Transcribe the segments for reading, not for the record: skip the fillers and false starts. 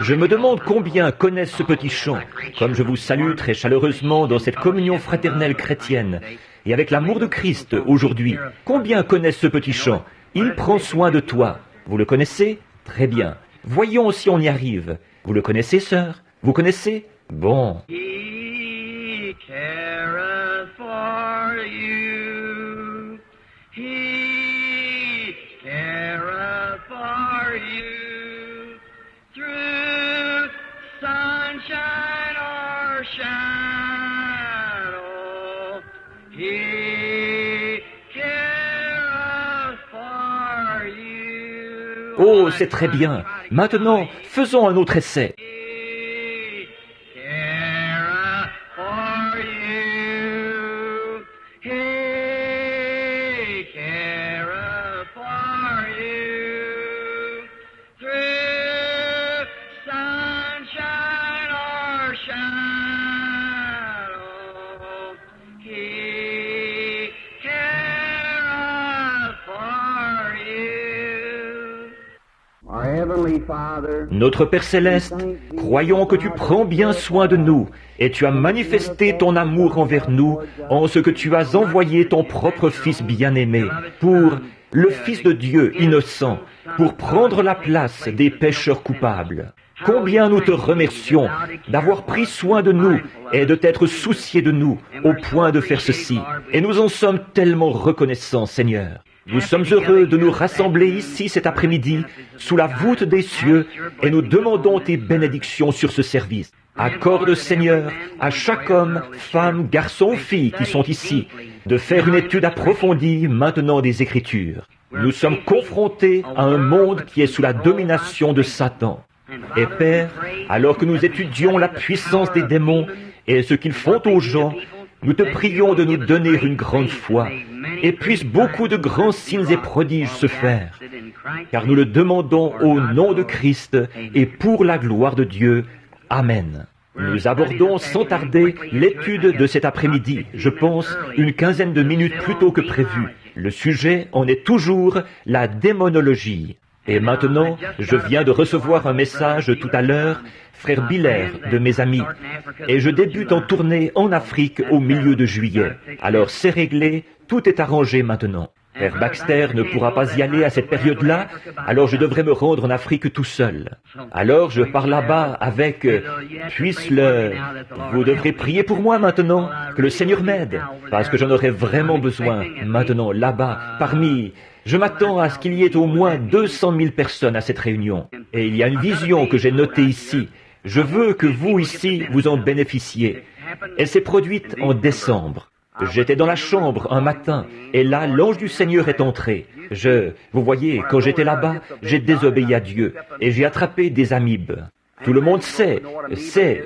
Je me demande combien connaissent ce petit chant, comme je vous salue très chaleureusement dans cette communion fraternelle chrétienne, et avec l'amour de Christ aujourd'hui. Combien connaissent ce petit chant? Il prend soin de toi. Vous le connaissez? Très bien. Voyons si on y arrive. Vous le connaissez, sœur? Vous connaissez? Bon. He careth for you. He careth for you. Through sunshine or shadow, He careth for you. Oh, c'est très bien. Maintenant, faisons un autre essai. He careth for you. He careth for you. Through sunshine or shadow, He careth for you. Our Heavenly Father, Notre Père Céleste, croyons que tu prends bien soin de nous et tu as manifesté ton amour envers nous en ce que tu as envoyé ton propre Fils bien-aimé pour le Fils de Dieu innocent, pour prendre la place des pécheurs coupables. Combien nous te remercions d'avoir pris soin de nous et de t'être soucié de nous au point de faire ceci. Et nous en sommes tellement reconnaissants, Seigneur. Nous sommes heureux de nous rassembler ici cet après-midi, sous la voûte des cieux, et nous demandons tes bénédictions sur ce service. Accorde, Seigneur, à chaque homme, femme, garçon ou fille qui sont ici, de faire une étude approfondie maintenant des Écritures. Nous sommes confrontés à un monde qui est sous la domination de Satan. Et Père, alors que nous étudions la puissance des démons et ce qu'ils font aux gens, nous te prions de nous donner une grande foi, et puissent beaucoup de grands signes et prodiges se faire, car nous le demandons au nom de Christ et pour la gloire de Dieu. Amen. Nous abordons sans tarder l'étude de cet après-midi, je pense une quinzaine de minutes plus tôt que prévu. Le sujet en est toujours la démonologie. Et maintenant, je viens de recevoir un message tout à l'heure, frère Biller, de mes amis, et je débute en tournée en Afrique au milieu de juillet. Alors c'est réglé, tout est arrangé maintenant. Frère Baxter ne pourra pas y aller à cette période-là, alors je devrais me rendre en Afrique tout seul. Alors je pars là-bas avec, Vous devrez prier pour moi maintenant, que le Seigneur m'aide, parce que j'en aurai vraiment besoin maintenant, là-bas, parmi... Je m'attends à ce qu'il y ait au moins 200 000 personnes à cette réunion. Et il y a une vision que j'ai notée ici. Je veux que vous ici, vous en bénéficiez. Elle s'est produite en décembre. J'étais dans la chambre un matin, et là, l'ange du Seigneur est entré. Vous voyez, quand j'étais là-bas, j'ai désobéi à Dieu, et j'ai attrapé des amibes. Tout le monde sait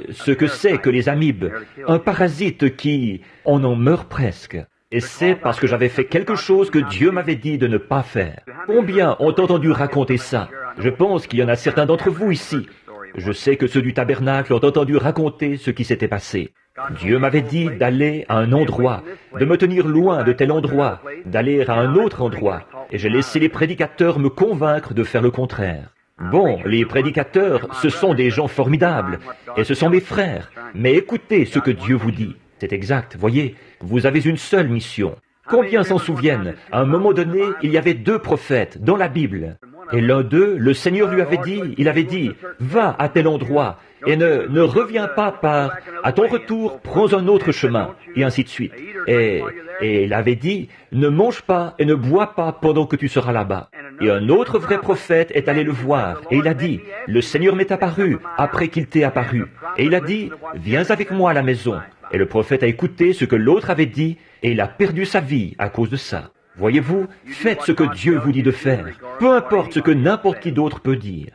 ce que c'est que les amibes. Un parasite qui, on en meurt presque. Et c'est parce que j'avais fait quelque chose que Dieu m'avait dit de ne pas faire. Combien ont entendu raconter ça? Je pense qu'il y en a certains d'entre vous ici. Je sais que ceux du tabernacle ont entendu raconter ce qui s'était passé. Dieu m'avait dit d'aller à un endroit, de me tenir loin de tel endroit, d'aller à un autre endroit, et j'ai laissé les prédicateurs me convaincre de faire le contraire. Bon, les prédicateurs, ce sont des gens formidables, et ce sont mes frères, mais écoutez ce que Dieu vous dit. C'est exact, voyez, vous avez une seule mission. Combien s'en souviennent? À un moment donné, il y avait 2 prophètes dans la Bible. Et l'un d'eux, le Seigneur lui avait dit, va à tel endroit, et ne reviens pas par, à ton retour, prends un autre chemin, et ainsi de suite. Et il avait dit, ne mange pas et ne bois pas pendant que tu seras là-bas. Et un autre vrai prophète est allé le voir, et il a dit, le Seigneur m'est apparu après qu'il t'ait apparu. Et il a dit, viens avec moi à la maison. Et le prophète a écouté ce que l'autre avait dit, et il a perdu sa vie à cause de ça. Voyez-vous, faites ce que Dieu vous dit de faire, peu importe ce que n'importe qui d'autre peut dire.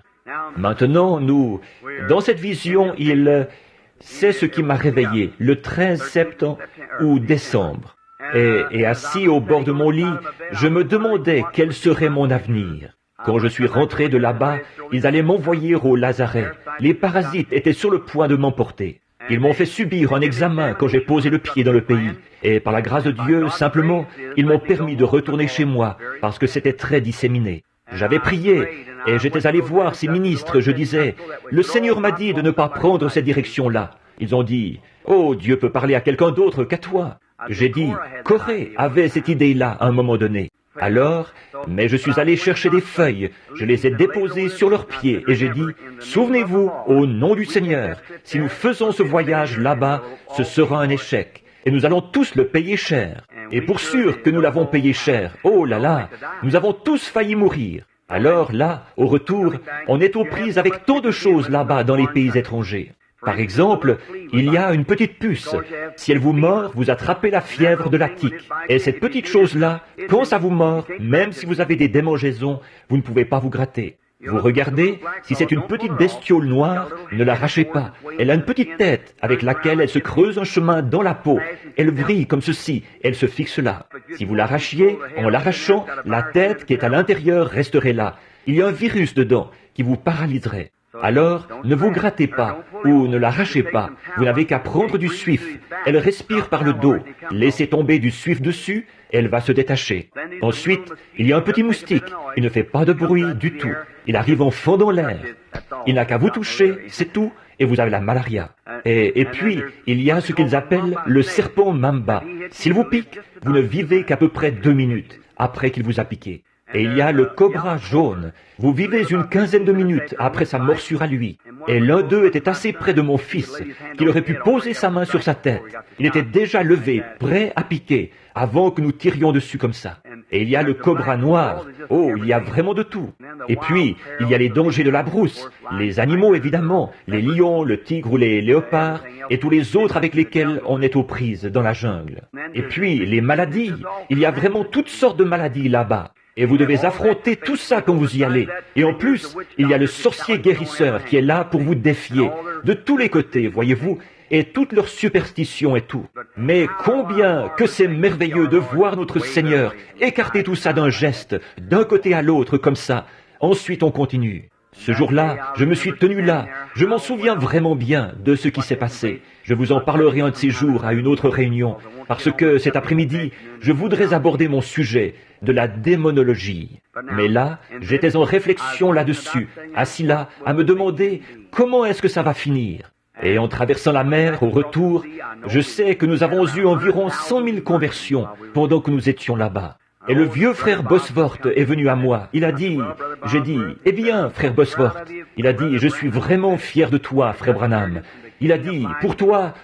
Maintenant, dans cette vision, c'est ce qui m'a réveillé, le 13 septembre ou décembre. Et assis au bord de mon lit, je me demandais quel serait mon avenir. Quand je suis rentré de là-bas, ils allaient m'envoyer au lazaret. Les parasites étaient sur le point de m'emporter. Ils m'ont fait subir un examen quand j'ai posé le pied dans le pays. Et par la grâce de Dieu, simplement, ils m'ont permis de retourner chez moi parce que c'était très disséminé. J'avais prié Et j'étais allé voir ces ministres, je disais, « Le Seigneur m'a dit de ne pas prendre cette direction-là. » Ils ont dit, « Oh, Dieu peut parler à quelqu'un d'autre qu'à toi. » J'ai dit, « Corée avait cette idée-là à un moment donné. » Alors, mais je suis allé chercher des feuilles, je les ai déposées sur leurs pieds et j'ai dit, « Souvenez-vous, au nom du Seigneur, si nous faisons ce voyage là-bas, ce sera un échec. Et nous allons tous le payer cher. Et pour sûr que nous l'avons payé cher, oh là là, nous avons tous failli mourir. » Alors là, au retour, on est aux prises avec tant de choses là-bas dans les pays étrangers. Par exemple, il y a une petite puce. Si elle vous mord, vous attrapez la fièvre de la tique. Et cette petite chose-là, quand ça vous mord, même si vous avez des démangeaisons, vous ne pouvez pas vous gratter. Vous regardez, si c'est une petite bestiole noire, ne l'arrachez pas. Elle a une petite tête avec laquelle elle se creuse un chemin dans la peau. Elle brille comme ceci, elle se fixe là. Si vous l'arrachiez, en l'arrachant, la tête qui est à l'intérieur resterait là. Il y a un virus dedans qui vous paralyserait. Alors, ne vous grattez pas ou ne l'arrachez pas. Vous n'avez qu'à prendre du suif. Elle respire par le dos. Laissez tomber du suif dessus, elle va se détacher. Ensuite, il y a un petit moustique. Il ne fait pas de bruit du tout. Il arrive en fondant l'air. Il n'a qu'à vous toucher, c'est tout, et vous avez la malaria. Et puis, il y a ce qu'ils appellent le serpent mamba. S'il vous pique, vous ne vivez qu'à peu près 2 minutes après qu'il vous a piqué. Et il y a le cobra jaune. Vous vivez une quinzaine de minutes après sa morsure à lui. Et l'un d'eux était assez près de mon fils, qu'il aurait pu poser sa main sur sa tête. Il était déjà levé, prêt à piquer, avant que nous tirions dessus comme ça. Et il y a le cobra noir. Oh, il y a vraiment de tout. Et puis, il y a les dangers de la brousse, les animaux évidemment, les lions, le tigre ou les léopards, et tous les autres avec lesquels on est aux prises dans la jungle. Et puis, les maladies. Il y a vraiment toutes sortes de maladies là-bas. Et vous devez affronter tout ça quand vous y allez. Et en plus, il y a le sorcier guérisseur qui est là pour vous défier. De tous les côtés, voyez-vous, et toutes leurs superstitions et tout. Mais combien que c'est merveilleux de voir notre Seigneur écarter tout ça d'un geste, d'un côté à l'autre comme ça. Ensuite, on continue. Ce jour-là, je me suis tenu là. Je m'en souviens vraiment bien de ce qui s'est passé. Je vous en parlerai un de ces jours à une autre réunion, parce que cet après-midi, je voudrais aborder mon sujet de la démonologie. Mais là, j'étais en réflexion là-dessus, assis là, à me demander comment est-ce que ça va finir. Et en traversant la mer, au retour, je sais que nous avons eu environ 100 000 conversions pendant que nous étions là-bas. Et le vieux frère Bosworth est venu à moi. Il a dit, j'ai dit, eh bien, frère Bosworth, il a dit, je suis vraiment fier de toi, frère Branham. Il a dit, pour toi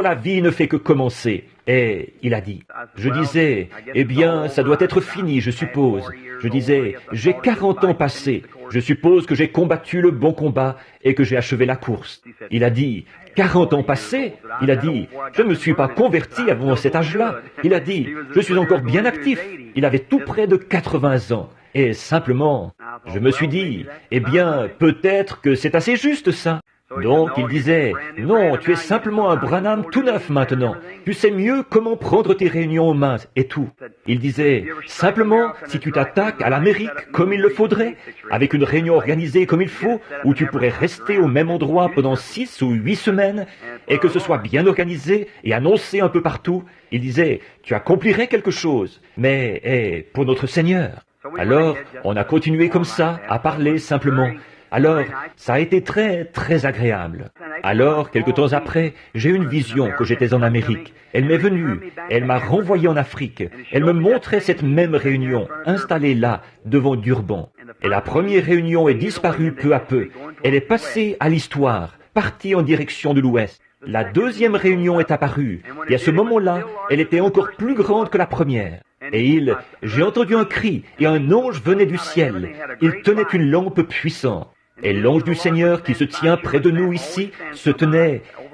la vie ne fait que commencer. Et il a dit, je disais, eh bien, ça doit être fini, je suppose. Je disais, j'ai 40 ans passés. Je suppose que j'ai combattu le bon combat et que j'ai achevé la course. Il a dit, 40 ans passés? Il a dit, je ne me suis pas converti avant cet âge-là. Il a dit, je suis encore bien actif. Il avait tout près de 80 ans. Et simplement, je me suis dit, eh bien, peut-être que c'est assez juste ça. Donc il disait, non, tu es simplement un Branham tout neuf maintenant. Tu sais mieux comment prendre tes réunions en main et tout. Il disait, simplement, si tu t'attaques à l'Amérique comme il le faudrait, avec une réunion organisée comme il faut, où tu pourrais rester au même endroit pendant 6 ou 8 semaines, et que ce soit bien organisé et annoncé un peu partout, il disait, tu accomplirais quelque chose, mais pour notre Seigneur. Alors, on a continué comme ça, à parler simplement. Alors, ça a été très, très agréable. Alors, quelque temps après, j'ai eu une vision que j'étais en Amérique. Elle m'est venue, elle m'a renvoyé en Afrique. Elle me montrait cette même réunion, installée là, devant Durban. Et la première réunion est disparue peu à peu. Elle est passée à l'histoire, partie en direction de l'Ouest. La deuxième réunion est apparue, et à ce moment-là, elle était encore plus grande que la première. Et j'ai entendu un cri, et un ange venait du ciel. Il tenait une lampe puissante. Et l'ange du Seigneur qui se tient près de nous ici,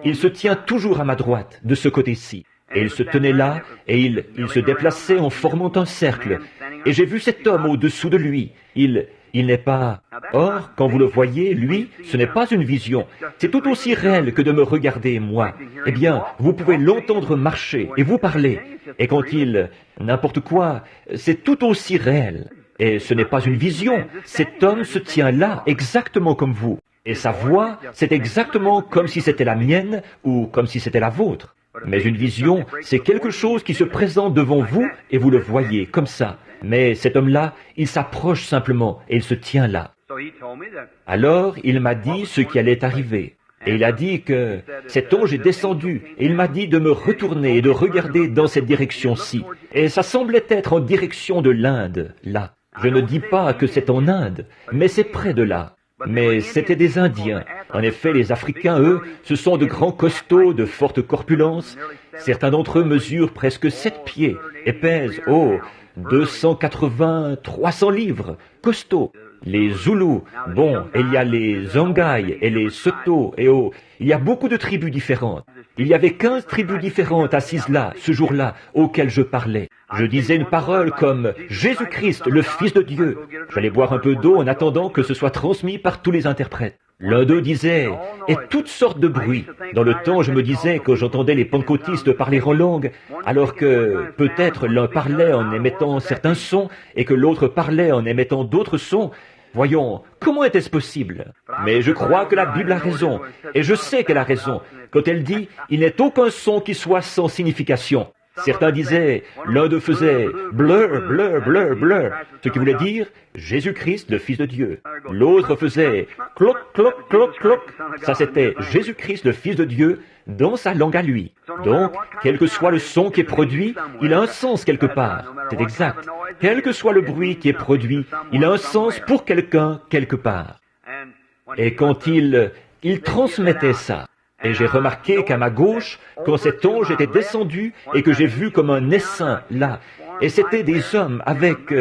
il se tient toujours à ma droite, de ce côté-ci. Et il se tenait là, et il se déplaçait en formant un cercle. Et j'ai vu cet homme au-dessous de lui. Il n'est pas... Or, quand vous le voyez, lui, ce n'est pas une vision. C'est tout aussi réel que de me regarder, moi. Eh bien, vous pouvez l'entendre marcher et vous parler. Et quand n'importe quoi, c'est tout aussi réel. Et ce n'est pas une vision. Cet homme se tient là, exactement comme vous. Et sa voix, c'est exactement comme si c'était la mienne ou comme si c'était la vôtre. Mais une vision, c'est quelque chose qui se présente devant vous et vous le voyez comme ça. Mais cet homme-là, il s'approche simplement et il se tient là. Alors il m'a dit ce qui allait arriver. Et il a dit que cet ange est descendu, et il m'a dit de me retourner et de regarder dans cette direction-ci. Et ça semblait être en direction de l'Inde, là. Je ne dis pas que c'est en Inde, mais c'est près de là. Mais c'était des Indiens. En effet, les Africains, eux, ce sont de grands costauds, de forte corpulence. Certains d'entre eux mesurent presque 7 pieds et pèsent, 280, 300 livres, costauds. Les Zoulous, bon, et il y a les Zonghai et les Soto, et il y a beaucoup de tribus différentes. Il y avait 15 tribus différentes assises là, ce jour-là, auxquelles je parlais. Je disais une parole comme « Jésus-Christ, le Fils de Dieu ». J'allais boire un peu d'eau en attendant que ce soit transmis par tous les interprètes. L'un d'eux disait « et toutes sortes de bruits ». Dans le temps, je me disais que j'entendais les pentecôtistes parler en langue, alors que peut-être l'un parlait en émettant certains sons et que l'autre parlait en émettant d'autres sons. Voyons, comment était-ce possible? Mais je crois que la Bible a raison, et je sais qu'elle a raison, quand elle dit « il n'est aucun son qui soit sans signification ». Certains disaient, l'un d'eux faisait « blur, blur, blur, blur », ce qui voulait dire « Jésus-Christ, le Fils de Dieu ». L'autre faisait « cloc, cloc, cloc, cloc », ça c'était « Jésus-Christ, le Fils de Dieu », dans sa langue à lui. Donc, quel que soit le son qui est produit, il a un sens quelque part. C'est exact. Quel que soit le bruit qui est produit, il a un sens pour quelqu'un quelque part. Et quand il transmettait ça, et j'ai remarqué qu'à ma gauche, quand cet ange était descendu et que j'ai vu comme un essaim là, et c'étaient des hommes avec...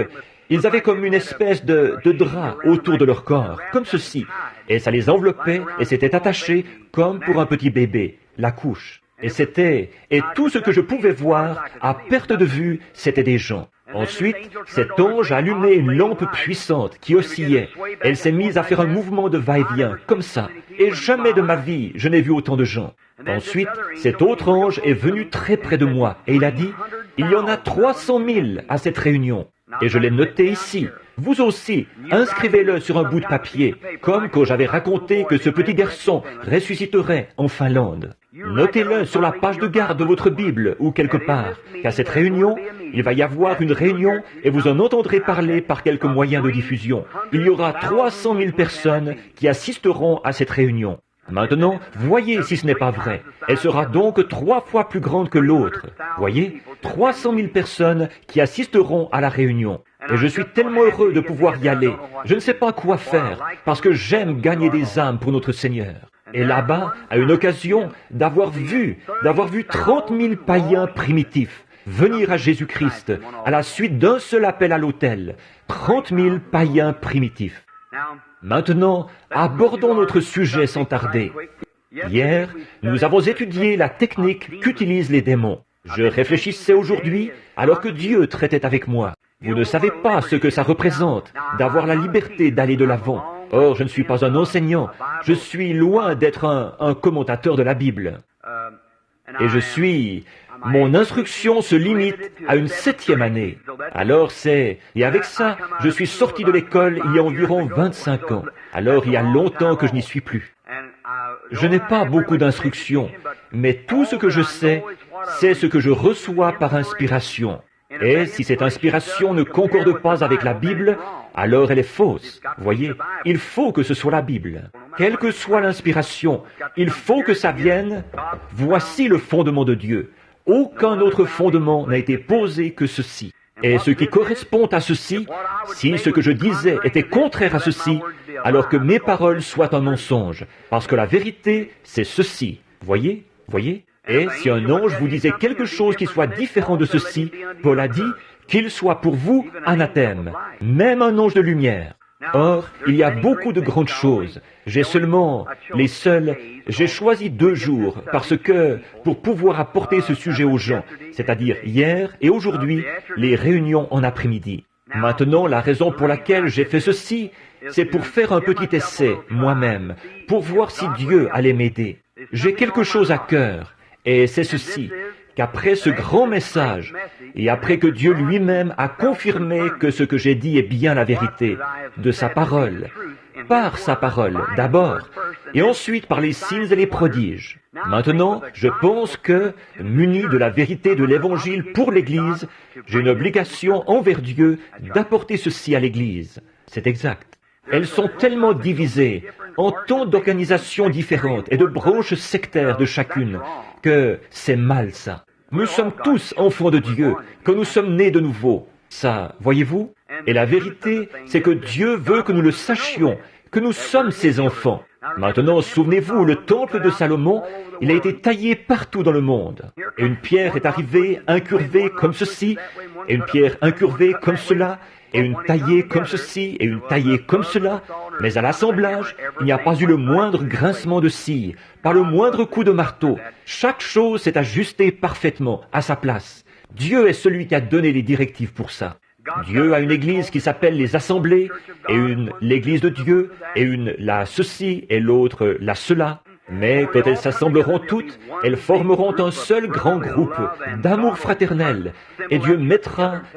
ils avaient comme une espèce de drap autour de leur corps, comme ceci, et ça les enveloppait et c'était attaché comme pour un petit bébé, la couche. Et tout ce que je pouvais voir, à perte de vue, c'était des gens. Ensuite, cet ange a allumé une lampe puissante qui oscillait. Elle s'est mise à faire un mouvement de va-et-vient, comme ça. Et jamais de ma vie, je n'ai vu autant de gens. Ensuite, cet autre ange est venu très près de moi et il a dit, « Il y en a 300 000 à cette réunion. » Et je l'ai noté ici. Vous aussi, inscrivez-le sur un bout de papier, comme quand j'avais raconté que ce petit garçon ressusciterait en Finlande. Notez-le sur la page de garde de votre Bible ou quelque part, qu'à cette réunion, il va y avoir une réunion et vous en entendrez parler par quelques moyens de diffusion. Il y aura 300 000 personnes qui assisteront à cette réunion. Maintenant, voyez si ce n'est pas vrai. Elle sera donc 3 fois plus grande que l'autre. Voyez, 300 000 personnes qui assisteront à la réunion. Et je suis tellement heureux de pouvoir y aller. Je ne sais pas quoi faire, parce que j'aime gagner des âmes pour notre Seigneur. Et là-bas, à une occasion d'avoir vu 30 000 païens primitifs venir à Jésus-Christ à la suite d'un seul appel à l'autel. 30 000 païens primitifs. Maintenant, abordons notre sujet sans tarder. Hier, nous avons étudié la technique qu'utilisent les démons. Je réfléchissais aujourd'hui alors que Dieu traitait avec moi. Vous ne savez pas ce que ça représente d'avoir la liberté d'aller de l'avant. Or, je ne suis pas un enseignant. Je suis loin d'être un commentateur de la Bible. Et mon instruction se limite à une 7e année. Alors et avec ça, je suis sorti de l'école il y a environ 25 ans. Alors il y a longtemps que je n'y suis plus. Je n'ai pas beaucoup d'instructions, mais tout ce que je sais, c'est ce que je reçois par inspiration. Et si cette inspiration ne concorde pas avec la Bible, alors elle est fausse. Voyez, il faut que ce soit la Bible. Quelle que soit l'inspiration, il faut que ça vienne. Voici le fondement de Dieu. Aucun autre fondement n'a été posé que ceci. Et ce qui correspond à ceci, si ce que je disais était contraire à ceci, alors que mes paroles soient un mensonge, parce que la vérité, c'est ceci. Voyez? Et si un ange vous disait quelque chose qui soit différent de ceci, Paul a dit qu'il soit pour vous anathème, même un ange de lumière. Or, il y a beaucoup de grandes choses. J'ai choisi 2 jours parce que, pour pouvoir apporter ce sujet aux gens, c'est-à-dire hier et aujourd'hui, les réunions en après-midi. Maintenant, la raison pour laquelle j'ai fait ceci, c'est pour faire un petit essai, moi-même, pour voir si Dieu allait m'aider. J'ai quelque chose à cœur, et c'est ceci, qu'après ce grand message, et après que Dieu lui-même a confirmé que ce que j'ai dit est bien la vérité, de sa parole, par sa parole d'abord, et ensuite par les signes et les prodiges. Maintenant, je pense que, muni de la vérité de l'Évangile pour l'Église, j'ai une obligation envers Dieu d'apporter ceci à l'Église. C'est exact. Elles sont tellement divisées en tant d'organisations différentes et de branches sectaires de chacune que c'est mal ça. Nous sommes tous enfants de Dieu quand nous sommes nés de nouveau. Ça, voyez-vous? Et la vérité, c'est que Dieu veut que nous le sachions, que nous sommes ses enfants. Maintenant, souvenez-vous, le temple de Salomon, il a été taillé partout dans le monde. Et une pierre est arrivée, incurvée comme ceci, et une pierre incurvée comme cela, et une taillée comme ceci, et une taillée comme cela. Mais à l'assemblage, il n'y a pas eu le moindre grincement de scie, pas le moindre coup de marteau. Chaque chose s'est ajustée parfaitement à sa place. Dieu est celui qui a donné les directives pour ça. Dieu a une église qui s'appelle les assemblées, et une l'église de Dieu, et une la ceci, et l'autre la cela. Mais quand elles s'assembleront toutes, elles formeront un seul grand groupe d'amour fraternel, et Dieu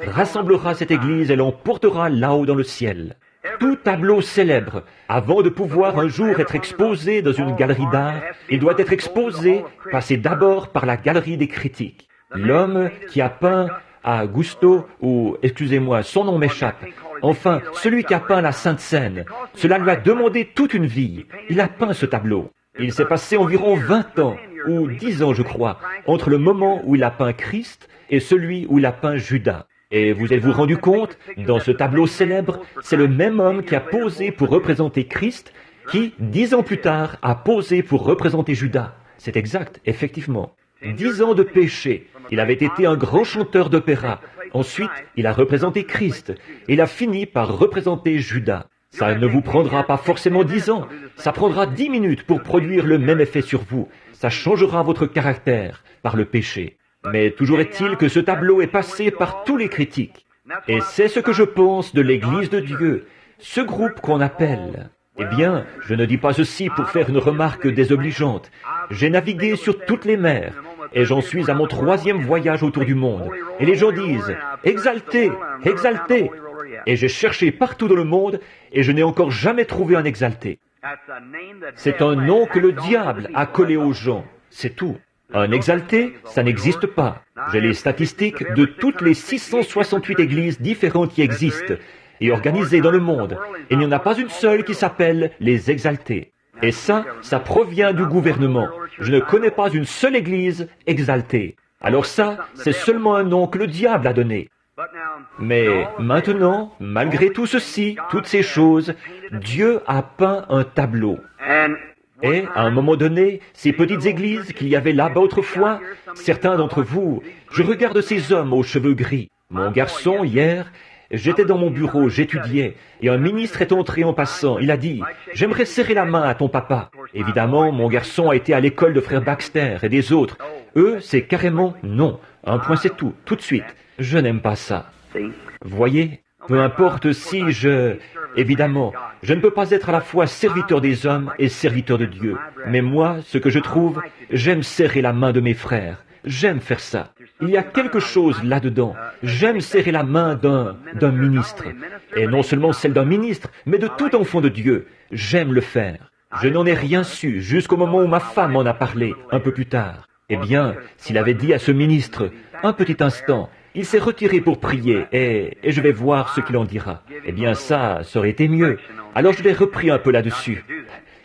rassemblera cette église et l'emportera là-haut dans le ciel. Tout tableau célèbre, avant de pouvoir un jour être exposé dans une galerie d'art, il doit être exposé, passer d'abord par la galerie des critiques. L'homme qui a peint à Gusto, ou, excusez-moi, son nom m'échappe. Enfin, celui qui a peint la Sainte Seine, cela lui a demandé toute une vie. Il a peint ce tableau. Il s'est passé environ 20 ans, ou 10 ans je crois, entre le moment où il a peint Christ et celui où il a peint Judas. Et vous êtes-vous rendu compte, dans ce tableau célèbre, c'est le même homme qui a posé pour représenter Christ, qui, 10 ans plus tard, a posé pour représenter Judas. C'est exact, effectivement. 10 ans de péché. Il avait été un grand chanteur d'opéra. Ensuite, il a représenté Christ. Il a fini par représenter Judas. Ça ne vous prendra pas forcément 10 ans. Ça prendra 10 minutes pour produire le même effet sur vous. Ça changera votre caractère par le péché. Mais toujours est-il que ce tableau est passé par tous les critiques. Et c'est ce que je pense de l'Église de Dieu, ce groupe qu'on appelle. Eh bien, je ne dis pas ceci pour faire une remarque désobligeante. J'ai navigué sur toutes les mers, et j'en suis à mon 3e voyage autour du monde. Et les gens disent, exalté, exalté. Et j'ai cherché partout dans le monde, et je n'ai encore jamais trouvé un exalté. C'est un nom que le diable a collé aux gens, c'est tout. Un exalté, ça n'existe pas. J'ai les statistiques de toutes les 668 églises différentes qui existent et organisées dans le monde. Et il n'y en a pas une seule qui s'appelle les exaltés. Et ça provient du gouvernement. Je ne connais pas une seule église exaltée. Alors ça, c'est seulement un nom que le diable a donné. Mais maintenant, malgré tout ceci, toutes ces choses, Dieu a peint un tableau. Et, à un moment donné, ces petites églises qu'il y avait là-bas autrefois, certains d'entre vous, je regarde ces hommes aux cheveux gris. Mon garçon, hier, j'étais dans mon bureau, j'étudiais, et un ministre est entré en passant. Il a dit, « J'aimerais serrer la main à ton papa. » Évidemment, mon garçon a été à l'école de frère Baxter et des autres. Eux, c'est carrément non. Un point, c'est tout, tout de suite. Je n'aime pas ça. Voyez, peu importe si évidemment, je ne peux pas être à la fois serviteur des hommes et serviteur de Dieu. Mais moi, ce que je trouve, j'aime serrer la main de mes frères. J'aime faire ça. Il y a quelque chose là-dedans. J'aime serrer la main d'un ministre. Et non seulement celle d'un ministre, mais de tout enfant de Dieu. J'aime le faire. Je n'en ai rien su jusqu'au moment où ma femme m'en a parlé, un peu plus tard. Eh bien, s'il avait dit à ce ministre, un petit instant, il s'est retiré pour prier, et je vais voir ce qu'il en dira. Eh bien, ça aurait été mieux. Alors je l'ai repris un peu là-dessus.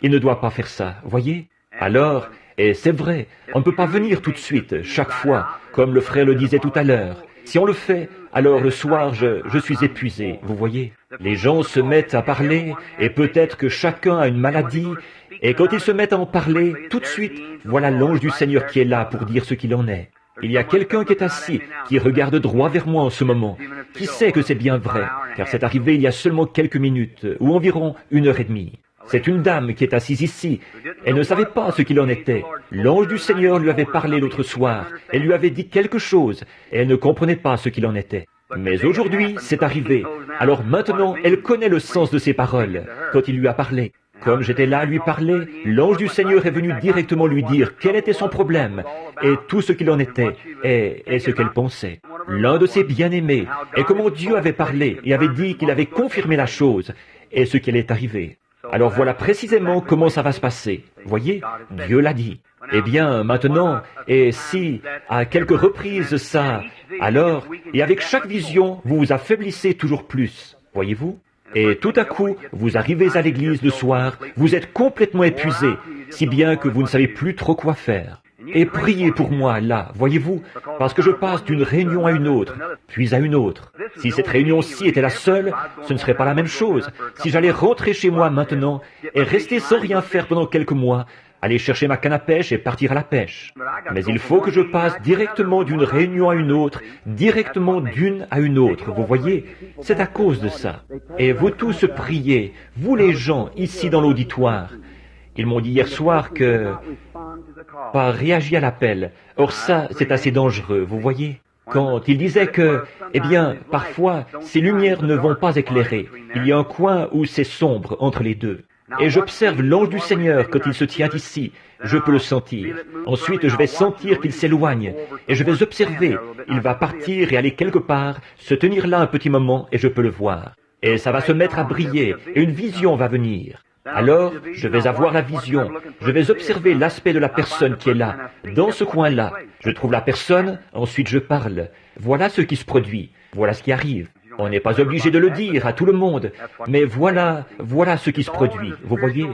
Il ne doit pas faire ça, voyez? Alors, et c'est vrai, on ne peut pas venir tout de suite, chaque fois, comme le frère le disait tout à l'heure. Si on le fait, alors le soir, je suis épuisé, vous voyez? Les gens se mettent à parler, et peut-être que chacun a une maladie, et quand ils se mettent à en parler, tout de suite, voilà l'ange du Seigneur qui est là pour dire ce qu'il en est. Il y a quelqu'un qui est assis, qui regarde droit vers moi en ce moment, qui sait que c'est bien vrai, car c'est arrivé il y a seulement quelques minutes, ou environ 1h30. C'est une dame qui est assise ici. Elle ne savait pas ce qu'il en était. L'ange du Seigneur lui avait parlé l'autre soir. Elle lui avait dit quelque chose, et elle ne comprenait pas ce qu'il en était. Mais aujourd'hui, c'est arrivé. Alors maintenant, elle connaît le sens de ses paroles, quand il lui a parlé. Comme j'étais là à lui parler, l'ange du Seigneur est venu directement lui dire quel était son problème, et tout ce qu'il en était, et ce qu'elle pensait. L'un de ses bien-aimés, et comment Dieu avait parlé, et avait dit qu'il avait confirmé la chose, et ce qui allait arriver. Alors voilà précisément comment ça va se passer. Voyez, Dieu l'a dit. Eh bien, maintenant, et si, à quelques reprises ça, alors, et avec chaque vision, vous vous affaiblissez toujours plus. Voyez-vous? Et tout à coup, vous arrivez à l'église le soir, vous êtes complètement épuisé, si bien que vous ne savez plus trop quoi faire. Et priez pour moi, là, voyez-vous, parce que je passe d'une réunion à une autre, puis à une autre. Si cette réunion-ci était la seule, ce ne serait pas la même chose. Si j'allais rentrer chez moi maintenant et rester sans rien faire pendant quelques mois, aller chercher ma canne à pêche et partir à la pêche. Mais il faut que je passe directement d'une réunion à une autre, directement d'une à une autre, vous voyez, c'est à cause de ça. Et vous tous priez, vous les gens ici dans l'auditoire. Ils m'ont dit hier soir que pas réagi à l'appel. Or ça, c'est assez dangereux, vous voyez. Quand il disait que, eh bien, parfois, ces lumières ne vont pas éclairer. Il y a un coin où c'est sombre entre les deux. Et j'observe l'ange du Seigneur quand il se tient ici. Je peux le sentir. Ensuite, je vais sentir qu'il s'éloigne. Et je vais observer. Il va partir et aller quelque part, se tenir là un petit moment, et je peux le voir. Et ça va se mettre à briller, et une vision va venir. Alors, je vais avoir la vision. Je vais observer l'aspect de la personne qui est là, dans ce coin-là. Je trouve la personne, ensuite je parle. Voilà ce qui se produit. Voilà ce qui arrive. On n'est pas obligé de le dire à tout le monde, mais voilà ce qui se produit. Vous voyez,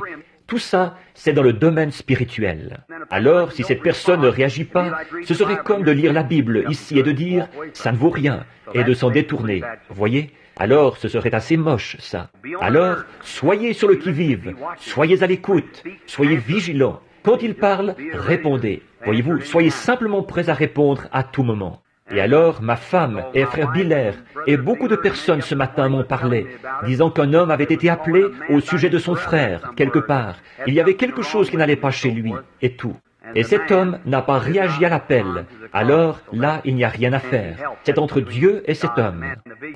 tout ça, c'est dans le domaine spirituel. Alors, si cette personne ne réagit pas, ce serait comme de lire la Bible ici et de dire « ça ne vaut rien » et de s'en détourner. Vous voyez? Alors, ce serait assez moche, ça. Alors, soyez sur le qui-vive, soyez à l'écoute, soyez vigilants. Quand il parle, répondez. Voyez-vous, soyez simplement prêts à répondre à tout moment. Et alors, ma femme et frère Biller et beaucoup de personnes ce matin m'ont parlé, disant qu'un homme avait été appelé au sujet de son frère, quelque part. Il y avait quelque chose qui n'allait pas chez lui, et tout. Et cet homme n'a pas réagi à l'appel. Alors, là, il n'y a rien à faire. C'est entre Dieu et cet homme.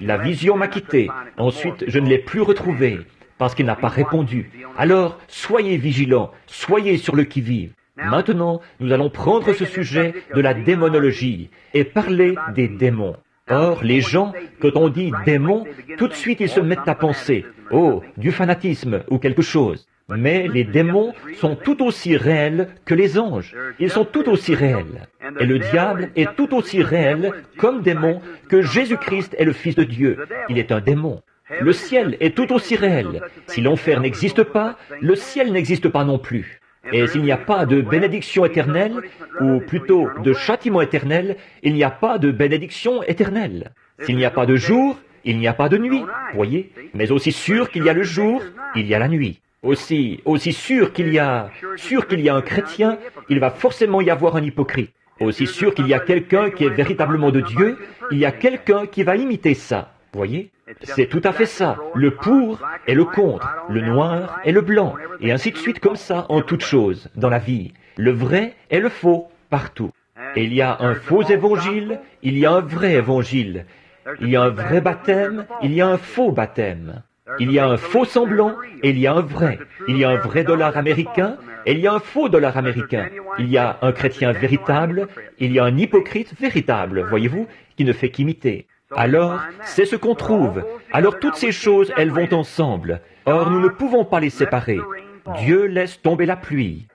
La vision m'a quitté. Ensuite, je ne l'ai plus retrouvé, parce qu'il n'a pas répondu. Alors, soyez vigilants, soyez sur le qui-vive. Maintenant, nous allons prendre ce sujet de la démonologie et parler des démons. Or, les gens, quand on dit démons, tout de suite ils se mettent à penser, oh, du fanatisme ou quelque chose. Mais les démons sont tout aussi réels que les anges. Ils sont tout aussi réels. Et le diable est tout aussi réel comme démon que Jésus-Christ est le Fils de Dieu. Il est un démon. Le ciel est tout aussi réel. Si l'enfer n'existe pas, le ciel n'existe pas non plus. Et s'il n'y a pas de bénédiction éternelle, ou plutôt de châtiment éternel, il n'y a pas de bénédiction éternelle. S'il n'y a pas de jour, il n'y a pas de nuit, voyez. Mais aussi sûr qu'il y a le jour, il y a la nuit. Aussi sûr qu'il y a un chrétien, il va forcément y avoir un hypocrite. Aussi sûr qu'il y a quelqu'un qui est véritablement de Dieu, il y a quelqu'un qui va imiter ça, voyez. C'est tout à fait ça, le pour et le contre, le noir et le blanc, et ainsi de suite comme ça en toutes choses, dans la vie. Le vrai et le faux, partout. Et il y a un faux évangile, il y a un vrai évangile. Il y a un vrai baptême, il y a un faux baptême. Il y a un faux semblant et il y a un vrai. Il y a un vrai dollar américain et il y a un faux dollar américain. Il y a un chrétien véritable, il y a un hypocrite véritable, voyez-vous, qui ne fait qu'imiter. Alors, c'est ce qu'on trouve. Alors toutes ces choses, elles vont ensemble. Or, nous ne pouvons pas les séparer. Dieu laisse tomber la pluie.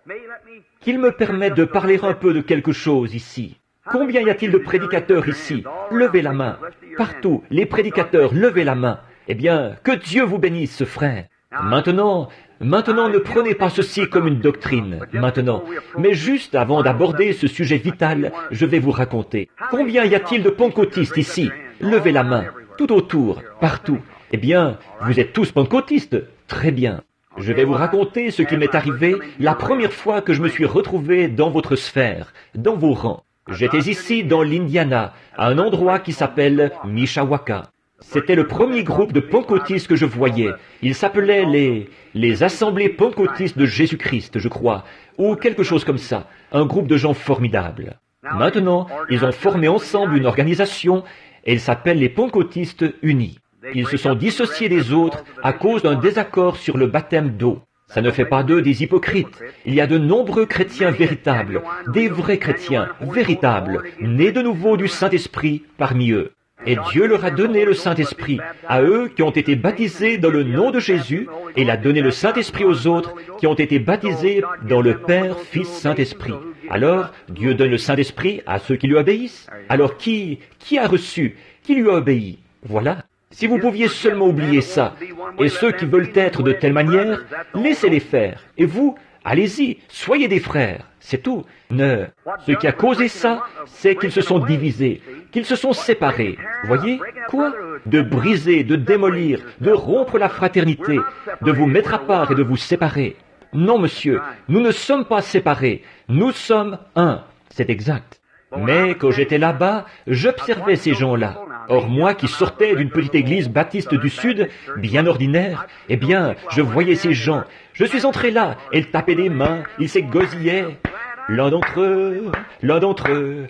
Qu'il me permette de parler un peu de quelque chose ici. Combien y a-t-il de prédicateurs ici? Levez la main. Partout, les prédicateurs, levez la main. Eh bien, que Dieu vous bénisse, frère. Maintenant, ne prenez pas ceci comme une doctrine, maintenant. Mais juste avant d'aborder ce sujet vital, je vais vous raconter. Combien y a-t-il de pentecôtistes ici? Levez la main, tout autour, partout. Eh bien, vous êtes tous pentecôtistes. Très bien. Je vais vous raconter ce qui m'est arrivé la première fois que je me suis retrouvé dans votre sphère, dans vos rangs. J'étais ici dans l'Indiana, à un endroit qui s'appelle Mishawaka. C'était le premier groupe de pentecôtistes que je voyais. Ils s'appelaient les Assemblées pentecôtistes de Jésus-Christ, je crois, ou quelque chose comme ça. Un groupe de gens formidables. Maintenant, ils ont formé ensemble une organisation et ils s'appellent les Pentecôtistes Unis. Ils se sont dissociés des autres à cause d'un désaccord sur le baptême d'eau. Ça ne fait pas d'eux des hypocrites. Il y a de nombreux chrétiens véritables, des vrais chrétiens véritables, nés de nouveau du Saint-Esprit parmi eux. Et Dieu leur a donné le Saint-Esprit, à eux qui ont été baptisés dans le nom de Jésus, et il a donné le Saint-Esprit aux autres qui ont été baptisés dans le Père, Fils, Saint-Esprit. Alors, Dieu donne le Saint-Esprit à ceux qui lui obéissent. Alors qui a reçu? Qui lui a obéi? Voilà. Si vous pouviez seulement oublier ça, et ceux qui veulent être de telle manière, laissez-les faire. Et vous, allez-y, soyez des frères, c'est tout. Ce qui a causé ça, c'est qu'ils se sont divisés, qu'ils se sont séparés. Voyez, quoi? De briser, de démolir, de rompre la fraternité, de vous mettre à part et de vous séparer. Non, monsieur, nous ne sommes pas séparés, nous sommes un, c'est exact. Mais quand j'étais là-bas, j'observais ces gens-là. Or moi qui sortais d'une petite église baptiste du Sud, bien ordinaire, eh bien, je voyais ces gens. Je suis entré là, ils tapaient des mains, ils s'égosillaient. L'un d'entre eux,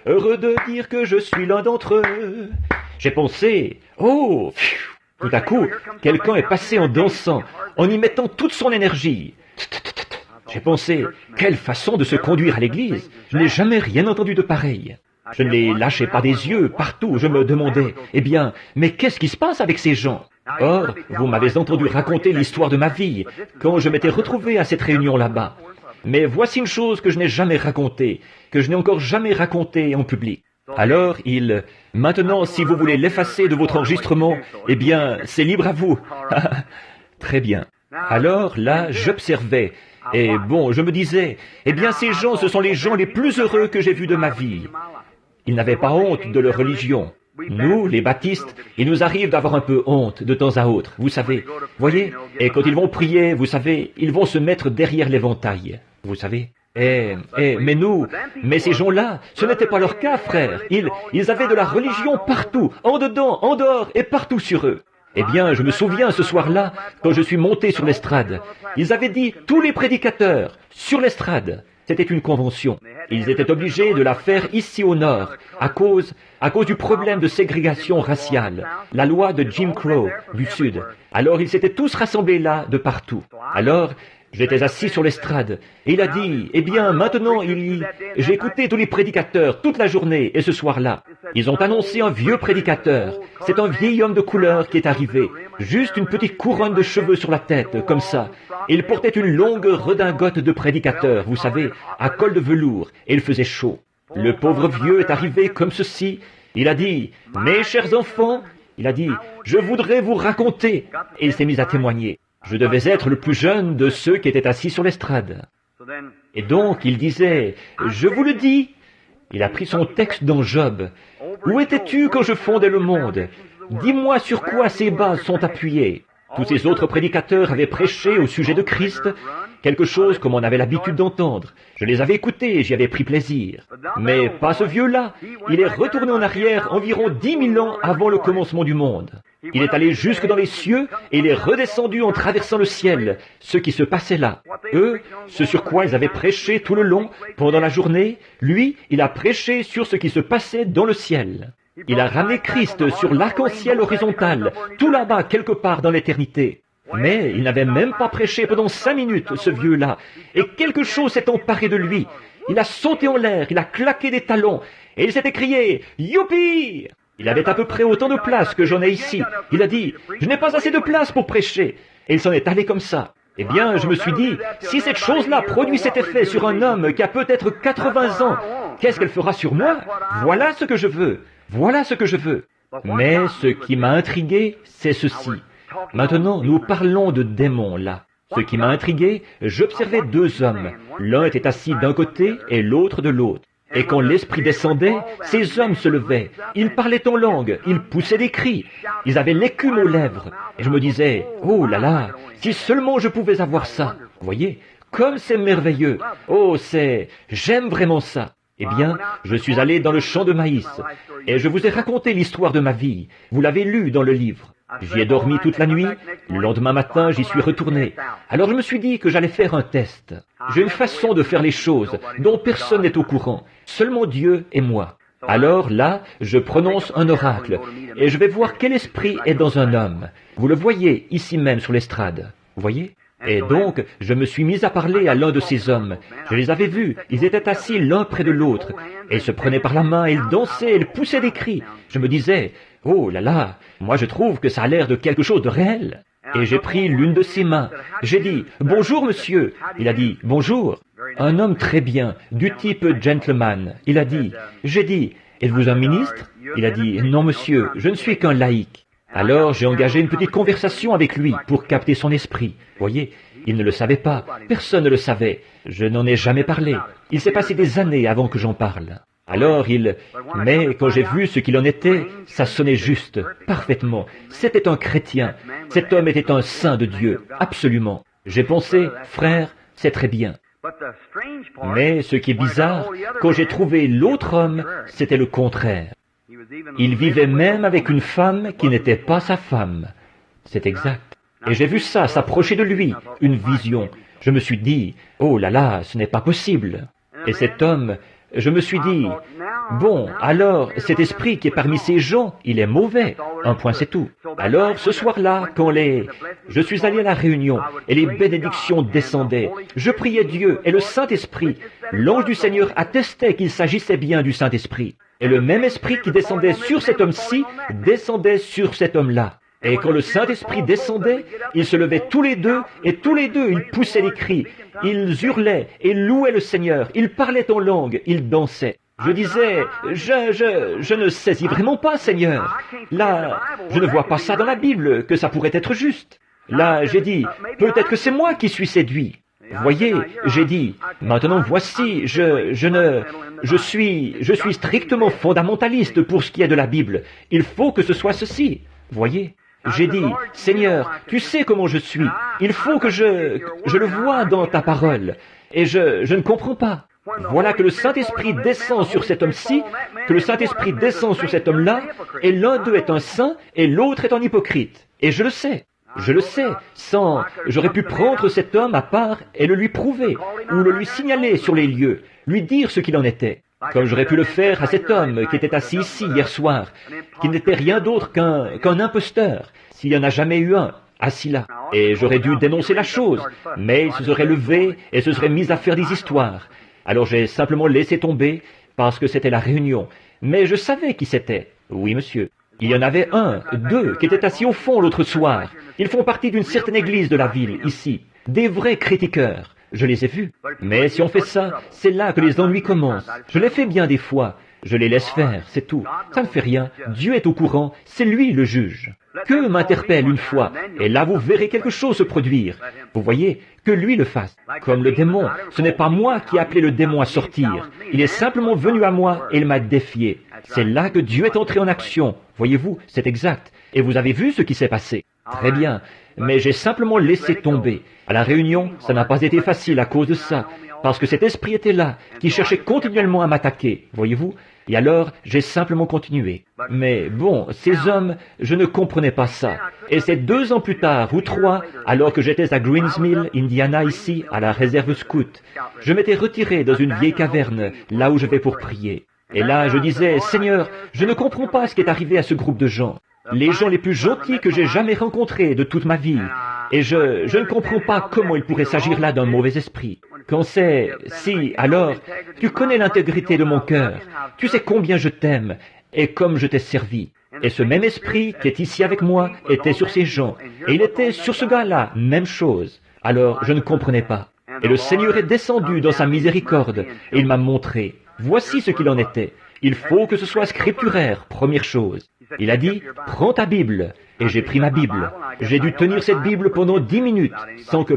heureux de dire que je suis l'un d'entre eux. J'ai pensé, oh, pfiou. Tout à coup, quelqu'un est passé en dansant, en y mettant toute son énergie. J'ai pensé, quelle façon de se conduire à l'église. Je n'ai jamais rien entendu de pareil. Je ne les lâchais pas des yeux, partout, je me demandais, eh bien, mais qu'est-ce qui se passe avec ces gens? Or, vous m'avez entendu raconter l'histoire de ma vie, quand je m'étais retrouvé à cette réunion là-bas. Mais voici une chose que je n'ai jamais racontée, que je n'ai encore jamais racontée en public. Alors, maintenant, si vous voulez l'effacer de votre enregistrement, eh bien, c'est libre à vous. Très bien. Alors, là, j'observais. Et bon, je me disais, eh bien, ces gens, ce sont les gens les plus heureux que j'ai vus de ma vie. Ils n'avaient pas honte de leur religion. Nous, les baptistes, il nous arrive d'avoir un peu honte de temps à autre, vous savez. Voyez, et quand ils vont prier, vous savez, ils vont se mettre derrière l'éventail, vous savez. Mais ces gens-là, ce n'était pas leur cas, frère. Ils avaient de la religion partout, en dedans, en dehors et partout sur eux. Eh bien, je me souviens ce soir-là, quand je suis monté sur l'estrade, ils avaient dit tous les prédicateurs sur l'estrade. C'était une convention. Ils étaient obligés de la faire ici au nord, à cause du problème de ségrégation raciale, la loi de Jim Crow du Sud. Alors ils s'étaient tous rassemblés là, de partout. Alors, j'étais assis sur l'estrade, et il a dit, eh bien, maintenant, j'ai écouté tous les prédicateurs toute la journée, et ce soir-là, ils ont annoncé un vieux prédicateur. C'est un vieil homme de couleur qui est arrivé, juste une petite couronne de cheveux sur la tête, comme ça. Il portait une longue redingote de prédicateur, vous savez, à col de velours, et il faisait chaud. Le pauvre vieux est arrivé comme ceci. Il a dit, mes chers enfants, il a dit, je voudrais vous raconter, et il s'est mis à témoigner. Je devais être le plus jeune de ceux qui étaient assis sur l'estrade. Et donc, il disait, je vous le dis, il a pris son texte dans Job. Où étais-tu quand je fondais le monde? Dis-moi sur quoi ces bases sont appuyées. Tous ces autres prédicateurs avaient prêché au sujet de Christ, quelque chose comme on avait l'habitude d'entendre. Je les avais écoutés et j'y avais pris plaisir. Mais pas ce vieux-là. Il est retourné en arrière environ 10 000 ans avant le commencement du monde. Il est allé jusque dans les cieux et il est redescendu en traversant le ciel, ce qui se passait là. Eux, ce sur quoi ils avaient prêché tout le long, pendant la journée, lui, il a prêché sur ce qui se passait dans le ciel. Il a ramené Christ sur l'arc-en-ciel horizontal, tout là-bas, quelque part dans l'éternité. Mais il n'avait même pas prêché pendant 5 minutes, ce vieux-là, et quelque chose s'est emparé de lui. Il a sauté en l'air, il a claqué des talons, et il s'est écrié « Youpi !» Il avait à peu près autant de place que j'en ai ici. Il a dit « Je n'ai pas assez de place pour prêcher !» Et il s'en est allé comme ça. Eh bien, je me suis dit, si cette chose-là produit cet effet sur un homme qui a peut-être 80 ans, qu'est-ce qu'elle fera sur moi? Voilà ce que je veux. Voilà ce que je veux. Mais ce qui m'a intrigué, c'est ceci. Maintenant, nous parlons de démons, là. Ce qui m'a intrigué, j'observais 2 hommes. L'un était assis d'un côté et l'autre de l'autre. Et quand l'esprit descendait, ces hommes se levaient. Ils parlaient en langue, ils poussaient des cris. Ils avaient l'écume aux lèvres. Et je me disais, oh là là, si seulement je pouvais avoir ça. Vous voyez, comme c'est merveilleux. Oh, j'aime vraiment ça. Eh bien, je suis allé dans le champ de maïs. Et je vous ai raconté l'histoire de ma vie. Vous l'avez lu dans le livre. J'y ai dormi toute la nuit. Le lendemain matin, j'y suis retourné. Alors je me suis dit que j'allais faire un test. J'ai une façon de faire les choses dont personne n'est au courant. Seulement Dieu et moi. Alors là, je prononce un oracle. Et je vais voir quel esprit est dans un homme. Vous le voyez ici même sur l'estrade. Vous voyez? Et donc, je me suis mis à parler à l'un de ces hommes. Je les avais vus, ils étaient assis l'un près de l'autre. Et ils se prenaient par la main, ils dansaient, ils poussaient des cris. Je me disais, oh là là, moi je trouve que ça a l'air de quelque chose de réel. Et j'ai pris l'une de ses mains. J'ai dit, bonjour monsieur. Il a dit, bonjour. Un homme très bien, du type gentleman. J'ai dit, êtes-vous un ministre? Il a dit, non monsieur, je ne suis qu'un laïc. Alors j'ai engagé une petite conversation avec lui pour capter son esprit. Voyez, il ne le savait pas, personne ne le savait. Je n'en ai jamais parlé. Il s'est passé des années avant que j'en parle. Alors mais quand j'ai vu ce qu'il en était, ça sonnait juste, parfaitement. C'était un chrétien. Cet homme était un saint de Dieu, absolument. J'ai pensé, frère, c'est très bien. Mais ce qui est bizarre, quand j'ai trouvé l'autre homme, c'était le contraire. Il vivait même avec une femme qui n'était pas sa femme. C'est exact. Et j'ai vu ça s'approcher de lui, une vision. Je me suis dit, oh là là, ce n'est pas possible. Et cet homme, je me suis dit, bon, alors, cet esprit qui est parmi ces gens, il est mauvais. Un point, c'est tout. Alors, ce soir-là, je suis allé à la réunion, et les bénédictions descendaient. Je priais Dieu, et le Saint-Esprit, l'ange du Seigneur attestait qu'il s'agissait bien du Saint-Esprit. Et le même esprit qui descendait sur cet homme-ci, descendait sur cet homme-là. Et quand le Saint-Esprit descendait, ils se levaient tous les deux, et tous les deux, ils poussaient les cris. Ils hurlaient et louaient le Seigneur. Ils parlaient en langue, ils dansaient. Je disais, je ne saisis vraiment pas, Seigneur. Là, je ne vois pas ça dans la Bible, que ça pourrait être juste. Là, j'ai dit, peut-être que c'est moi qui suis séduit. Voyez, j'ai dit, maintenant voici, je suis strictement fondamentaliste pour ce qui est de la Bible. Il faut que ce soit ceci. Voyez, j'ai dit, Seigneur, tu sais comment je suis. Il faut que je le vois dans ta parole. Et je ne comprends pas. Voilà que le Saint-Esprit descend sur cet homme-ci, que le Saint-Esprit descend sur cet homme-là, et l'un d'eux est un saint, et l'autre est un hypocrite. Et je le sais. Je le sais, j'aurais pu prendre cet homme à part et le lui prouver, ou le lui signaler sur les lieux, lui dire ce qu'il en était, comme j'aurais pu le faire à cet homme qui était assis ici hier soir, qui n'était rien d'autre qu'un imposteur, s'il n'y en a jamais eu un, assis là. Et j'aurais dû dénoncer la chose, mais il se serait levé et se serait mis à faire des histoires. Alors j'ai simplement laissé tomber, parce que c'était la réunion, mais je savais qui c'était. Oui, monsieur. Il y en avait deux, qui étaient assis au fond l'autre soir. Ils font partie d'une certaine église de la ville, ici. Des vrais critiqueurs. Je les ai vus. Mais si on fait ça, c'est là que les ennuis commencent. Je l'ai fait bien des fois. Je les laisse faire, c'est tout. Ça ne fait rien. Dieu est au courant. C'est lui le juge. Que m'interpelle une fois, et là vous verrez quelque chose se produire. Vous voyez, que lui le fasse. Comme le démon, ce n'est pas moi qui ai appelé le démon à sortir. Il est simplement venu à moi et il m'a défié. C'est là que Dieu est entré en action. Voyez-vous, c'est exact. Et vous avez vu ce qui s'est passé. Très bien. Mais j'ai simplement laissé tomber. À la réunion, ça n'a pas été facile à cause de ça. Parce que cet esprit était là, qui cherchait continuellement à m'attaquer. Voyez-vous? Et alors, j'ai simplement continué. Mais bon, ces hommes, je ne comprenais pas ça. Et c'est 2 ans plus tard, ou 3, alors que j'étais à Greens Mill, Indiana, ici, à la réserve scout, je m'étais retiré dans une vieille caverne, là où je vais pour prier. Et là, je disais, Seigneur, je ne comprends pas ce qui est arrivé à ce groupe de gens. Les gens les plus gentils que j'ai jamais rencontrés de toute ma vie. Et je ne comprends pas comment il pourrait s'agir là d'un mauvais esprit. Quand alors, tu connais l'intégrité de mon cœur. Tu sais combien je t'aime et comme je t'ai servi. Et ce même esprit qui est ici avec moi était sur ces gens. Et il était sur ce gars-là, même chose. Alors, je ne comprenais pas. Et le Seigneur est descendu dans sa miséricorde et il m'a montré. Voici ce qu'il en était. Il faut que ce soit scripturaire, première chose. Il a dit, prends ta Bible. Et j'ai pris ma Bible. J'ai dû tenir cette Bible pendant 10 minutes, sans que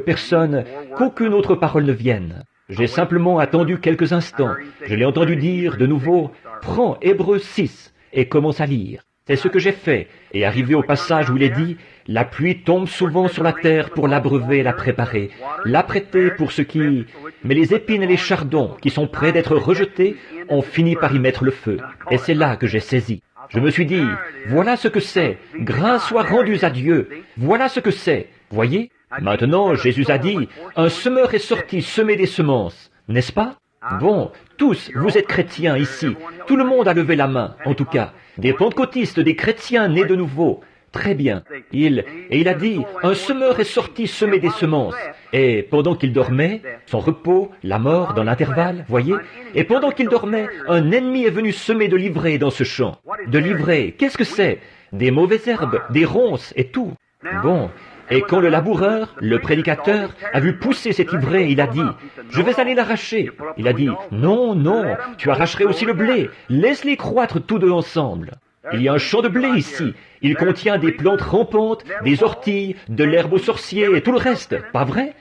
qu'aucune autre parole ne vienne. J'ai simplement attendu quelques instants. Je l'ai entendu dire de nouveau, prends Hébreux 6 et commence à lire. C'est ce que j'ai fait. Et arrivé au passage où il est dit, la pluie tombe souvent sur la terre pour l'abreuver et la préparer, l'apprêter pour ce qui... Mais les épines et les chardons, qui sont prêts d'être rejetés, ont fini par y mettre le feu. Et c'est là que j'ai saisi. Je me suis dit, voilà ce que c'est, grâce soit rendue à Dieu, voilà ce que c'est. Voyez, maintenant Jésus a dit, un semeur est sorti semer des semences, n'est-ce pas? Bon, tous, vous êtes chrétiens ici, tout le monde a levé la main, en tout cas, des pentecôtistes, des chrétiens nés de nouveau. Très bien. Il a dit, un semeur est sorti semer des semences. Et pendant qu'il dormait, son repos, la mort dans l'intervalle, voyez, et pendant qu'il dormait, un ennemi est venu semer de l'ivraie dans ce champ. De l'ivraie, qu'est-ce que c'est? Des mauvaises herbes, des ronces et tout. Bon. Et quand le laboureur, le prédicateur, a vu pousser cette ivraie, il a dit, je vais aller l'arracher. Il a dit, non, tu arracherais aussi le blé, laisse-les croître tous deux ensemble. Il y a un champ de blé ici. Il contient des plantes rampantes, des orties, de l'herbe aux sorciers et tout le reste. Pas vrai?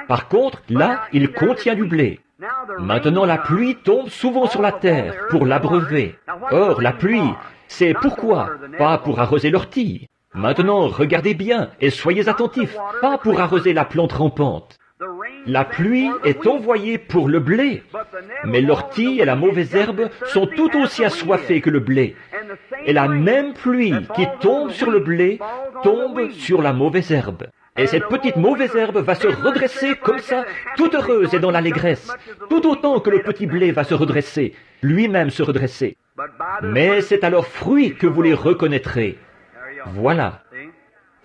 Par contre, là, il contient du blé. Maintenant, la pluie tombe souvent sur la terre pour l'abreuver. Or, la pluie, c'est pourquoi? Pas pour arroser l'ortie. Maintenant, regardez bien et soyez attentifs. Pas pour arroser la plante rampante. La pluie est envoyée pour le blé, mais l'ortie et la mauvaise herbe sont tout aussi assoiffées que le blé. Et la même pluie qui tombe sur le blé tombe sur la mauvaise herbe. Et cette petite mauvaise herbe va se redresser comme ça, toute heureuse et dans l'allégresse, tout autant que le petit blé va se redresser, lui-même se redresser. Mais c'est à leurs fruits que vous les reconnaîtrez. Voilà.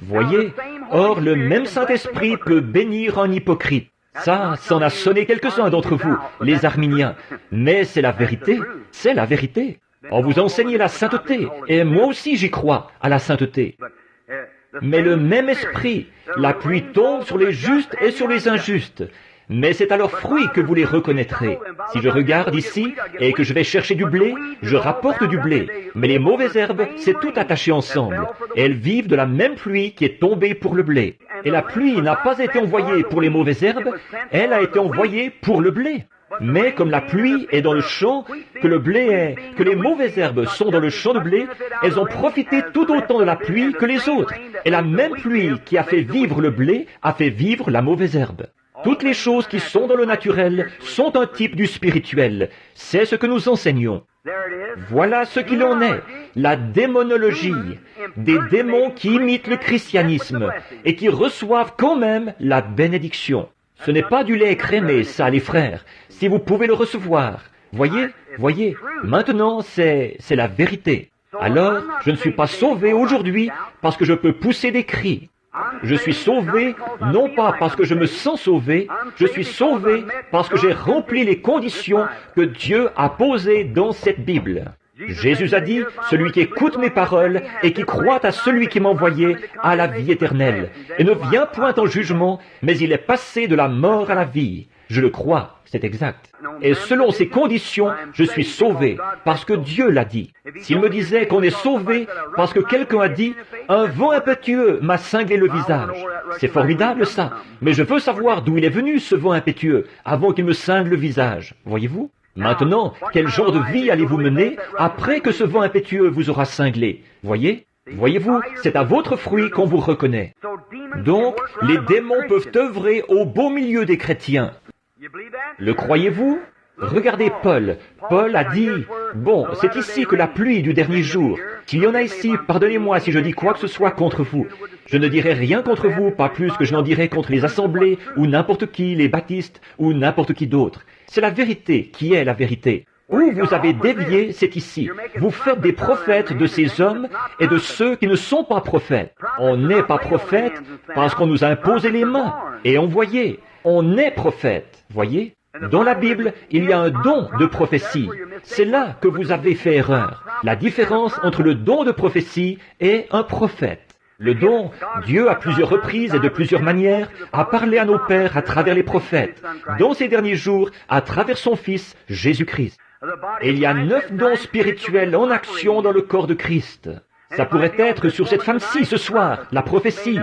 Voyez, or le même Saint-Esprit peut bénir un hypocrite. Ça en a sonné quelques-uns d'entre vous, les arminiens. Mais c'est la vérité, c'est la vérité. On vous enseigne la sainteté, et moi aussi j'y crois, à la sainteté. Mais le même esprit, la pluie tombe sur les justes et sur les injustes. Mais c'est à leurs fruits que vous les reconnaîtrez. Si je regarde ici et que je vais chercher du blé, je rapporte du blé. Mais les mauvaises herbes, c'est tout attaché ensemble. Et elles vivent de la même pluie qui est tombée pour le blé. Et la pluie n'a pas été envoyée pour les mauvaises herbes, elle a été envoyée pour le blé. Mais comme la pluie est dans le champ, que le blé est, que les mauvaises herbes sont dans le champ de blé, elles ont profité tout autant de la pluie que les autres. Et la même pluie qui a fait vivre le blé a fait vivre la mauvaise herbe. Toutes les choses qui sont dans le naturel sont un type du spirituel. C'est ce que nous enseignons. Voilà ce qu'il en est, la démonologie, des démons qui imitent le christianisme et qui reçoivent quand même la bénédiction. Ce n'est pas du lait écrémé, ça, les frères, si vous pouvez le recevoir. Voyez, maintenant c'est la vérité. Alors, je ne suis pas sauvé aujourd'hui parce que je peux pousser des cris. Je suis sauvé, non pas parce que je me sens sauvé, je suis sauvé parce que j'ai rempli les conditions que Dieu a posées dans cette Bible. Jésus a dit, celui qui écoute mes paroles et qui croit à celui qui m'a envoyé a la vie éternelle, et ne vient point en jugement, mais il est passé de la mort à la vie. Je le crois, c'est exact. Et selon ces conditions, je suis sauvé, parce que Dieu l'a dit. S'il me disait qu'on est sauvé parce que quelqu'un a dit « Un vent impétueux m'a cinglé le visage », c'est formidable ça, mais je veux savoir d'où il est venu ce vent impétueux, avant qu'il me cingle le visage, voyez-vous? Maintenant, quel genre de vie allez-vous mener après que ce vent impétueux vous aura cinglé? Voyez-vous, c'est à votre fruit qu'on vous reconnaît. Donc, les démons peuvent œuvrer au beau milieu des chrétiens. Le croyez-vous? Regardez Paul. Paul a dit, bon, c'est ici que la pluie du dernier jour. S'il y en a ici, pardonnez-moi si je dis quoi que ce soit contre vous. Je ne dirai rien contre vous, pas plus que je n'en dirai contre les assemblées, ou n'importe qui, les baptistes, ou n'importe qui d'autre. C'est la vérité qui est la vérité. Où vous avez dévié, c'est ici. Vous faites des prophètes de ces hommes et de ceux qui ne sont pas prophètes. On n'est pas prophète parce qu'on nous a imposé les mains. Et on est prophète, voyez? Dans la Bible, il y a un don de prophétie. C'est là que vous avez fait erreur. La différence entre le don de prophétie et un prophète. Le don, Dieu à plusieurs reprises et de plusieurs manières a parlé à nos pères à travers les prophètes, dans ces derniers jours à travers son Fils, Jésus-Christ. Et il y a 9 dons spirituels en action dans le corps de Christ. Ça pourrait être sur cette femme-ci ce soir, la prophétie.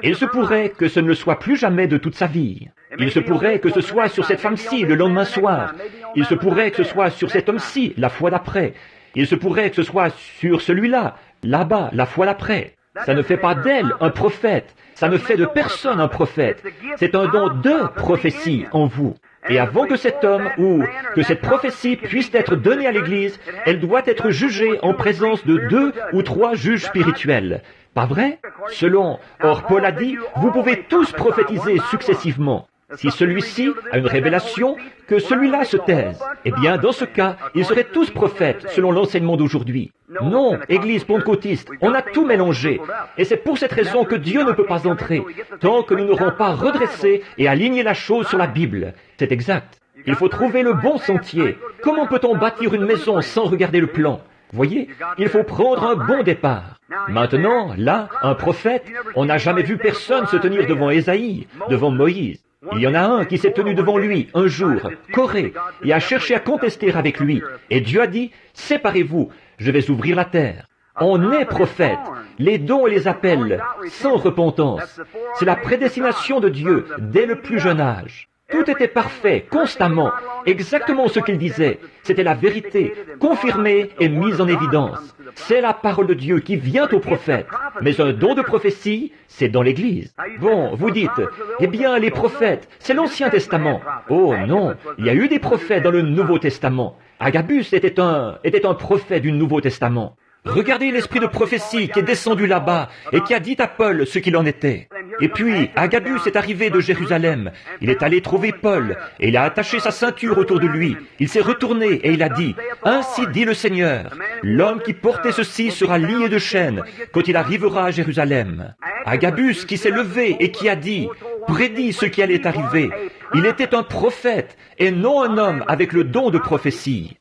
Et il se pourrait que ce ne le soit plus jamais de toute sa vie. Il se pourrait que ce soit sur cette femme-ci le lendemain soir. Il se pourrait que ce soit sur cet homme-ci la fois d'après. Il se pourrait que ce soit sur celui-là, là-bas, la fois d'après. Ça ne fait pas d'elle un prophète. Ça ne fait de personne un prophète. C'est un don de prophétie en vous. Et avant que cet homme ou que cette prophétie puisse être donnée à l'Église, elle doit être jugée en présence de 2 ou 3 juges spirituels. Pas vrai? Or Paul a dit, vous pouvez tous prophétiser successivement. Si celui-ci a une révélation, que celui-là se taise. Eh bien, dans ce cas, ils seraient tous prophètes, selon l'enseignement d'aujourd'hui. Non, Église pentecôtiste, on a tout mélangé. Et c'est pour cette raison que Dieu ne peut pas entrer, tant que nous n'aurons pas redressé et aligné la chose sur la Bible. C'est exact. Il faut trouver le bon sentier. Comment peut-on bâtir une maison sans regarder le plan? Voyez, il faut prendre un bon départ. Maintenant, là, un prophète, on n'a jamais vu personne se tenir devant Ésaïe, devant Moïse. Il y en a un qui s'est tenu devant lui un jour, Corée, et a cherché à contester avec lui. Et Dieu a dit, séparez-vous, je vais ouvrir la terre. On est prophète. Les dons et les appels, sans repentance. C'est la prédestination de Dieu dès le plus jeune âge. Tout était parfait, constamment, exactement ce qu'il disait. C'était la vérité, confirmée et mise en évidence. C'est la parole de Dieu qui vient au prophète. Mais un don de prophétie, c'est dans l'Église. Bon, vous dites, eh bien, les prophètes, c'est l'Ancien Testament. Oh non, il y a eu des prophètes dans le Nouveau Testament. Agabus était un prophète du Nouveau Testament. Regardez l'esprit de prophétie qui est descendu là-bas et qui a dit à Paul ce qu'il en était. Et puis, Agabus est arrivé de Jérusalem. Il est allé trouver Paul et il a attaché sa ceinture autour de lui. Il s'est retourné et il a dit, « Ainsi dit le Seigneur, l'homme qui portait ceci sera lié de chaînes quand il arrivera à Jérusalem. » Agabus qui s'est levé et qui a dit, « Prédit ce qui allait arriver. » Il était un prophète et non un homme avec le don de prophétie.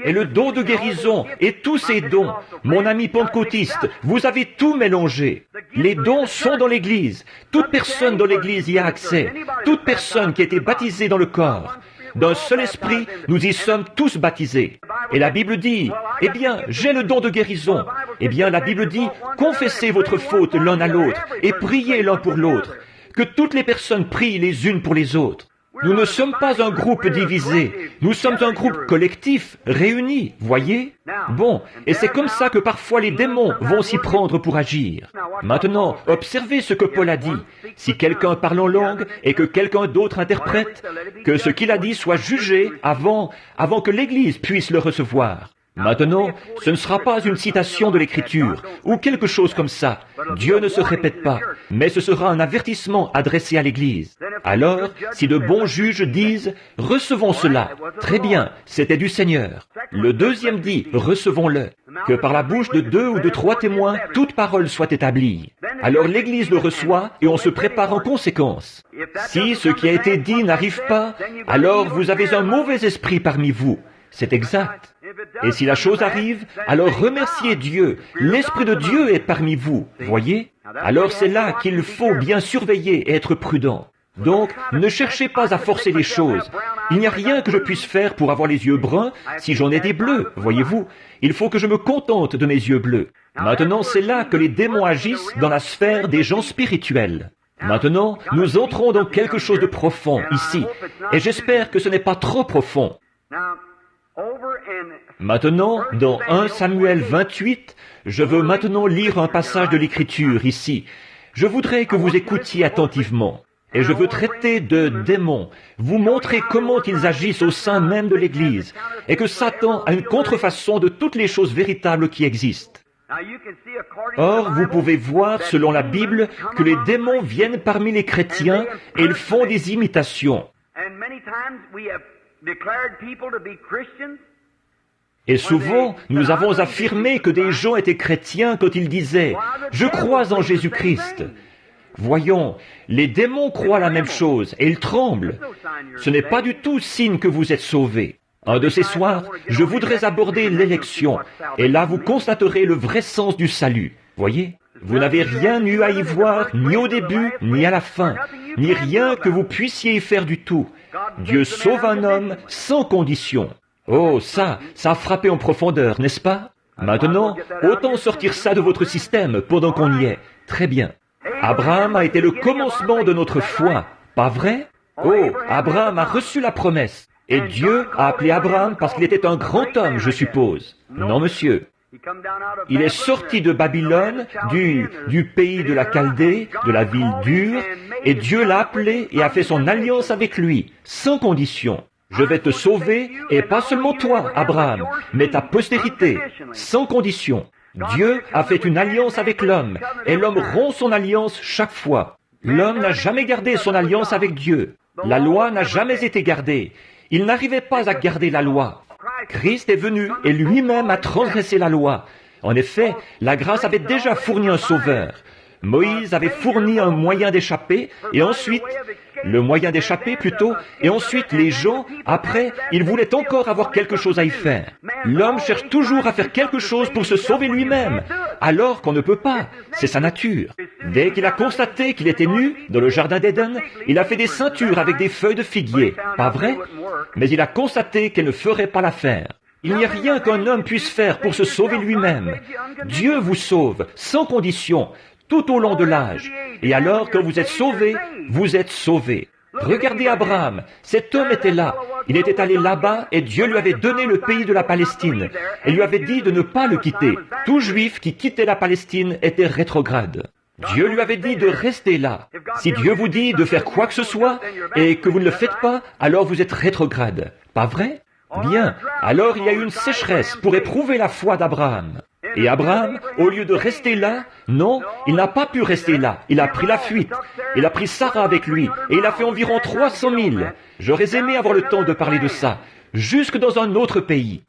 Et le don de guérison et tous ces dons, mon ami pentecôtiste, vous avez tout mélangé. Les dons sont dans l'Église. Toute personne dans l'Église y a accès. Toute personne qui a été baptisée dans le corps. D'un seul esprit, nous y sommes tous baptisés. Et la Bible dit, eh bien, j'ai le don de guérison. Eh bien, la Bible dit, confessez votre faute l'un à l'autre et priez l'un pour l'autre. Que toutes les personnes prient les unes pour les autres. Nous ne sommes pas un groupe divisé, nous sommes un groupe collectif, réuni, voyez? Bon, et c'est comme ça que parfois les démons vont s'y prendre pour agir. Maintenant, observez ce que Paul a dit. Si quelqu'un parle en langue et que quelqu'un d'autre interprète, que ce qu'il a dit soit jugé avant que l'Église puisse le recevoir. Maintenant, ce ne sera pas une citation de l'Écriture ou quelque chose comme ça. Dieu ne se répète pas, mais ce sera un avertissement adressé à l'Église. Alors, si de bons juges disent « Recevons cela », très bien, c'était du Seigneur. Le deuxième dit « Recevons-le », que par la bouche de 2 ou de 3 témoins, toute parole soit établie. Alors l'Église le reçoit et on se prépare en conséquence. Si ce qui a été dit n'arrive pas, alors vous avez un mauvais esprit parmi vous. C'est exact. Et si la chose arrive, alors remerciez Dieu. L'Esprit de Dieu est parmi vous, voyez? Alors c'est là qu'il faut bien surveiller et être prudent. Donc, ne cherchez pas à forcer les choses. Il n'y a rien que je puisse faire pour avoir les yeux bruns si j'en ai des bleus, voyez-vous. Il faut que je me contente de mes yeux bleus. Maintenant, c'est là que les démons agissent dans la sphère des gens spirituels. Maintenant, nous entrons dans quelque chose de profond ici, et j'espère que ce n'est pas trop profond. Maintenant, dans 1 Samuel 28, je veux maintenant lire un passage de l'Écriture ici. Je voudrais que vous écoutiez attentivement. Et je veux traiter de démons, vous montrer comment ils agissent au sein même de l'Église, et que Satan a une contrefaçon de toutes les choses véritables qui existent. Or, vous pouvez voir, selon la Bible, que les démons viennent parmi les chrétiens et ils font des imitations. Et souvent, nous avons affirmé que des gens étaient chrétiens quand ils disaient « Je crois en Jésus-Christ ». Voyons, les démons croient la même chose et ils tremblent. Ce n'est pas du tout signe que vous êtes sauvés. Un de ces soirs, je voudrais aborder l'élection, et là vous constaterez le vrai sens du salut. Voyez, vous n'avez rien eu à y voir, ni au début, ni à la fin, ni rien que vous puissiez y faire du tout. Dieu sauve un homme sans condition. Oh, ça a frappé en profondeur, n'est-ce pas? Maintenant, autant sortir ça de votre système pendant qu'on y est. Très bien. Abraham a été le commencement de notre foi, pas vrai? Oh, Abraham a reçu la promesse. Et Dieu a appelé Abraham parce qu'il était un grand homme, je suppose. Non, monsieur. Il est sorti de Babylone, du pays de la Chaldée, de la ville dure, et Dieu l'a appelé et a fait son alliance avec lui, sans condition. Je vais te sauver, et pas seulement toi, Abraham, mais ta postérité, sans condition. Dieu a fait une alliance avec l'homme, et l'homme rompt son alliance chaque fois. L'homme n'a jamais gardé son alliance avec Dieu. La loi n'a jamais été gardée. Il n'arrivait pas à garder la loi. Christ est venu et lui-même a transgressé la loi. En effet, la grâce avait déjà fourni un sauveur. Moïse avait fourni un moyen d'échapper, et ensuite, et ensuite les gens, après, ils voulaient encore avoir quelque chose à y faire. L'homme cherche toujours à faire quelque chose pour se sauver lui-même, alors qu'on ne peut pas, c'est sa nature. Dès qu'il a constaté qu'il était nu, dans le jardin d'Éden, il a fait des ceintures avec des feuilles de figuier, pas vrai? Mais il a constaté qu'elle ne ferait pas l'affaire. Il n'y a rien qu'un homme puisse faire pour se sauver lui-même. Dieu vous sauve, sans condition, tout au long de l'âge. Et alors, quand vous êtes sauvé, vous êtes sauvé. Regardez Abraham, cet homme était là. Il était allé là-bas et Dieu lui avait donné le pays de la Palestine et lui avait dit de ne pas le quitter. Tout juif qui quittait la Palestine était rétrograde. Dieu lui avait dit de rester là. Si Dieu vous dit de faire quoi que ce soit et que vous ne le faites pas, alors vous êtes rétrograde. Pas vrai? Bien, alors il y a eu une sécheresse pour éprouver la foi d'Abraham. Et Abraham, au lieu de rester là, non, il n'a pas pu rester là. Il a pris la fuite. Il a pris Sarah avec lui. Et il a fait environ 300 000. J'aurais aimé avoir le temps de parler de ça. Jusque dans un autre pays.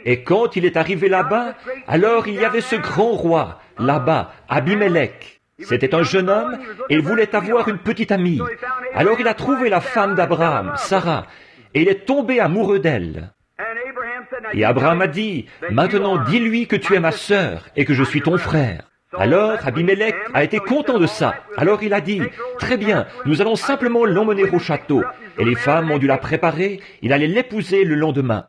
Et quand il est arrivé là-bas, alors il y avait ce grand roi, là-bas, Abimelech. C'était un jeune homme et il voulait avoir une petite amie. Alors il a trouvé la femme d'Abraham, Sarah, et il est tombé amoureux d'elle. Et Abraham a dit, « Maintenant dis-lui que tu es ma sœur et que je suis ton frère. » Alors Abimelech a été content de ça. Alors il a dit, « Très bien, nous allons simplement l'emmener au château. » Et les femmes ont dû la préparer, il allait l'épouser le lendemain.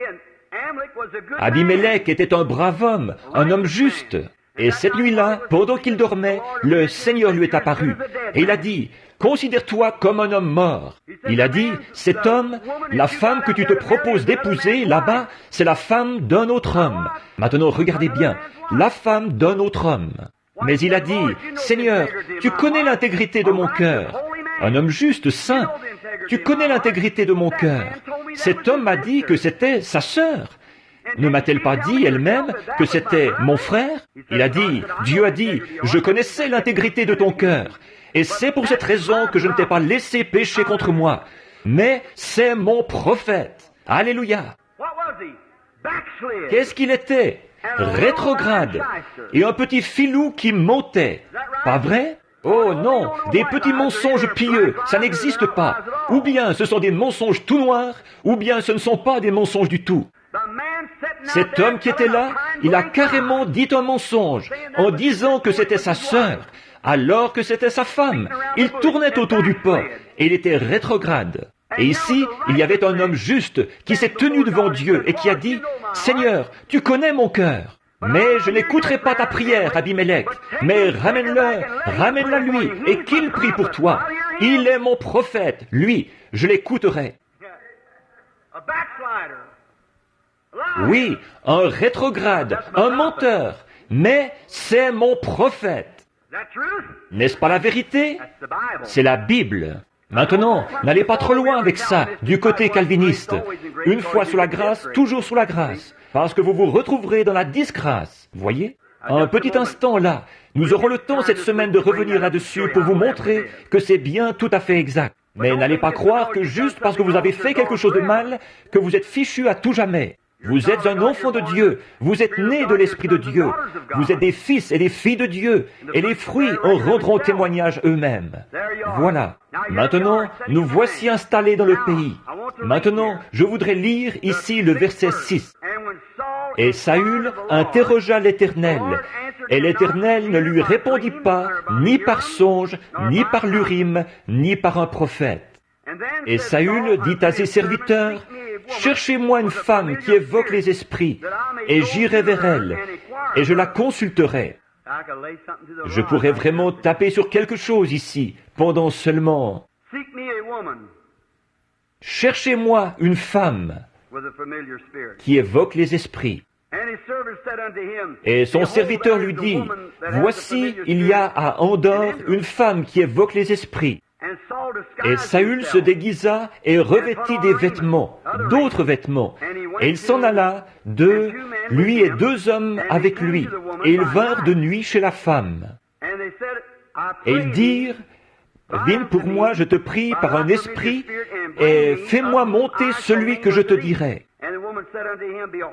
Abimelech était un brave homme, un homme juste. Et cette nuit-là, pendant qu'il dormait, le Seigneur lui est apparu. Et il a dit, « Considère-toi comme un homme mort. » Il a dit, « Cet homme, la femme que tu te proposes d'épouser là-bas, c'est la femme d'un autre homme. » Maintenant, regardez bien, la femme d'un autre homme. Mais il a dit, « Seigneur, tu connais l'intégrité de mon cœur. » Un homme juste, saint. Tu connais l'intégrité de mon cœur. Cet homme m'a dit que c'était sa sœur. Ne m'a-t-elle pas dit elle-même que c'était mon frère? Il a dit, Dieu a dit, je connaissais l'intégrité de ton cœur. Et c'est pour cette raison que je ne t'ai pas laissé pécher contre moi. Mais c'est mon prophète. Alléluia. Qu'est-ce qu'il était? Rétrograde. Et un petit filou qui montait. Pas vrai? Oh non, des petits mensonges pieux, ça n'existe pas. Ou bien ce sont des mensonges tout noirs, ou bien ce ne sont pas des mensonges du tout. Cet homme qui était là, il a carrément dit un mensonge en disant que c'était sa sœur, alors que c'était sa femme. Il tournait autour du pot et il était rétrograde. Et ici, il y avait un homme juste qui s'est tenu devant Dieu et qui a dit, « Seigneur, tu connais mon cœur. Mais je n'écouterai pas ta prière, Abimelech, mais ramène-la lui, et qu'il prie pour toi. Il est mon prophète, lui, je l'écouterai. » Oui, un rétrograde, un menteur, mais c'est mon prophète. N'est-ce pas la vérité? C'est la Bible. Maintenant, n'allez pas trop loin avec ça, du côté calviniste. Une fois sous la grâce, toujours sous la grâce, parce que vous vous retrouverez dans la disgrâce. Voyez? Un petit instant là, nous aurons le temps cette semaine de revenir là-dessus pour vous montrer que c'est bien tout à fait exact. Mais n'allez pas croire que juste parce que vous avez fait quelque chose de mal, que vous êtes fichu à tout jamais. Vous êtes un enfant de Dieu, vous êtes né de l'Esprit de Dieu, vous êtes des fils et des filles de Dieu, et les fruits en rendront témoignage eux-mêmes. Voilà. Maintenant, nous voici installés dans le pays. Maintenant, je voudrais lire ici le verset 6. Et Saül interrogea l'Éternel, et l'Éternel ne lui répondit pas, ni par songe, ni par l'Urim, ni par un prophète. Et Saül dit à ses serviteurs, « Cherchez-moi une femme qui évoque les esprits, et j'irai vers elle, et je la consulterai. » Je pourrais vraiment taper sur quelque chose ici, pendant seulement. Cherchez-moi une femme qui évoque les esprits. Et son serviteur lui dit, « Voici, il y a à Endor une femme qui évoque les esprits. » Et Saül se déguisa et revêtit des vêtements, d'autres vêtements. Et il s'en alla, lui et 2 hommes avec lui. Et ils vinrent de nuit chez la femme. Et ils dirent, « Viens pour moi, je te prie, par un esprit, et fais-moi monter celui que je te dirai. »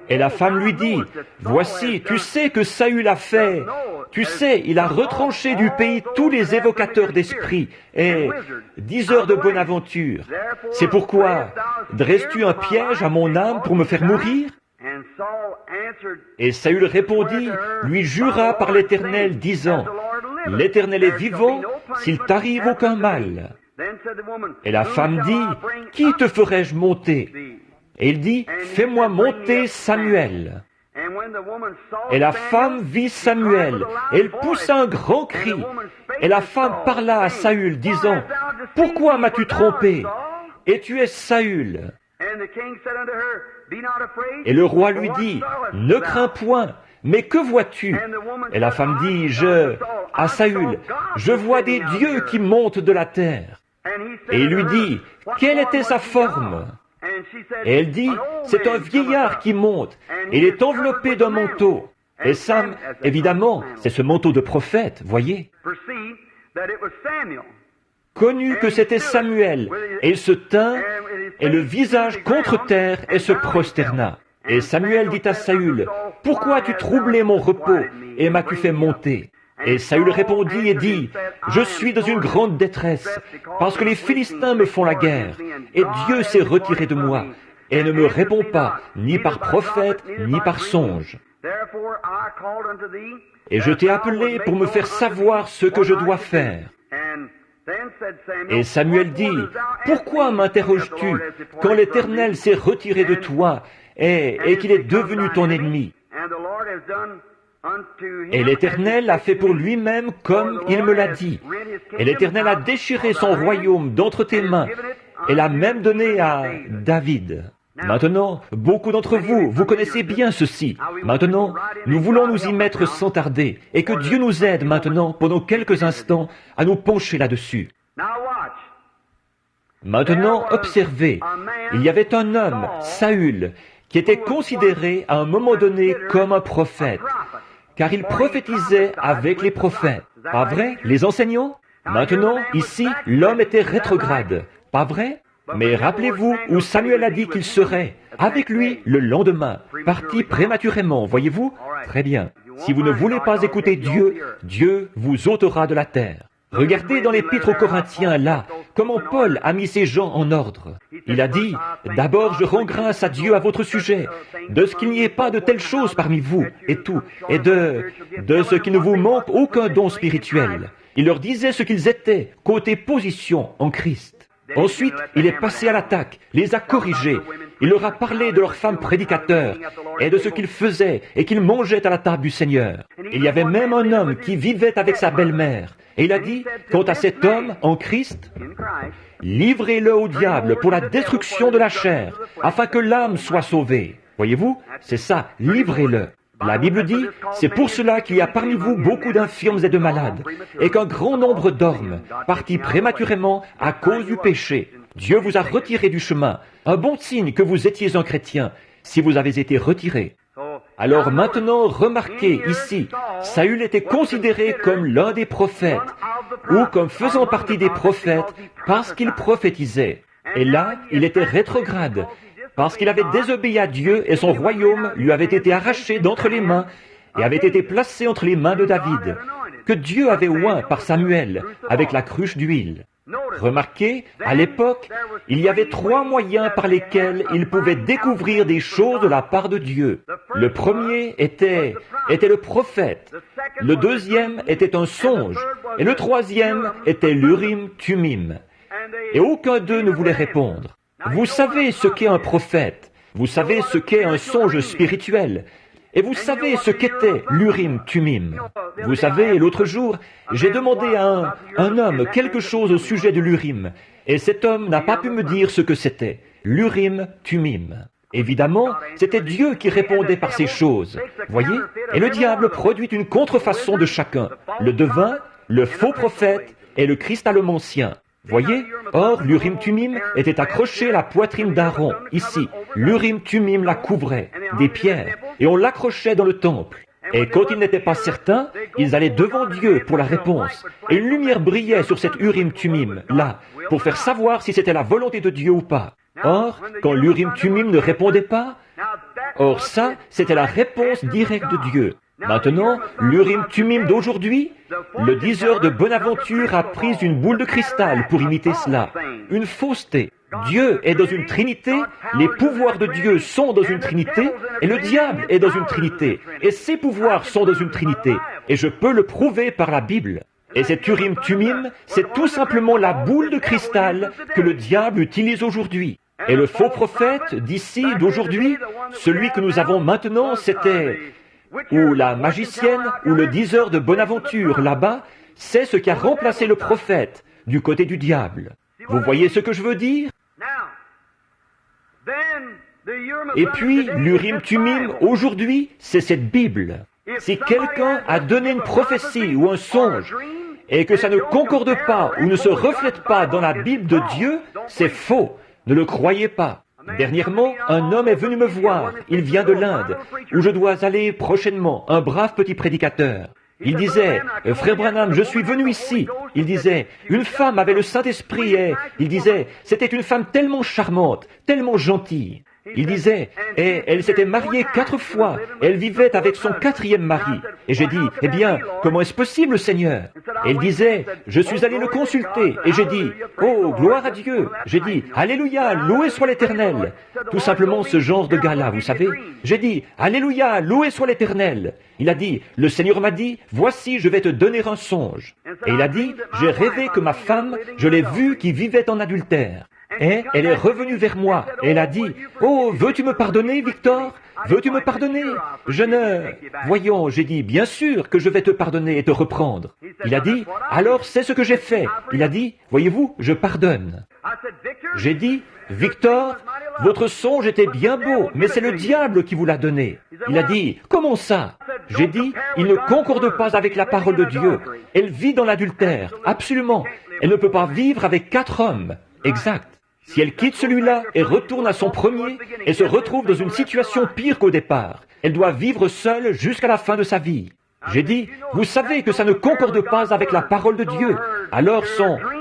Et la femme lui dit, « Voici, tu sais que Saül a fait. Tu sais, il a retranché du pays tous les évocateurs d'esprit et 10 heures de bonne aventure. C'est pourquoi, dresses-tu un piège à mon âme pour me faire mourir? » Et Saül répondit, lui jura par l'Éternel, disant, « L'Éternel est vivant, s'il t'arrive aucun mal. » Et la femme dit, « Qui te ferai-je monter? » Et il dit, fais-moi monter Samuel. Et la femme vit Samuel, et elle poussa un grand cri. Et la femme parla à Saül, disant, pourquoi m'as-tu trompé? Et tu es Saül. Et le roi lui dit, ne crains point, mais que vois-tu? Et la femme dit, à Saül, je vois des dieux qui montent de la terre. Et il lui dit, quelle était sa forme? Et elle dit, c'est un vieillard qui monte, et il est enveloppé d'un manteau. Et Sam, évidemment, c'est ce manteau de prophète, voyez. Connut que c'était Samuel, et il se tint, et le visage contre terre, et se prosterna. Et Samuel dit à Saül, pourquoi as-tu troublé mon repos, et m'as-tu fait monter? Et Saül répondit et dit, je suis dans une grande détresse, parce que les Philistins me font la guerre, et Dieu s'est retiré de moi, et ne me répond pas, ni par prophète, ni par songe. Et je t'ai appelé pour me faire savoir ce que je dois faire. Et Samuel dit, pourquoi m'interroges-tu quand l'Éternel s'est retiré de toi et qu'il est devenu ton ennemi? Et l'Éternel a fait pour lui-même comme il me l'a dit. Et l'Éternel a déchiré son royaume d'entre tes mains et l'a même donné à David. Maintenant, beaucoup d'entre vous, vous connaissez bien ceci. Maintenant, nous voulons nous y mettre sans tarder et que Dieu nous aide maintenant, pendant quelques instants, à nous pencher là-dessus. Maintenant, observez, il y avait un homme, Saül, qui était considéré à un moment donné comme un prophète, car il prophétisait avec les prophètes. Pas vrai, les enseignants? Maintenant, ici, l'homme était rétrograde. Pas vrai? Mais rappelez-vous où Samuel a dit qu'il serait, avec lui le lendemain, parti prématurément, voyez-vous? Très bien. Si vous ne voulez pas écouter Dieu, Dieu vous ôtera de la terre. Regardez dans l'épître aux Corinthiens, là, comment Paul a mis ses gens en ordre. Il a dit, d'abord je rends grâce à Dieu à votre sujet, de ce qu'il n'y ait pas de telles choses parmi vous, et tout, et de ce qu'il ne vous manque aucun don spirituel. Il leur disait ce qu'ils étaient, côté position en Christ. Ensuite, il est passé à l'attaque, les a corrigés. Il leur a parlé de leurs femmes prédicateurs et de ce qu'ils faisaient et qu'ils mangeaient à la table du Seigneur. Il y avait même un homme qui vivait avec sa belle-mère. Et il a dit, quant à cet homme en Christ, livrez-le au diable pour la destruction de la chair, afin que l'âme soit sauvée. Voyez-vous, c'est ça, livrez-le. La Bible dit, c'est pour cela qu'il y a parmi vous beaucoup d'infirmes et de malades, et qu'un grand nombre dorment, partis prématurément à cause du péché. Dieu vous a retiré du chemin, un bon signe que vous étiez un chrétien, si vous avez été retiré. Alors maintenant, remarquez ici, Saül était considéré comme l'un des prophètes, ou comme faisant partie des prophètes, parce qu'il prophétisait. Et là, il était rétrograde, parce qu'il avait désobéi à Dieu et son royaume lui avait été arraché d'entre les mains et avait été placé entre les mains de David, que Dieu avait oint par Samuel avec la cruche d'huile. Remarquez, à l'époque, il y avait 3 moyens par lesquels il pouvait découvrir des choses de la part de Dieu. Le premier était le prophète, le deuxième était un songe, et le troisième était l'Urim-Tumim. Et aucun d'eux ne voulait répondre. Vous savez ce qu'est un prophète, vous savez ce qu'est un songe spirituel, et vous savez ce qu'était l'Urim-Tumim. Vous savez, l'autre jour, j'ai demandé à un homme quelque chose au sujet de l'Urim, et cet homme n'a pas pu me dire ce que c'était, l'Urim-Tumim. Évidemment, c'était Dieu qui répondait par ces choses, voyez, et le diable produit une contrefaçon de chacun, le devin, le faux prophète et le christalomancien. Voyez, or l'Urim-Tumim était accroché à la poitrine d'Aaron, ici. L'Urim-Tumim la couvrait, des pierres, et on l'accrochait dans le temple. Et quand ils n'étaient pas certains, ils allaient devant Dieu pour la réponse. Et une lumière brillait sur cet Urim-Tumim, là, pour faire savoir si c'était la volonté de Dieu ou pas. Or, quand l'Urim-Tumim ne répondait pas, or ça, c'était la réponse directe de Dieu. Maintenant, l'Urim-Tumim d'aujourd'hui, le diseur de Bonaventure a pris une boule de cristal pour imiter cela. Une fausseté. Dieu est dans une trinité, les pouvoirs de Dieu sont dans une trinité, et le diable est dans une trinité, et ses pouvoirs sont dans une trinité. Et je peux le prouver par la Bible. Et cet Urim-Tumim, c'est tout simplement la boule de cristal que le diable utilise aujourd'hui. Et le faux prophète d'ici, d'aujourd'hui, celui que nous avons maintenant, c'était ou la magicienne ou le diseur de Bonaventure là-bas, c'est ce qui a remplacé le prophète du côté du diable. Vous voyez ce que je veux dire? Et puis, l'Urim-Tumim, aujourd'hui, c'est cette Bible. Si quelqu'un a donné une prophétie ou un songe, et que ça ne concorde pas ou ne se reflète pas dans la Bible de Dieu, c'est faux. Ne le croyez pas. Dernièrement, un homme est venu me voir. Il vient de l'Inde, où je dois aller prochainement, un brave petit prédicateur. Il disait, « Frère Branham, je suis venu ici. » Il disait, « Une femme avait le Saint-Esprit et... » Il disait, « C'était une femme tellement charmante, tellement gentille. » Il disait, et elle s'était mariée 4 fois, elle vivait avec son 4e mari. Et j'ai dit, eh bien, comment est-ce possible, Seigneur? Et il disait, je suis allé le consulter, et j'ai dit, oh, gloire à Dieu. J'ai dit, Alléluia, loué soit l'Éternel. Tout simplement ce genre de gars-là, vous savez. J'ai dit, Alléluia, loué soit l'Éternel. Il a dit, le Seigneur m'a dit, voici, je vais te donner un songe. Et il a dit, j'ai rêvé que ma femme, je l'ai vue qui vivait en adultère. Et elle est revenue vers moi, et elle a dit, « Oh, veux-tu me pardonner, Victor? Veux-tu me pardonner? Je ne... » Voyons, j'ai dit, « Bien sûr que je vais te pardonner et te reprendre. » Il a dit, « Alors c'est ce que j'ai fait. » Il a dit, « Voyez-vous, je pardonne. » J'ai dit, « Victor, votre songe était bien beau, mais c'est le diable qui vous l'a donné. » Il a dit, « Comment ça? » J'ai dit, « Il ne concorde pas avec la parole de Dieu. Elle vit dans l'adultère, absolument. Elle ne peut pas vivre avec 4 hommes. Exact. Si elle quitte celui-là et retourne à son premier, elle se retrouve dans une situation pire qu'au départ. Elle doit vivre seule jusqu'à la fin de sa vie. J'ai dit, vous savez que ça ne concorde pas avec la parole de Dieu. Alors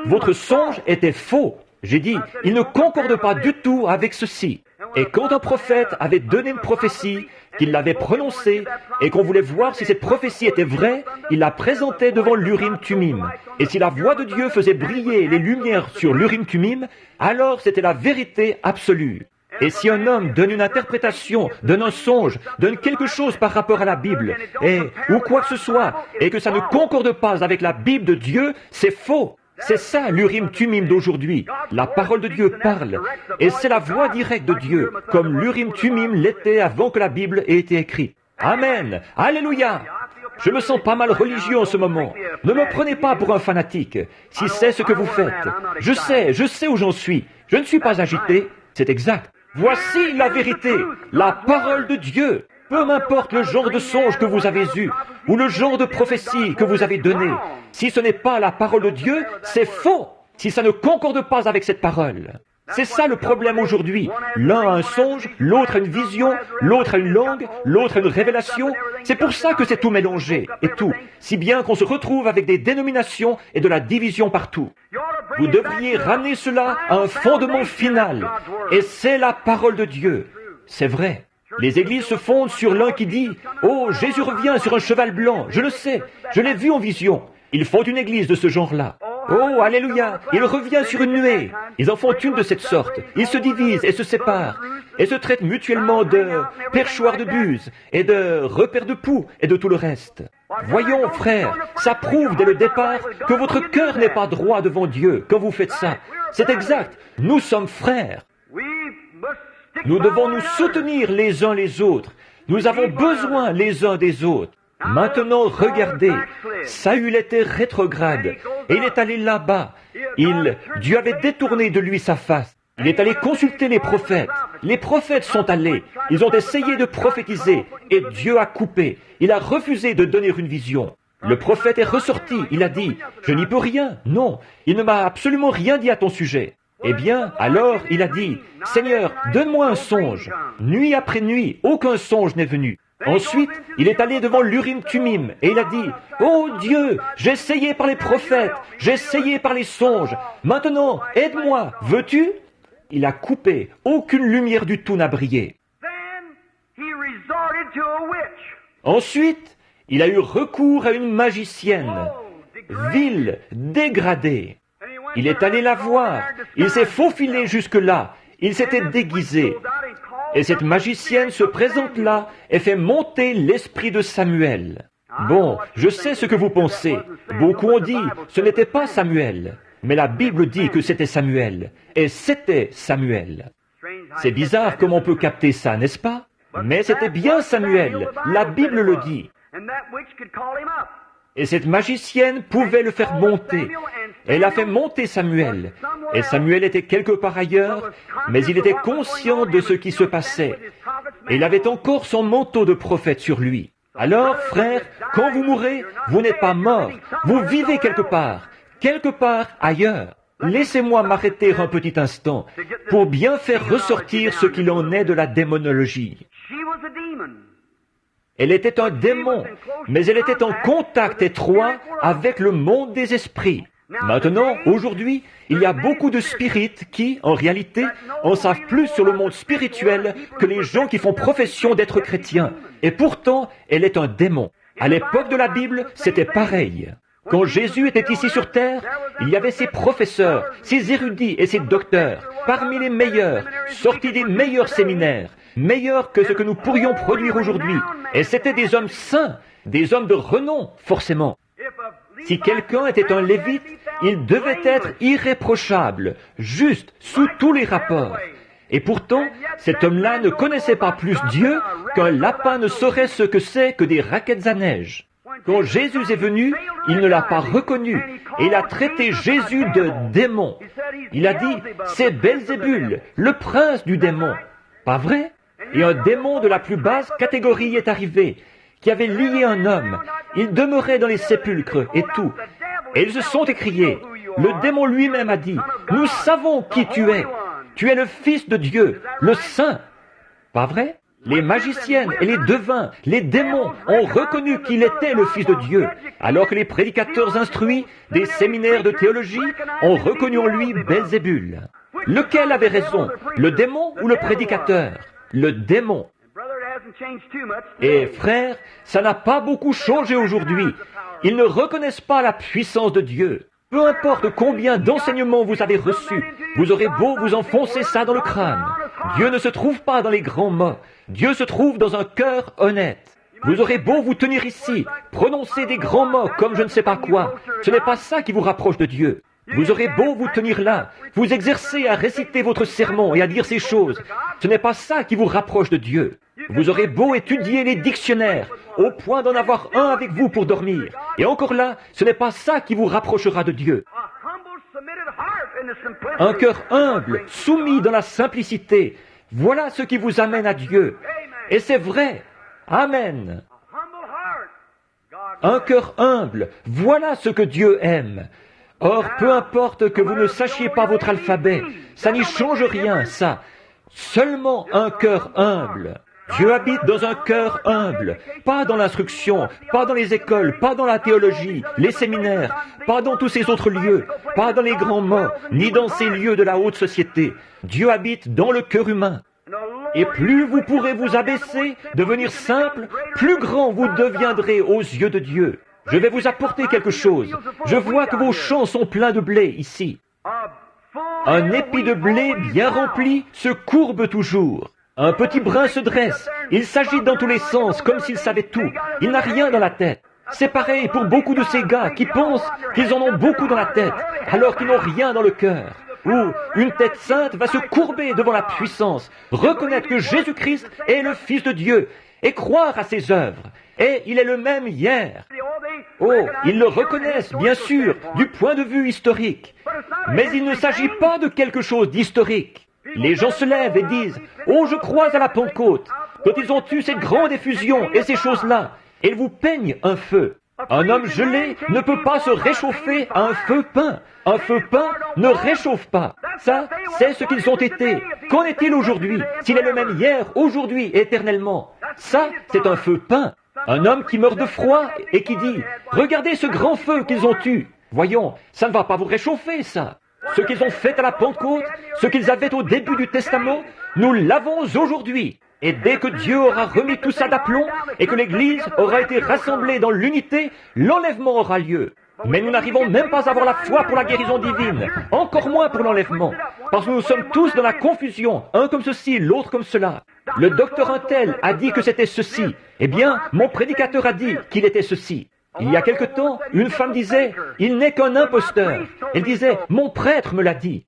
votre songe était faux. J'ai dit, il ne concorde pas du tout avec ceci. Et quand un prophète avait donné une prophétie, qu'il l'avait prononcée, et qu'on voulait voir si cette prophétie était vraie, il la présentait devant l'Urim-Tumim. Et si la voix de Dieu faisait briller les lumières sur l'Urim-Tumim, alors c'était la vérité absolue. Et si un homme donne une interprétation, donne un songe, donne quelque chose par rapport à la Bible, ou quoi que ce soit, et que ça ne concorde pas avec la Bible de Dieu, c'est faux. C'est ça l'Urim-Tumim d'aujourd'hui. La parole de Dieu parle. Et c'est la voix directe de Dieu, comme l'Urim-Tumim l'était avant que la Bible ait été écrite. Amen. Alléluia. Je me sens pas mal religieux en ce moment. Ne me prenez pas pour un fanatique, si c'est ce que vous faites. Je sais où j'en suis. Je ne suis pas agité. C'est exact. Voici la vérité, la parole de Dieu. Peu m'importe le genre de songe que vous avez eu, ou le genre de prophétie que vous avez donné. Si ce n'est pas la parole de Dieu, c'est faux. Si ça ne concorde pas avec cette parole. C'est ça le problème aujourd'hui. L'un a un songe, l'autre a une vision, l'autre a une langue, l'autre a une révélation. C'est pour ça que c'est tout mélangé, et tout. Si bien qu'on se retrouve avec des dénominations et de la division partout. Vous devriez ramener cela à un fondement final. Et c'est la parole de Dieu. C'est vrai. Les églises se fondent sur l'un qui dit « Oh, Jésus revient sur un cheval blanc, je le sais, je l'ai vu en vision. » Ils font une église de ce genre-là. Oh, alléluia, il revient sur une nuée. Ils en font une de cette sorte. Ils se divisent et se séparent, et se traitent mutuellement de perchoirs de buse, et de repères de poux, et de tout le reste. Voyons, frères, ça prouve dès le départ que votre cœur n'est pas droit devant Dieu quand vous faites ça. C'est exact, nous sommes frères. Nous devons nous soutenir les uns les autres. Nous avons besoin les uns des autres. Maintenant, regardez, Saül était rétrograde, et il est allé là-bas. Dieu avait détourné de lui sa face. Il est allé consulter les prophètes. Les prophètes sont allés. Ils ont essayé de prophétiser, et Dieu a coupé. Il a refusé de donner une vision. Le prophète est ressorti. Il a dit, « Je n'y peux rien. Non, il ne m'a absolument rien dit à ton sujet. » Eh bien, alors, il a dit, « Seigneur, donne-moi un songe. » Nuit après nuit, aucun songe n'est venu. Ensuite, il est allé devant l'Urim-Tumim et il a dit, « Oh Dieu, j'ai essayé par les prophètes, j'ai essayé par les songes. Maintenant, aide-moi, veux-tu » Il a coupé. Aucune lumière du tout n'a brillé. Ensuite, il a eu recours à une magicienne, vile, dégradée. Il est allé la voir. Il s'est faufilé jusque-là. Il s'était déguisé. Et cette magicienne se présente là et fait monter l'esprit de Samuel. Bon, je sais ce que vous pensez. Beaucoup ont dit, ce n'était pas Samuel. Mais la Bible dit que c'était Samuel. Et c'était Samuel. C'est bizarre comment on peut capter ça, n'est-ce pas? Mais c'était bien Samuel, la Bible le dit. Et cette magicienne pouvait le faire monter. Elle a fait monter Samuel. Et Samuel était quelque part ailleurs, mais il était conscient de ce qui se passait. Et il avait encore son manteau de prophète sur lui. Alors, frère, quand vous mourrez, vous n'êtes pas mort. Vous vivez quelque part ailleurs. Laissez-moi m'arrêter un petit instant pour bien faire ressortir ce qu'il en est de la démonologie. Elle était un démon, mais elle était en contact étroit avec le monde des esprits. Maintenant, aujourd'hui, il y a beaucoup de spirites qui, en réalité, en savent plus sur le monde spirituel que les gens qui font profession d'être chrétiens. Et pourtant, elle est un démon. À l'époque de la Bible, c'était pareil. Quand Jésus était ici sur terre, il y avait ses professeurs, ses érudits et ses docteurs, parmi les meilleurs, sortis des meilleurs séminaires, meilleurs que ce que nous pourrions produire aujourd'hui. Et c'étaient des hommes saints, des hommes de renom, forcément. Si quelqu'un était un lévite, il devait être irréprochable, juste, sous tous les rapports. Et pourtant, cet homme-là ne connaissait pas plus Dieu qu'un lapin ne saurait ce que c'est que des raquettes à neige. Quand Jésus est venu, il ne l'a pas reconnu, et il a traité Jésus de démon. Il a dit, c'est Belzébul, le prince du démon. Pas vrai? Et un démon de la plus basse catégorie est arrivé, qui avait lié un homme. Il demeurait dans les sépulcres et tout. Et ils se sont écriés. Le démon lui-même a dit, nous savons qui tu es. Tu es le Fils de Dieu, le Saint. Pas vrai? Les magiciennes et les devins, les démons ont reconnu qu'il était le Fils de Dieu, alors que les prédicateurs instruits des séminaires de théologie ont reconnu en lui Belzébul. Lequel avait raison, le démon ou le prédicateur? Le démon. Et frère, ça n'a pas beaucoup changé aujourd'hui. Ils ne reconnaissent pas la puissance de Dieu. Peu importe combien d'enseignements vous avez reçus, vous aurez beau vous enfoncer ça dans le crâne. Dieu ne se trouve pas dans les grands mots. Dieu se trouve dans un cœur honnête. Vous aurez beau vous tenir ici, prononcer des grands mots comme je ne sais pas quoi. Ce n'est pas ça qui vous rapproche de Dieu. Vous aurez beau vous tenir là, vous exercer à réciter votre sermon et à dire ces choses. Ce n'est pas ça qui vous rapproche de Dieu. Vous aurez beau étudier les dictionnaires, au point d'en avoir un avec vous pour dormir. Et encore là, ce n'est pas ça qui vous rapprochera de Dieu. Un cœur humble, soumis dans la simplicité, voilà ce qui vous amène à Dieu. Et c'est vrai. Amen. Un cœur humble, voilà ce que Dieu aime. Or, peu importe que vous ne sachiez pas votre alphabet, ça n'y change rien, ça. Seulement un cœur humble. Dieu habite dans un cœur humble, pas dans l'instruction, pas dans les écoles, pas dans la théologie, les séminaires, pas dans tous ces autres lieux, pas dans les grands mots, ni dans ces lieux de la haute société. Dieu habite dans le cœur humain. Et plus vous pourrez vous abaisser, devenir simple, plus grand vous deviendrez aux yeux de Dieu. Je vais vous apporter quelque chose. Je vois que vos champs sont pleins de blé ici. Un épi de blé bien rempli se courbe toujours. Un petit brin se dresse. Il s'agite dans tous les sens, comme s'il savait tout. Il n'a rien dans la tête. C'est pareil pour beaucoup de ces gars qui pensent qu'ils en ont beaucoup dans la tête, alors qu'ils n'ont rien dans le cœur. Ou une tête sainte va se courber devant la puissance, reconnaître que Jésus-Christ est le Fils de Dieu, et croire à ses œuvres. Et il est le même hier. Oh, ils le reconnaissent, bien sûr, du point de vue historique. Mais il ne s'agit pas de quelque chose d'historique. Les gens se lèvent et disent « Oh, je crois à la Pentecôte !» Quand ils ont eu cette grande effusion et ces choses-là, ils vous peignent un feu. Un homme gelé ne peut pas se réchauffer à un feu peint. Un feu peint ne réchauffe pas. Ça, c'est ce qu'ils ont été. Qu'en est-il aujourd'hui? S'il est le même hier, aujourd'hui, éternellement. Ça, c'est un feu peint. Un homme qui meurt de froid et qui dit « Regardez ce grand feu qu'ils ont eu. Voyons, ça ne va pas vous réchauffer, ça. Ce qu'ils ont fait à la Pentecôte, ce qu'ils avaient au début du Testament, nous l'avons aujourd'hui. Et dès que Dieu aura remis tout ça d'aplomb et que l'Église aura été rassemblée dans l'unité, l'enlèvement aura lieu. Mais nous n'arrivons même pas à avoir la foi pour la guérison divine, encore moins pour l'enlèvement, parce que nous sommes tous dans la confusion, un comme ceci, l'autre comme cela. Le docteur Untel a dit que c'était ceci. Eh bien, mon prédicateur a dit qu'il était ceci. Il y a quelque temps, une femme disait, « Il n'est qu'un imposteur ». Elle disait, « Mon prêtre me l'a dit ».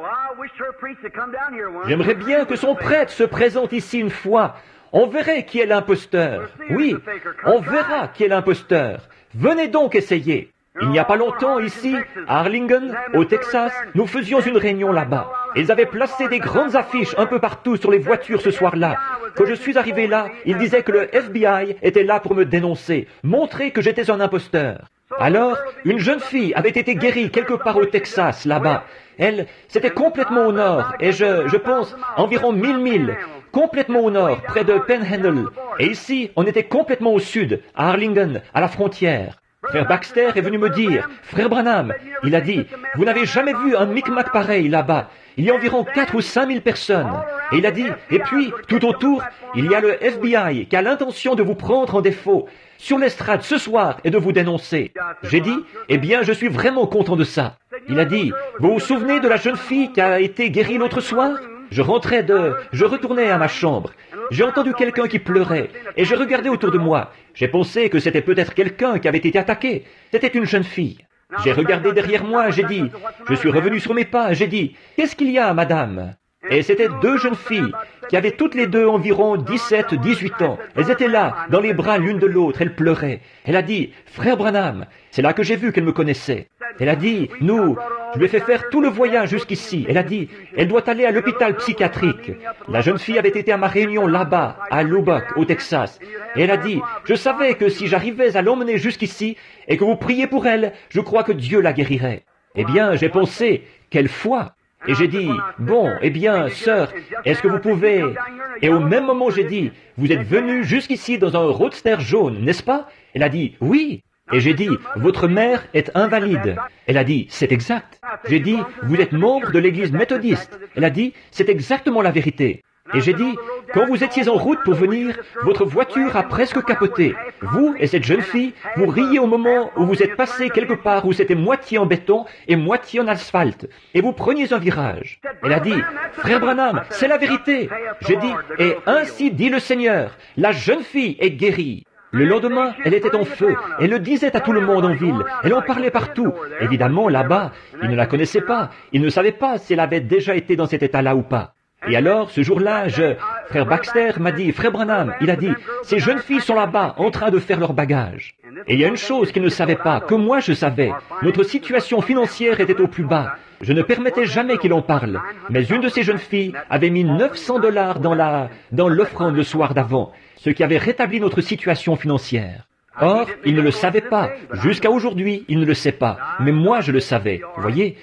J'aimerais bien que son prêtre se présente ici une fois. On verrait qui est l'imposteur. Oui, on verra qui est l'imposteur. Venez donc essayer. Il n'y a pas longtemps, ici, à Arlington, au Texas, nous faisions une réunion là-bas. Ils avaient placé des grandes affiches un peu partout sur les voitures ce soir-là. Quand je suis arrivé là, ils disaient que le FBI était là pour me dénoncer, montrer que j'étais un imposteur. Alors, une jeune fille avait été guérie quelque part au Texas, là-bas. Elle, c'était complètement au nord, et je pense, environ 1000 milles, complètement au nord, près de Panhandle. Et ici, on était complètement au sud, à Arlington, à la frontière. Frère Baxter est venu me dire, « Frère Branham, il a dit, vous n'avez jamais vu un micmac pareil là-bas. Il y a environ 4 ou 5 000 personnes. » Et il a dit, et puis, tout autour, il y a le FBI qui a l'intention de vous prendre en défaut sur l'estrade ce soir et de vous dénoncer. J'ai dit, eh bien, je suis vraiment content de ça. Il a dit, vous vous souvenez de la jeune fille qui a été guérie l'autre soir? Je retournais à ma chambre. J'ai entendu quelqu'un qui pleurait et j'ai regardé autour de moi. J'ai pensé que c'était peut-être quelqu'un qui avait été attaqué. C'était une jeune fille. J'ai regardé derrière moi, j'ai dit, je suis revenu sur mes pas, j'ai dit, qu'est-ce qu'il y a, madame? Et c'était 2 jeunes filles qui avaient toutes les deux environ 17, 18 ans. Elles étaient là, dans les bras l'une de l'autre, elles pleuraient. Elle a dit, frère Branham, c'est là que j'ai vu qu'elle me connaissait. Elle a dit, je lui ai fait faire tout le voyage jusqu'ici. Elle a dit, elle doit aller à l'hôpital psychiatrique. La jeune fille avait été à ma réunion là-bas, à Lubbock, au Texas. Et elle a dit, je savais que si j'arrivais à l'emmener jusqu'ici et que vous priez pour elle, je crois que Dieu la guérirait. Eh bien, j'ai pensé, quelle foi! Et j'ai dit, bon, eh bien, sœur, est-ce que vous pouvez... Et au même moment, j'ai dit, vous êtes venue jusqu'ici dans un roadster jaune, n'est-ce pas? Elle a dit, oui. Et j'ai dit, votre mère est invalide. Elle a dit, c'est exact. J'ai dit, vous êtes membre de l'église méthodiste. Elle a dit, c'est exactement la vérité. Et j'ai dit, quand vous étiez en route pour venir, votre voiture a presque capoté. Vous et cette jeune fille, vous riez au moment où vous êtes passé quelque part où c'était moitié en béton et moitié en asphalte. Et vous preniez un virage. Elle a dit, frère Branham, c'est la vérité. J'ai dit, et ainsi dit le Seigneur, la jeune fille est guérie. Le lendemain, elle était en feu. Elle le disait à tout le monde en ville. Elle en parlait partout. Évidemment, là-bas, ils ne la connaissaient pas. Ils ne savaient pas si elle avait déjà été dans cet état-là ou pas. Et alors, ce jour-là, frère Baxter m'a dit, frère Branham, il a dit, ces jeunes filles sont là-bas, en train de faire leur bagage. Et il y a une chose qu'ils ne savaient pas, que moi je savais. Notre situation financière était au plus bas. Je ne permettais jamais qu'il en parle. Mais une de ces jeunes filles avait mis $900 dans l'offrande le soir d'avant, ce qui avait rétabli notre situation financière. Or, il ne le savait pas. Jusqu'à aujourd'hui, il ne le sait pas. Mais moi, je le savais. Vous voyez,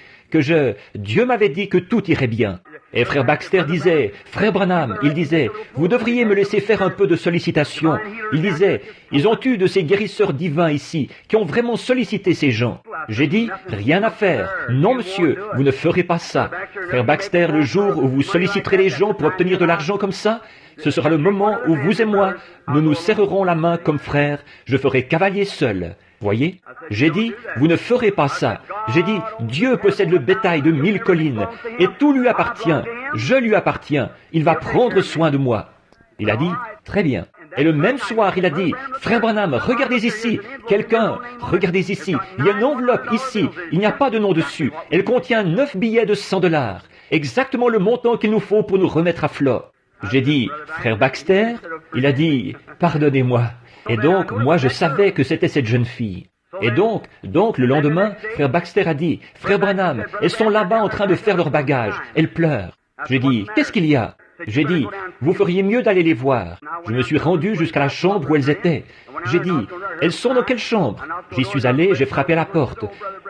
Dieu m'avait dit que tout irait bien. Et frère Baxter disait, frère Branham, il disait, vous devriez me laisser faire un peu de sollicitation. Il disait, ils ont eu de ces guérisseurs divins ici, qui ont vraiment sollicité ces gens. J'ai dit, rien à faire. Non, monsieur, vous ne ferez pas ça. Frère Baxter, le jour où vous solliciterez les gens pour obtenir de l'argent comme ça, ce sera le moment où vous et moi, nous nous serrerons la main comme frères. Je ferai cavalier seul. Voyez, j'ai dit, vous ne ferez pas ça. J'ai dit, Dieu possède le bétail de 1000 collines, et tout lui appartient. Je lui appartiens. Il va prendre soin de moi. Il a dit, très bien. Et le même soir, il a dit, frère Branham, regardez ici. Regardez ici. Il y a une enveloppe ici. Il n'y a pas de nom dessus. Elle contient 9 billets de $100. Exactement le montant qu'il nous faut pour nous remettre à flot. J'ai dit, frère Baxter, il a dit, pardonnez-moi. Et donc, moi, je savais que c'était cette jeune fille. Et donc, le lendemain, frère Baxter a dit, frère Branham, elles sont là-bas en train de faire leur bagage. Elles pleurent. J'ai dit, qu'est-ce qu'il y a? J'ai dit, vous feriez mieux d'aller les voir. Je me suis rendu jusqu'à la chambre où elles étaient. J'ai dit, elles sont dans quelle chambre? J'y suis allé, j'ai frappé à la porte.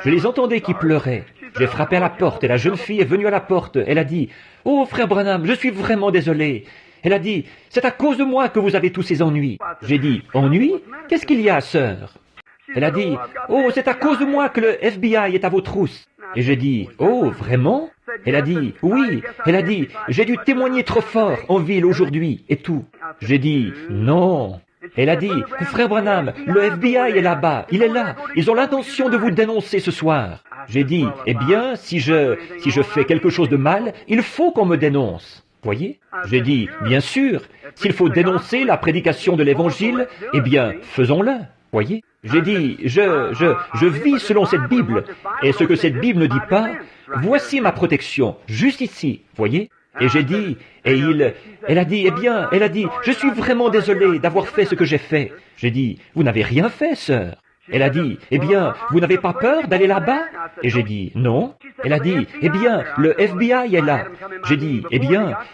Je les entendais qui pleuraient. J'ai frappé à la porte et la jeune fille est venue à la porte. Elle a dit, oh, frère Branham, je suis vraiment désolée. Elle a dit, c'est à cause de moi que vous avez tous ces ennuis. J'ai dit, ennuis? Qu'est-ce qu'il y a, sœur? Elle a dit, oh, c'est à cause de moi que le FBI est à vos trousses. Et j'ai dit, oh, vraiment? Elle a dit, oui. Elle a dit, j'ai dû témoigner trop fort en ville aujourd'hui et tout. J'ai dit, non. Elle a dit, frère Branham, le FBI est là-bas, il est là. Ils ont l'intention de vous dénoncer ce soir. J'ai dit, eh bien, si je fais quelque chose de mal, il faut qu'on me dénonce. Voyez? J'ai dit, bien sûr, s'il faut dénoncer la prédication de l'Évangile, eh bien, faisons-le. Voyez, j'ai dit, je vis selon cette Bible, et ce que cette Bible ne dit pas, voici ma protection, juste ici, voyez. Et j'ai dit, elle a dit, je suis vraiment désolé d'avoir fait ce que j'ai fait. J'ai dit, vous n'avez rien fait, sœur. Elle a dit, vous n'avez pas peur d'aller là-bas? Et j'ai dit, non. Elle a dit, le FBI est là. J'ai dit,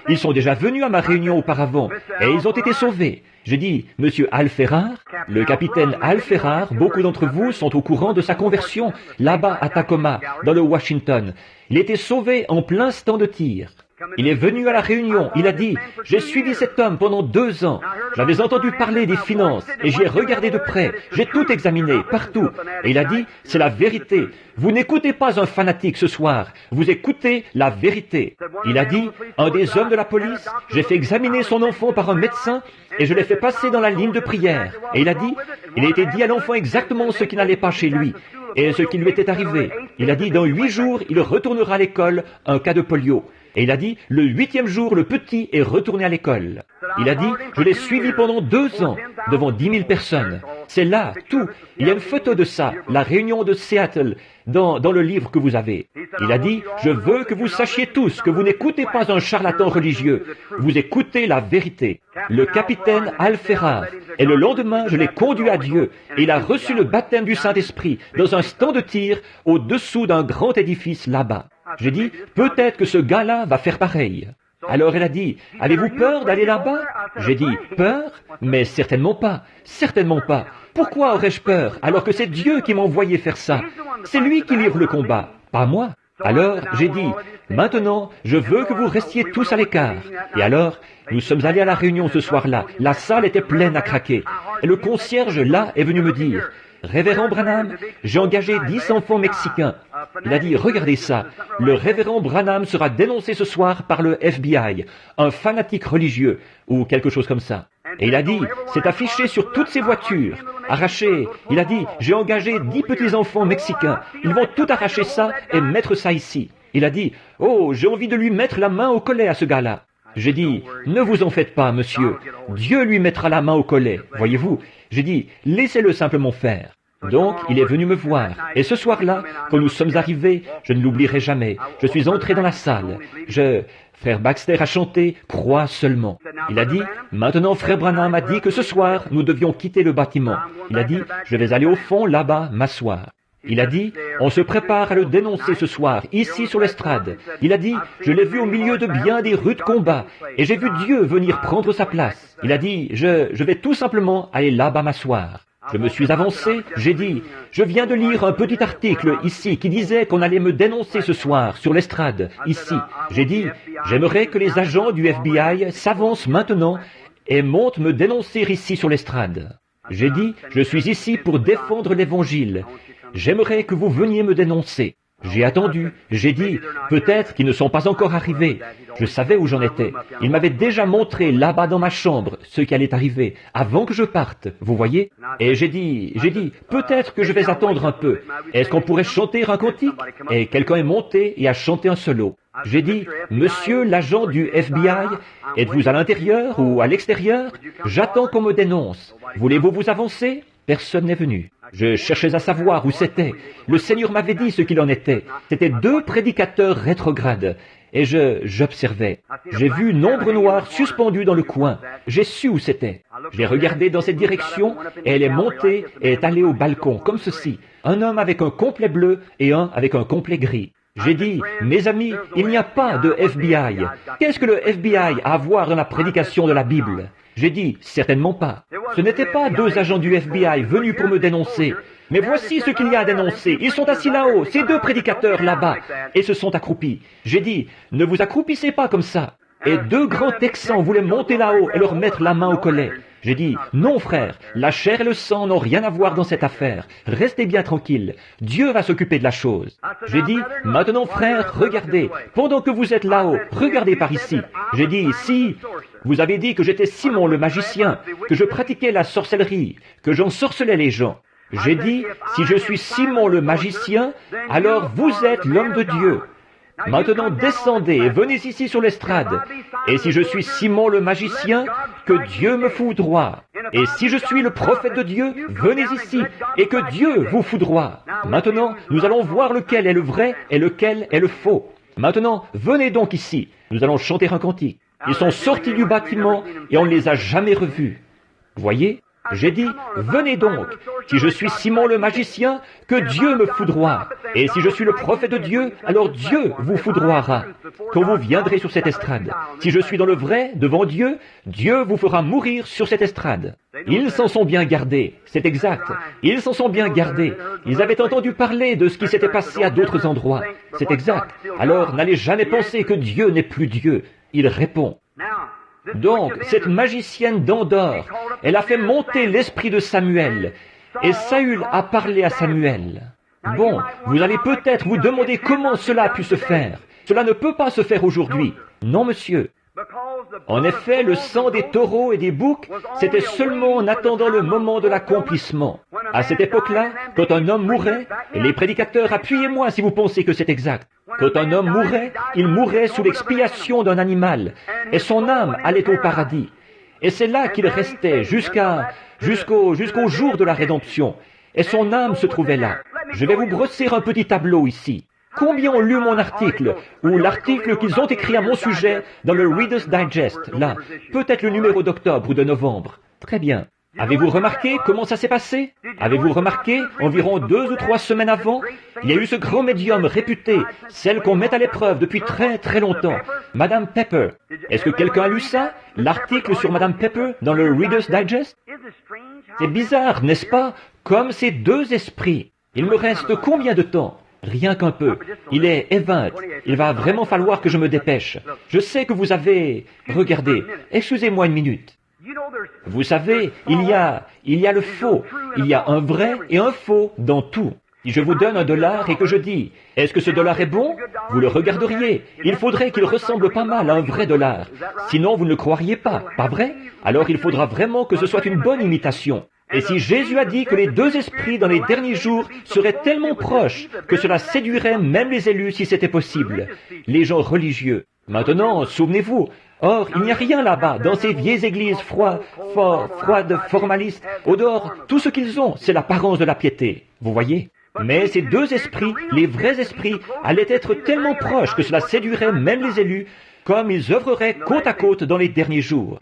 ils sont déjà venus à ma réunion auparavant, et ils ont été sauvés. J'ai dit, Monsieur Al-Ferrar, le capitaine Al-Ferrar, beaucoup d'entre vous sont au courant de sa conversion, là-bas à Tacoma, dans le Washington. Il était sauvé en plein stand de tir. Il est venu à la réunion, il a dit, j'ai suivi cet homme pendant 2 ans. J'avais entendu parler des finances et j'y ai regardé de près. J'ai tout examiné, partout. Et il a dit, c'est la vérité. Vous n'écoutez pas un fanatique ce soir, vous écoutez la vérité. Il a dit, un des hommes de la police, j'ai fait examiner son enfant par un médecin et je l'ai fait passer dans la ligne de prière. Et il a dit, il a été dit à l'enfant exactement ce qui n'allait pas chez lui et ce qui lui était arrivé. Il a dit, dans 8 jours, il retournera à l'école, un cas de polio. Et il a dit, le 8e jour, le petit est retourné à l'école. Il a dit, je l'ai suivi pendant 2 ans, devant 10 000 personnes. C'est là, tout. Il y a une photo de ça, la réunion de Seattle, dans le livre que vous avez. Il a dit, je veux que vous sachiez tous que vous n'écoutez pas un charlatan religieux, vous écoutez la vérité. Le capitaine Al-Ferrar, et le lendemain, je l'ai conduit à Dieu, et il a reçu le baptême du Saint-Esprit dans un stand de tir au-dessous d'un grand édifice là-bas. J'ai dit, peut-être que ce gars-là va faire pareil. Alors elle a dit, avez-vous peur d'aller là-bas? J'ai dit, peur? Mais certainement pas, certainement pas. Pourquoi aurais-je peur alors que c'est Dieu qui m'a envoyé faire ça? C'est lui qui livre le combat, pas moi. Alors j'ai dit, maintenant, je veux que vous restiez tous à l'écart. Et alors, nous sommes allés à la réunion ce soir-là. La salle était pleine à craquer. Et le concierge, là, est venu me dire, Révérend Branham, j'ai engagé 10 enfants mexicains. Il a dit, regardez ça, le révérend Branham sera dénoncé ce soir par le FBI, un fanatique religieux, ou quelque chose comme ça. Et il a dit, c'est affiché sur toutes ces voitures, arraché. Il a dit, j'ai engagé 10 petits-enfants mexicains, ils vont tout arracher ça et mettre ça ici. Il a dit, oh, j'ai envie de lui mettre la main au collet à ce gars-là. J'ai dit, ne vous en faites pas, monsieur. Dieu lui mettra la main au collet, voyez-vous. J'ai dit, laissez-le simplement faire. Donc, il est venu me voir. Et ce soir-là, quand nous sommes arrivés, je ne l'oublierai jamais. Je suis entré dans la salle. Frère Baxter a chanté « Crois seulement ». Il a dit « Maintenant, Frère Branham a dit que ce soir, nous devions quitter le bâtiment. » Il a dit « Je vais aller au fond, là-bas, m'asseoir. » Il a dit « On se prépare à le dénoncer ce soir, ici sur l'estrade. » Il a dit « Je l'ai vu au milieu de bien des rudes combats, et j'ai vu Dieu venir prendre sa place. » Il a dit « Je vais tout simplement aller là-bas m'asseoir. » Je me suis avancé, j'ai dit, je viens de lire un petit article ici qui disait qu'on allait me dénoncer ce soir sur l'estrade, ici. J'ai dit, j'aimerais que les agents du FBI s'avancent maintenant et montent me dénoncer ici sur l'estrade. J'ai dit, je suis ici pour défendre l'Évangile. J'aimerais que vous veniez me dénoncer. J'ai attendu, j'ai dit, peut-être qu'ils ne sont pas encore arrivés. Je savais où j'en étais. Il m'avait déjà montré là-bas dans ma chambre ce qui allait arriver, avant que je parte, vous voyez. Et j'ai dit, peut-être que je vais attendre un peu. Est-ce qu'on pourrait chanter un cantique? Et quelqu'un est monté et a chanté un solo. J'ai dit, monsieur l'agent du FBI, êtes-vous à l'intérieur ou à l'extérieur? J'attends qu'on me dénonce. Voulez-vous vous avancer? Personne n'est venu. Je cherchais à savoir où c'était. Le Seigneur m'avait dit ce qu'il en était. C'étaient 2 prédicateurs rétrogrades. Et j'observais. J'ai vu une ombre noire suspendue dans le coin. J'ai su où c'était. J'ai regardé dans cette direction et elle est montée et est allée au balcon, comme ceci. Un homme avec un complet bleu et un avec un complet gris. J'ai dit, mes amis, il n'y a pas de FBI. Qu'est-ce que le FBI a à voir dans la prédication de la Bible? J'ai dit, certainement pas. Ce n'étaient pas 2 agents du FBI venus pour me dénoncer. Mais voici ce qu'il y a à dénoncer. Ils sont assis là-haut, ces 2 prédicateurs là-bas, et se sont accroupis. J'ai dit, ne vous accroupissez pas comme ça. Et 2 grands Texans voulaient monter là-haut et leur mettre la main au collet. J'ai dit, non frère, la chair et le sang n'ont rien à voir dans cette affaire. Restez bien tranquille. Dieu va s'occuper de la chose. J'ai dit, maintenant frère, regardez. Pendant que vous êtes là-haut, regardez par ici. J'ai dit, si vous avez dit que j'étais Simon le magicien, que je pratiquais la sorcellerie, que j'ensorcelais les gens. J'ai dit, si je suis Simon le magicien, alors vous êtes l'homme de Dieu. Maintenant descendez et venez ici sur l'estrade. Et si je suis Simon le magicien, que Dieu me foudroie. Et si je suis le prophète de Dieu, venez ici, et que Dieu vous foudroie. Maintenant, nous allons voir lequel est le vrai et lequel est le faux. Maintenant, venez donc ici. Nous allons chanter un cantique. Ils sont sortis du bâtiment et on ne les a jamais revus. Voyez, j'ai dit, venez donc. Si je suis Simon le magicien, que Dieu me foudroie. Et si je suis le prophète de Dieu, alors Dieu vous foudroiera quand vous viendrez sur cette estrade. Si je suis dans le vrai, devant Dieu, Dieu vous fera mourir sur cette estrade. Ils s'en sont bien gardés, c'est exact. Ils s'en sont bien gardés. Ils avaient entendu parler de ce qui s'était passé à d'autres endroits. C'est exact. Alors n'allez jamais penser que Dieu n'est plus Dieu. Il répond. Donc, cette magicienne d'Endor, elle a fait monter l'esprit de Samuel. Et Saül a parlé à Samuel. Bon, vous allez peut-être vous demander comment cela a pu se faire. Cela ne peut pas se faire aujourd'hui. Non, monsieur. En effet, le sang des taureaux et des boucs, c'était seulement en attendant le moment de l'accomplissement. À cette époque-là, quand un homme mourait, et les prédicateurs, appuyez-moi si vous pensez que c'est exact, quand un homme mourait, il mourait sous l'expiation d'un animal, et son âme allait au paradis. Et c'est là qu'il restait jusqu'au jour de la rédemption. Et son âme se trouvait là. Je vais vous brosser un petit tableau ici. Combien ont lu mon article, ou l'article qu'ils ont écrit à mon sujet dans le Reader's Digest, là, peut-être le numéro d'octobre ou de novembre. Très bien. Avez-vous remarqué comment ça s'est passé? Avez-vous remarqué, environ 2 ou 3 semaines avant, il y a eu ce grand médium réputé, celle qu'on met à l'épreuve depuis très très longtemps, Madame Pepper. Est-ce que quelqu'un a lu ça? L'article sur Madame Pepper dans le Reader's Digest? C'est bizarre, n'est-ce pas? Comme ces deux esprits. Il me reste combien de temps? Rien qu'un peu. Il est 20. Il va vraiment falloir que je me dépêche. Je sais que vous avez... Regardez, excusez-moi une minute. Vous savez, il y a le faux. Il y a un vrai et un faux dans tout. Si je vous donne $1 et que je dis, est-ce que ce dollar est bon? Vous le regarderiez. Il faudrait qu'il ressemble pas mal à un vrai dollar. Sinon, vous ne le croiriez pas, pas vrai? Alors il faudra vraiment que ce soit une bonne imitation. Et si Jésus a dit que les deux esprits dans les derniers jours seraient tellement proches que cela séduirait même les élus si c'était possible, les gens religieux. Maintenant, souvenez-vous, or, il n'y a rien là-bas, dans ces vieilles églises froides, formalistes. Au dehors, tout ce qu'ils ont, c'est l'apparence de la piété. Vous voyez? Mais ces deux esprits, les vrais esprits, allaient être tellement proches que cela séduirait même les élus, comme ils œuvreraient côte à côte dans les derniers jours.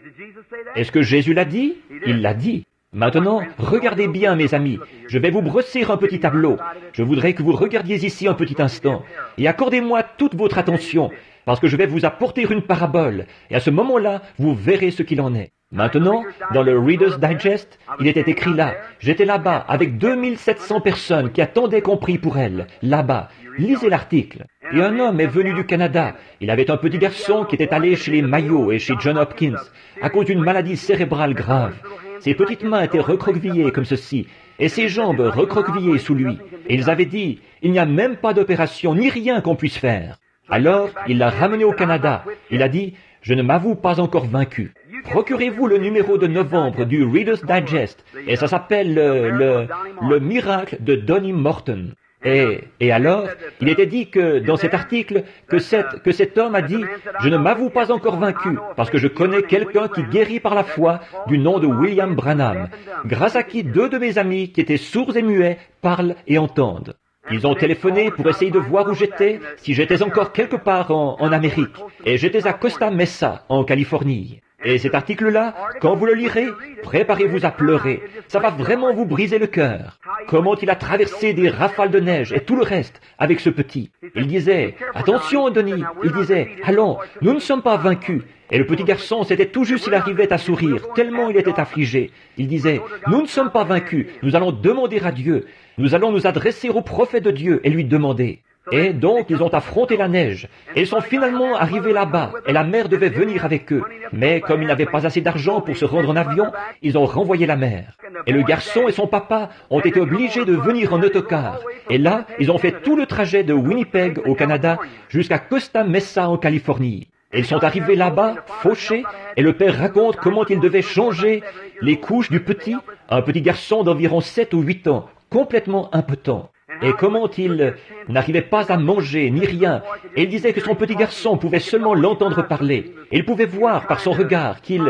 Est-ce que Jésus l'a dit? Il l'a dit. Maintenant, regardez bien, mes amis. Je vais vous brosser un petit tableau. Je voudrais que vous regardiez ici un petit instant. Et accordez-moi toute votre attention, parce que je vais vous apporter une parabole. Et à ce moment-là, vous verrez ce qu'il en est. Maintenant, dans le Reader's Digest, il était écrit là. J'étais là-bas, avec 2700 personnes qui attendaient qu'on prie pour elle. Là-bas. Lisez l'article. Et un homme est venu du Canada. Il avait un petit garçon qui était allé chez les Mayo et chez John Hopkins, à cause d'une maladie cérébrale grave. Ses petites mains étaient recroquevillées comme ceci, et ses jambes recroquevillées sous lui. Et ils avaient dit, il n'y a même pas d'opération, ni rien qu'on puisse faire. Alors, il l'a ramené au Canada. Il a dit, je ne m'avoue pas encore vaincu. Procurez-vous le numéro de novembre du Reader's Digest, et ça s'appelle le miracle de Donnie Morton. Et alors, il était dit que, dans cet article, que cet homme a dit, je ne m'avoue pas encore vaincu, parce que je connais quelqu'un qui guérit par la foi du nom de William Branham, grâce à qui 2 de mes amis, qui étaient sourds et muets, parlent et entendent. Ils ont téléphoné pour essayer de voir où j'étais, si j'étais encore quelque part en Amérique. Et j'étais à Costa Mesa, en Californie. Et cet article-là, quand vous le lirez, préparez-vous à pleurer. Ça va vraiment vous briser le cœur. Comment il a traversé des rafales de neige et tout le reste avec ce petit. Il disait, attention, Denis. Il disait, allons, nous ne sommes pas vaincus. Et le petit garçon, c'était tout juste s'il arrivait à sourire, tellement il était affligé. Il disait, nous ne sommes pas vaincus. Nous allons demander à Dieu. Nous allons nous adresser au prophète de Dieu et lui demander. Et donc, ils ont affronté la neige. Et ils sont finalement arrivés là-bas. Et la mère devait venir avec eux. Mais comme ils n'avaient pas assez d'argent pour se rendre en avion, ils ont renvoyé la mère. Et le garçon et son papa ont été obligés de venir en autocar. Et là, ils ont fait tout le trajet de Winnipeg, au Canada, jusqu'à Costa Mesa, en Californie. Et ils sont arrivés là-bas, fauchés, et le père raconte comment il devait changer les couches du petit, un petit garçon d'environ 7 ou 8 ans, complètement impotent. Et comment il n'arrivait pas à manger, ni rien. Et il disait que son petit garçon pouvait seulement l'entendre parler. Et il pouvait voir par son regard qu'il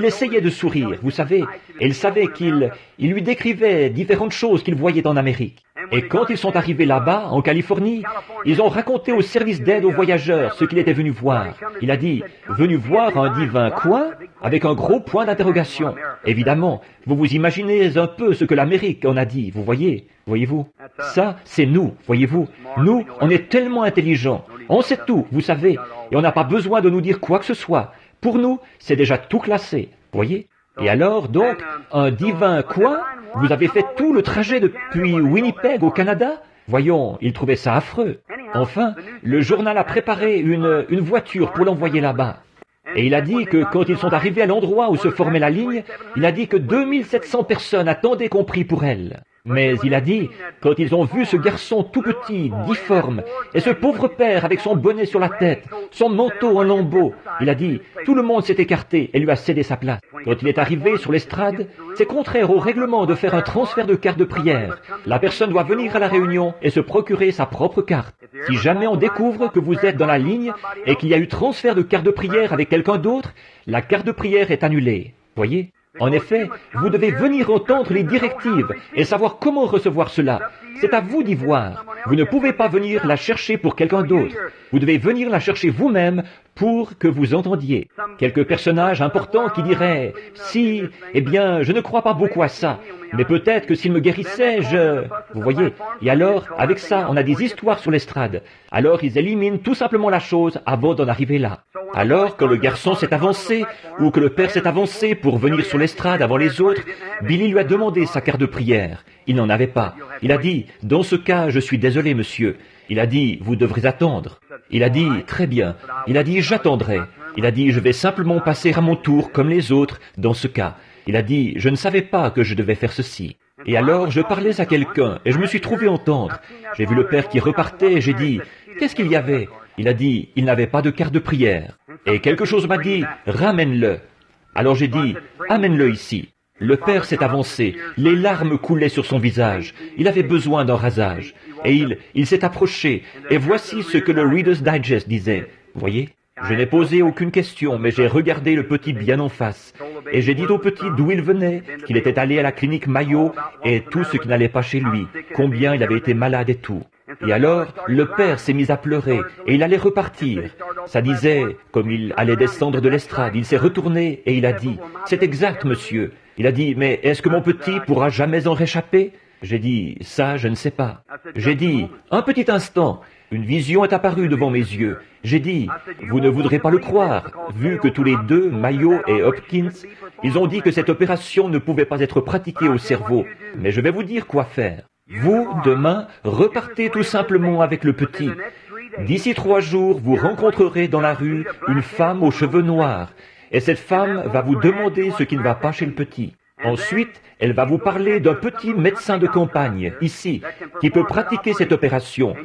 essayait de sourire, vous savez. Et il savait qu'il lui décrivait différentes choses qu'il voyait en Amérique. Et quand ils sont arrivés là-bas, en Californie, ils ont raconté au service d'aide aux voyageurs ce qu'il était venu voir. Il a dit, venu voir un divin quoi? Avec un gros point d'interrogation. Évidemment, vous vous imaginez un peu ce que l'Amérique en a dit, vous voyez? Voyez-vous? Ça, c'est nous, voyez-vous? Nous, on est tellement intelligents. On sait tout, vous savez. Et on n'a pas besoin de nous dire quoi que ce soit. Pour nous, c'est déjà tout classé, voyez? Et alors, donc, un divin quoi? Vous avez fait tout le trajet depuis Winnipeg au Canada? Voyons, il trouvait ça affreux. Enfin, le journal a préparé une voiture pour l'envoyer là-bas. Et il a dit que quand ils sont arrivés à l'endroit où se formait la ligne, il a dit que 2700 personnes attendaient qu'on prie pour elle. Mais il a dit, quand ils ont vu ce garçon tout petit, difforme, et ce pauvre père avec son bonnet sur la tête, son manteau en lambeaux, il a dit, tout le monde s'est écarté et lui a cédé sa place. Quand il est arrivé sur l'estrade, c'est contraire au règlement de faire un transfert de carte de prière. La personne doit venir à la réunion et se procurer sa propre carte. Si jamais on découvre que vous êtes dans la ligne et qu'il y a eu transfert de carte de prière avec quelqu'un d'autre, la carte de prière est annulée. Voyez ? En effet, vous devez venir entendre les directives et savoir comment recevoir cela. C'est à vous d'y voir. Vous ne pouvez pas venir la chercher pour quelqu'un d'autre. Vous devez venir la chercher vous-même pour que vous entendiez. Quelques personnages importants qui diraient « Si, eh bien, je ne crois pas beaucoup à ça, mais peut-être que s'il me guérissait, je... » Vous voyez? Et alors, avec ça, on a des histoires sur l'estrade. Alors, ils éliminent tout simplement la chose avant d'en arriver là. Alors, quand le garçon s'est avancé, ou que le père s'est avancé pour venir sur l'estrade avant les autres, Billy lui a demandé sa carte de prière. Il n'en avait pas. Il a dit « Dans ce cas, je suis désolé, monsieur. » Il a dit « Vous devrez attendre. » Il a dit « Très bien. » Il a dit « J'attendrai. » Il a dit « Je vais simplement passer à mon tour comme les autres dans ce cas. » Il a dit « Je ne savais pas que je devais faire ceci. » Et alors, je parlais à quelqu'un et je me suis trouvé entendre. J'ai vu le père qui repartait et j'ai dit « Qu'est-ce qu'il y avait ?» Il a dit « Il n'avait pas de carte de prière. » Et quelque chose m'a dit « Ramène-le. » Alors j'ai dit « Amène-le ici. » Le père s'est avancé, les larmes coulaient sur son visage. Il avait besoin d'un rasage. Et il s'est approché, et voici ce que le Reader's Digest disait. Voyez? Je n'ai posé aucune question, mais j'ai regardé le petit bien en face. Et j'ai dit au petit d'où il venait, qu'il était allé à la clinique Mayo, et tout ce qui n'allait pas chez lui, combien il avait été malade et tout. Et alors, le père s'est mis à pleurer, et il allait repartir. Ça disait, comme il allait descendre de l'estrade, il s'est retourné, et il a dit, « C'est exact, monsieur. » Il a dit, « Mais est-ce que mon petit pourra jamais en réchapper ?» J'ai dit, « Ça, je ne sais pas. » J'ai dit, « Un petit instant. » Une vision est apparue devant mes yeux. J'ai dit, « Vous ne voudrez pas le croire, vu que tous les deux, Mayo et Hopkins, ils ont dit que cette opération ne pouvait pas être pratiquée au cerveau. Mais je vais vous dire quoi faire. Vous, demain, repartez tout simplement avec le petit. D'ici 3 jours, vous rencontrerez dans la rue une femme aux cheveux noirs. Et cette femme va vous demander ce qui ne va pas chez le petit. Ensuite, elle va vous parler d'un petit médecin de campagne, ici, qui peut pratiquer cette opération.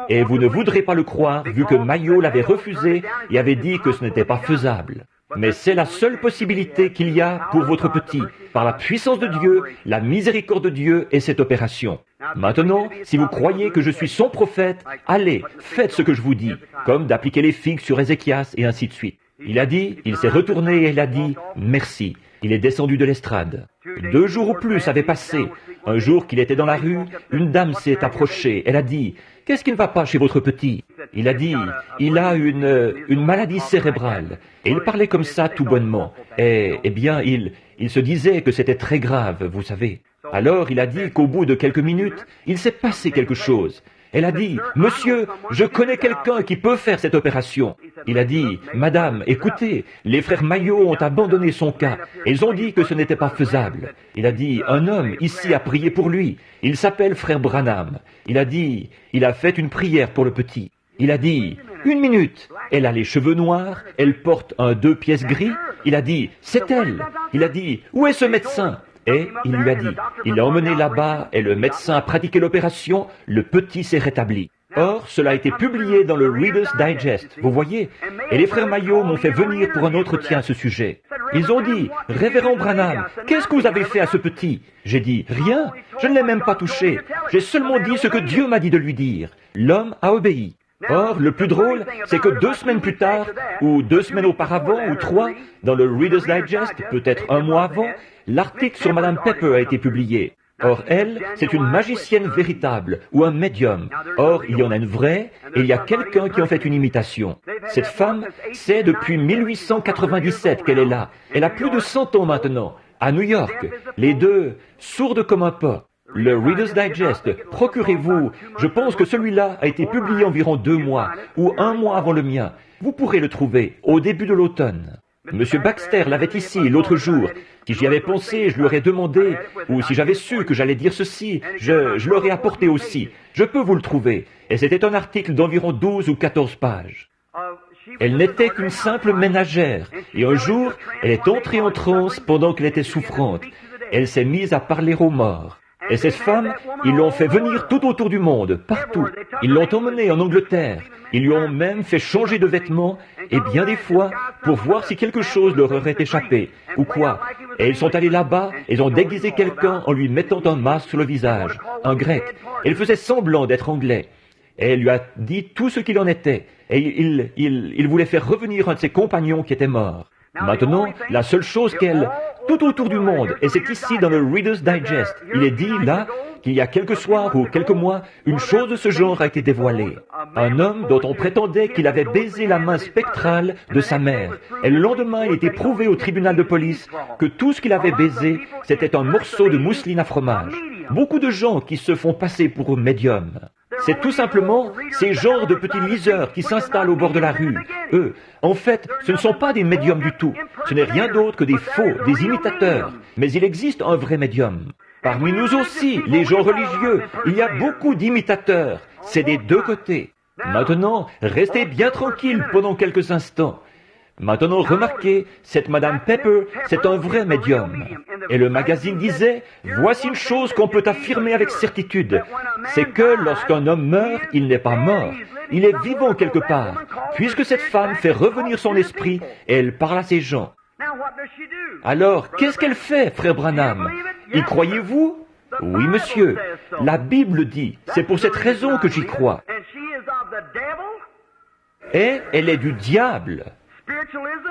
Et vous ne voudrez pas le croire, vu que Mayo l'avait refusé et avait dit que ce n'était pas faisable. Mais c'est la seule possibilité qu'il y a pour votre petit, par la puissance de Dieu, la miséricorde de Dieu et cette opération. Maintenant, si vous croyez que je suis son prophète, allez, faites ce que je vous dis, comme d'appliquer les figues sur Ézéchias et ainsi de suite. Il a dit, il s'est retourné et il a dit, merci. Il est descendu de l'estrade. 2 jours ou plus avaient passé. Un jour qu'il était dans la rue, une dame s'est approchée. Elle a dit, « Qu'est-ce qui ne va pas chez votre petit ?» Il a dit, « Il a une maladie cérébrale. » Et il parlait comme ça tout bonnement. Et, eh bien, il se disait que c'était très grave, vous savez. Alors il a dit qu'au bout de quelques minutes, il s'est passé quelque chose. Elle a dit, « Monsieur, je connais quelqu'un qui peut faire cette opération. » Il a dit, « Madame, écoutez, les frères Mayo ont abandonné son cas. Ils ont dit que ce n'était pas faisable. » Il a dit, « Un homme ici a prié pour lui. Il s'appelle frère Branham. » Il a dit, « Il a fait une prière pour le petit. » Il a dit, « 1 minute. Elle a les cheveux noirs, elle porte un 2 pièces gris. » Il a dit, « C'est elle. » Il a dit, « Où est ce médecin ?» Et il lui a dit, il l'a emmené là-bas et le médecin a pratiqué l'opération, le petit s'est rétabli. Or, cela a été publié dans le Reader's Digest, vous voyez. Et les frères Mayo m'ont fait venir pour un entretien à ce sujet. Ils ont dit, « Révérend Branham, qu'est-ce que vous avez fait à ce petit ?» J'ai dit, « Rien, je ne l'ai même pas touché. J'ai seulement dit ce que Dieu m'a dit de lui dire. » L'homme a obéi. Or, le plus drôle, c'est que 2 semaines plus tard, ou 2 semaines auparavant, ou 3, dans le Reader's Digest, peut-être un mois avant, l'article sur Madame Pepper a été publié. Or, elle, c'est une magicienne véritable, ou un médium. Or, il y en a une vraie, et il y a quelqu'un qui en fait une imitation. Cette femme, c'est depuis 1897 qu'elle est là. Elle a plus de 100 ans maintenant, à New York. Les deux, sourdes comme un pas. Le Reader's Digest, procurez-vous, je pense que celui-là a été publié environ 2 mois, ou 1 mois avant le mien. Vous pourrez le trouver, au début de l'automne. Monsieur Baxter l'avait ici l'autre jour. Si j'y avais pensé, je lui aurais demandé, ou si j'avais su que j'allais dire ceci, je l'aurais apporté aussi. Je peux vous le trouver. Et c'était un article d'environ 12 ou 14 pages. Elle n'était qu'une simple ménagère, et un jour, elle est entrée en transe pendant qu'elle était souffrante. Elle s'est mise à parler aux morts. Et cette femme, ils l'ont fait venir tout autour du monde, partout. Ils l'ont emmenée en Angleterre. Ils lui ont même fait changer de vêtements, et bien des fois, pour voir si quelque chose leur aurait échappé, ou quoi. Et ils sont allés là-bas, et ils ont déguisé quelqu'un en lui mettant un masque sur le visage, un grec. Et il faisait semblant d'être anglais. Et elle lui a dit tout ce qu'il en était. Et il voulait faire revenir un de ses compagnons qui était mort. Maintenant, la seule chose tout autour du monde, et c'est ici dans le Reader's Digest, il est dit là qu'il y a quelques soirs ou quelques mois, une chose de ce genre a été dévoilée. Un homme dont on prétendait qu'il avait baisé la main spectrale de sa mère. Et le lendemain, il était prouvé au tribunal de police que tout ce qu'il avait baisé, c'était un morceau de mousseline à fromage. Beaucoup de gens qui se font passer pour médiums. C'est tout simplement ces genres de petits liseurs qui s'installent au bord de la rue. Eux, en fait, ce ne sont pas des médiums du tout. Ce n'est rien d'autre que des faux, des imitateurs. Mais il existe un vrai médium. Parmi nous aussi, les gens religieux, il y a beaucoup d'imitateurs. C'est des deux côtés. Maintenant, restez bien tranquilles pendant quelques instants. Maintenant, remarquez, cette Madame Pepper, c'est un vrai médium. Et le magazine disait, voici une chose qu'on peut affirmer avec certitude. C'est que lorsqu'un homme meurt, il n'est pas mort. Il est vivant quelque part. Puisque cette femme fait revenir son esprit, et elle parle à ces gens. Alors, qu'est-ce qu'elle fait, frère Branham? Y croyez-vous? Oui, monsieur. La Bible dit, c'est pour cette raison que j'y crois. Et elle est du diable.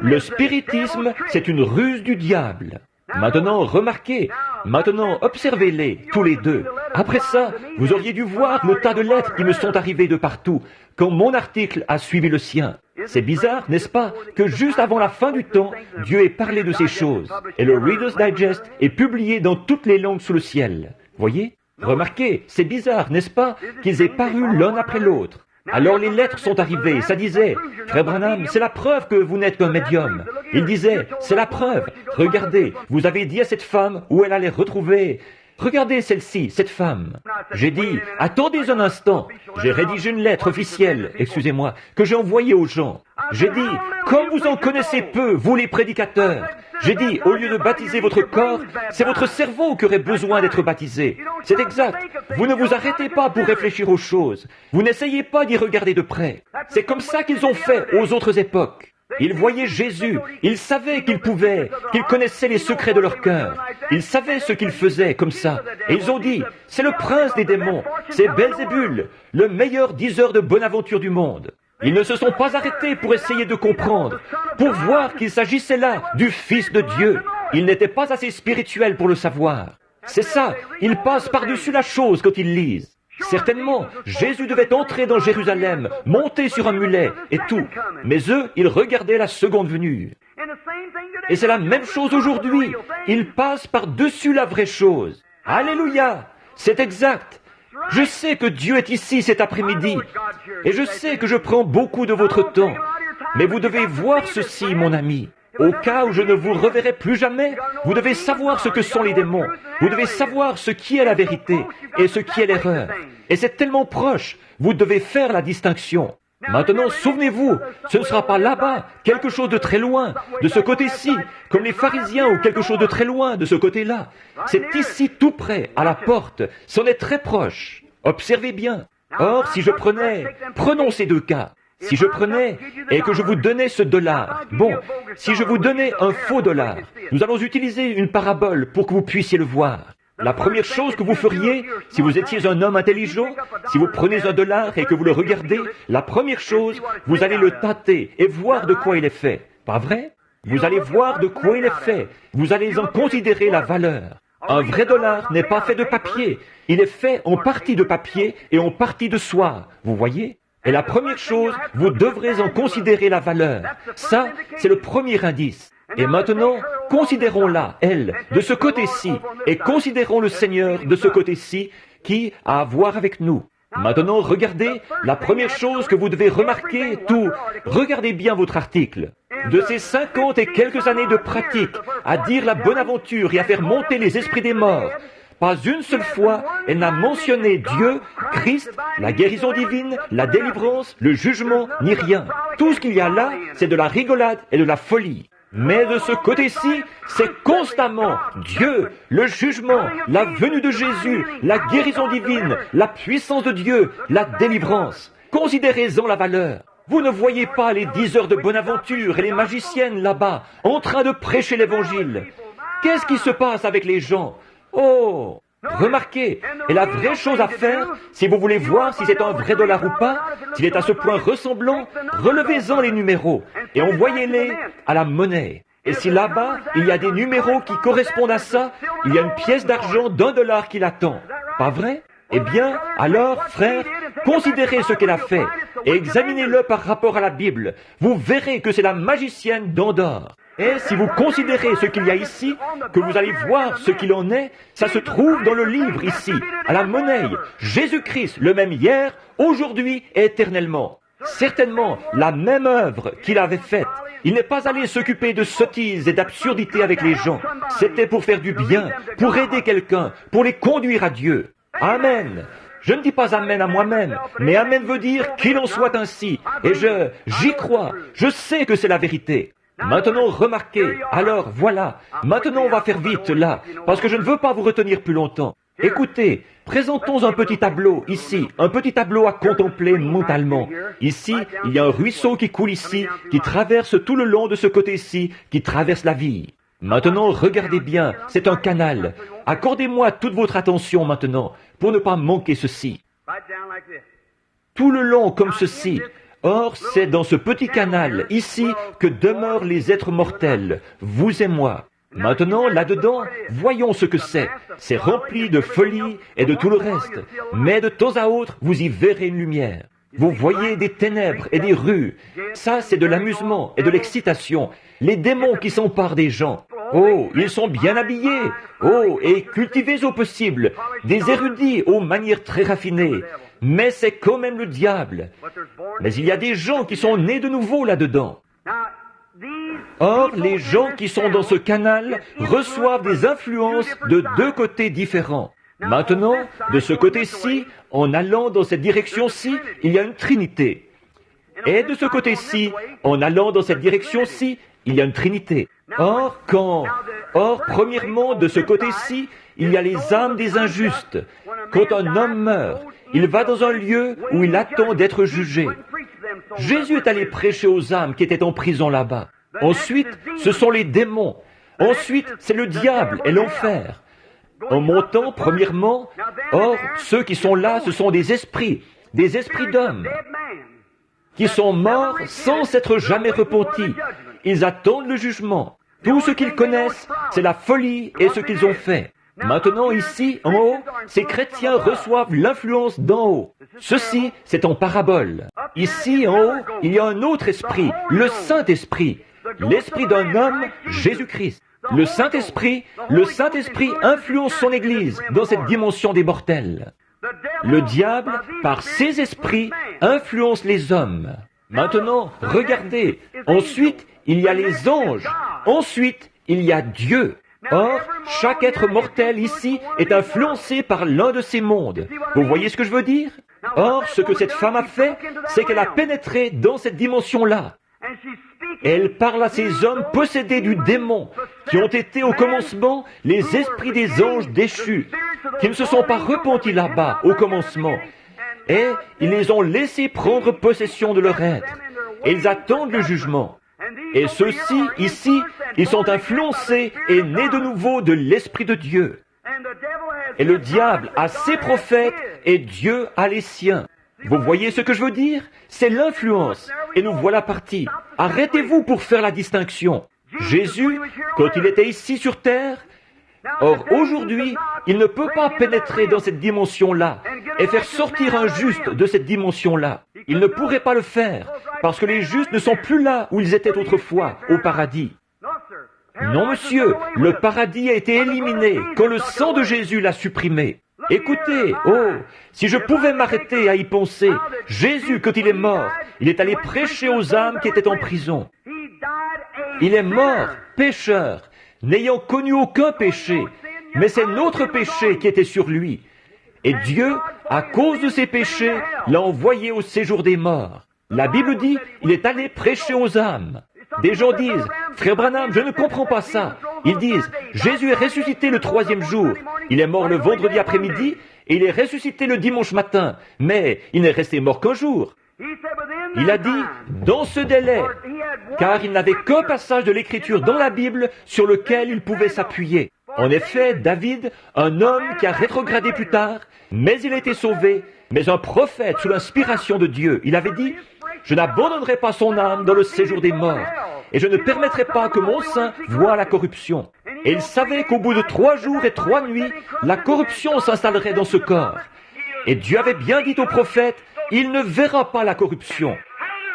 Le spiritisme, c'est une ruse du diable. Maintenant, remarquez, maintenant, observez-les, tous les deux. Après ça, vous auriez dû voir le tas de lettres qui me sont arrivées de partout, quand mon article a suivi le sien. C'est bizarre, n'est-ce pas, que juste avant la fin du temps, Dieu ait parlé de ces choses. Et le Reader's Digest est publié dans toutes les langues sous le ciel. Voyez? Remarquez, c'est bizarre, n'est-ce pas, qu'ils aient paru l'un après l'autre. Alors les lettres sont arrivées, ça disait, « Frère Branham, c'est la preuve que vous n'êtes qu'un médium. » Il disait, « C'est la preuve. Regardez, vous avez dit à cette femme où elle allait retrouver. Regardez celle-ci, cette femme. » J'ai dit, « Attendez un instant. » J'ai rédigé une lettre officielle, excusez-moi, que j'ai envoyée aux gens. J'ai dit, « Comme vous en connaissez peu, vous les prédicateurs. » J'ai dit, au lieu de baptiser votre corps, c'est votre cerveau qui aurait besoin d'être baptisé. C'est exact. Vous ne vous arrêtez pas pour réfléchir aux choses. Vous n'essayez pas d'y regarder de près. C'est comme ça qu'ils ont fait aux autres époques. Ils voyaient Jésus. Ils savaient qu'il pouvait, qu'ils connaissaient les secrets de leur cœur. Ils savaient ce qu'il faisait comme ça. Et ils ont dit, c'est le prince des démons. C'est Belzébul, le meilleur diseur de bonne aventure du monde. Ils ne se sont pas arrêtés pour essayer de comprendre, pour voir qu'il s'agissait là du Fils de Dieu. Ils n'étaient pas assez spirituels pour le savoir. C'est ça, ils passent par-dessus la chose quand ils lisent. Certainement, Jésus devait entrer dans Jérusalem, monter sur un mulet et tout. Mais eux, ils regardaient la seconde venue. Et c'est la même chose aujourd'hui. Ils passent par-dessus la vraie chose. Alléluia! C'est exact. Je sais que Dieu est ici cet après-midi, et je sais que je prends beaucoup de votre temps, mais vous devez voir ceci, mon ami. Au cas où je ne vous reverrai plus jamais, vous devez savoir ce que sont les démons. Vous devez savoir ce qui est la vérité et ce qui est l'erreur. Et c'est tellement proche, vous devez faire la distinction. Maintenant, souvenez-vous, ce ne sera pas là-bas, quelque chose de très loin, de ce côté-ci, comme les pharisiens ou quelque chose de très loin, de ce côté-là. C'est ici tout près, à la porte, c'en est très proche. Observez bien. Or, si je prenons ces deux cas. Si je prenais et que je vous donnais ce dollar, bon, si je vous donnais un faux dollar, nous allons utiliser une parabole pour que vous puissiez le voir. La première chose que vous feriez, si vous étiez un homme intelligent, si vous prenez un dollar et que vous le regardez, la première chose, vous allez le tâter et voir de quoi il est fait. Pas vrai? Vous allez voir de quoi il est fait. Vous allez en considérer la valeur. Un vrai dollar n'est pas fait de papier. Il est fait en partie de papier et en partie de soie. Vous voyez? Et la première chose, vous devrez en considérer la valeur. Ça, c'est le premier indice. Et maintenant, considérons-la, elle, de ce côté-ci, et considérons le Seigneur de ce côté-ci, qui a à voir avec nous. Maintenant, regardez, la première chose que vous devez remarquer, regardez bien votre article. De ces 50 et quelques années de pratique à dire la bonne aventure et à faire monter les esprits des morts, pas une seule fois, elle n'a mentionné Dieu, Christ, la guérison divine, la délivrance, le jugement, ni rien. Tout ce qu'il y a là, c'est de la rigolade et de la folie. Mais de ce côté-ci, c'est constamment Dieu, le jugement, la venue de Jésus, la guérison divine, la puissance de Dieu, la délivrance. Considérez-en la valeur. Vous ne voyez pas les diseurs de bonne aventure et les magiciennes là-bas, en train de prêcher l'évangile. Qu'est-ce qui se passe avec les gens? Oh! Remarquez, et la vraie chose à faire, si vous voulez voir si c'est un vrai dollar ou pas, s'il est à ce point ressemblant, relevez-en les numéros et envoyez-les à la monnaie. Et si là-bas, il y a des numéros qui correspondent à ça, il y a une pièce d'argent d'$1 qui l'attend. Pas vrai? Eh bien, alors, frères, considérez ce qu'elle a fait et examinez-le par rapport à la Bible. Vous verrez que c'est la magicienne d'Andorre. Et si vous considérez ce qu'il y a ici, que vous allez voir ce qu'il en est, ça se trouve dans le livre ici, à la monnaie. Jésus-Christ, le même hier, aujourd'hui et éternellement. Certainement la même œuvre qu'il avait faite. Il n'est pas allé s'occuper de sottises et d'absurdités avec les gens. C'était pour faire du bien, pour aider quelqu'un, pour les conduire à Dieu. Amen. Je ne dis pas Amen à moi-même, mais Amen veut dire qu'il en soit ainsi. Et j'y crois. Je sais que c'est la vérité. Maintenant, remarquez. Alors, voilà. Maintenant, on va faire vite, là, parce que je ne veux pas vous retenir plus longtemps. Écoutez, présentons un petit tableau, ici, un petit tableau à contempler mentalement. Ici, il y a un ruisseau qui coule ici, qui traverse tout le long de ce côté-ci, qui traverse la vie. Maintenant, regardez bien, c'est un canal. Accordez-moi toute votre attention maintenant, pour ne pas manquer ceci. Tout le long comme ceci. Or, c'est dans ce petit canal, ici, que demeurent les êtres mortels, vous et moi. Maintenant, là-dedans, voyons ce que c'est. C'est rempli de folie et de tout le reste. Mais de temps à autre, vous y verrez une lumière. Vous voyez des ténèbres et des rues. Ça, c'est de l'amusement et de l'excitation. Les démons qui s'emparent des gens. Oh, ils sont bien habillés. Oh, et cultivés au possible. Des érudits aux manières très raffinées. Mais c'est quand même le diable. Mais il y a des gens qui sont nés de nouveau là-dedans. Or, les gens qui sont dans ce canal reçoivent des influences de deux côtés différents. Maintenant, de ce côté-ci, en allant dans cette direction-ci, il y a une trinité. Et de ce côté-ci, en allant dans cette direction-ci, il y a une trinité. Or, premièrement, de ce côté-ci, il y a les âmes des injustes. Quand un homme meurt, il va dans un lieu où il attend d'être jugé. Jésus est allé prêcher aux âmes qui étaient en prison là-bas. Ensuite, ce sont les démons. Ensuite, c'est le diable et l'enfer. En montant, premièrement, or, ceux qui sont là, ce sont des esprits d'hommes, qui sont morts sans s'être jamais repentis. Ils attendent le jugement. Tout ce qu'ils connaissent, c'est la folie et ce qu'ils ont fait. Maintenant, ici, en haut, ces chrétiens reçoivent l'influence d'en haut. Ceci, c'est en parabole. Ici, en haut, il y a un autre esprit, le Saint-Esprit. L'esprit d'un homme, Jésus-Christ. Le Saint-Esprit influence son Église dans cette dimension des mortels. Le diable, par ses esprits, influence les hommes. Maintenant, regardez. Ensuite, il y a les anges. Ensuite, il y a Dieu. Or, chaque être mortel ici est influencé par l'un de ces mondes. Vous voyez ce que je veux dire? Or, ce que cette femme a fait, c'est qu'elle a pénétré dans cette dimension-là. Elle parle à ces hommes possédés du démon, qui ont été au commencement les esprits des anges déchus, qui ne se sont pas repentis là-bas au commencement. et ils les ont laissés prendre possession de leur être. Et ils attendent le jugement. Et ceux-ci, ici, ils sont influencés et nés de nouveau de l'Esprit de Dieu. Et le diable a ses prophètes et Dieu a les siens. Vous voyez ce que je veux dire? C'est l'influence. Et nous voilà partis. Arrêtez-vous pour faire la distinction. Jésus, quand il était ici sur terre, or aujourd'hui, il ne peut pas pénétrer dans cette dimension-là et faire sortir un juste de cette dimension-là. Il ne pourrait pas le faire, parce que les justes ne sont plus là où ils étaient autrefois, au paradis. Non, monsieur, le paradis a été éliminé quand le sang de Jésus l'a supprimé. Écoutez, oh, si je pouvais m'arrêter à y penser, Jésus, quand il est mort, il est allé prêcher aux âmes qui étaient en prison. Il est mort, pécheur, n'ayant connu aucun péché, mais c'est notre péché qui était sur lui. Et Dieu, à cause de ses péchés, l'a envoyé au séjour des morts. La Bible dit, il est allé prêcher aux âmes. Des gens disent, frère Branham, je ne comprends pas ça. Ils disent, Jésus est ressuscité le 3e jour. Il est mort le vendredi après-midi et il est ressuscité le dimanche matin. Mais il n'est resté mort qu'un jour. Il a dit, dans ce délai, car il n'avait qu'un passage de l'Écriture dans la Bible sur lequel il pouvait s'appuyer. En effet, David, un homme qui a rétrogradé plus tard, mais il a été sauvé, mais un prophète sous l'inspiration de Dieu, il avait dit, je n'abandonnerai pas son âme dans le séjour des morts, et je ne permettrai pas que mon sein voie la corruption. Et il savait qu'au bout de 3 jours et 3 nuits, la corruption s'installerait dans ce corps. Et Dieu avait bien dit au prophète, il ne verra pas la corruption.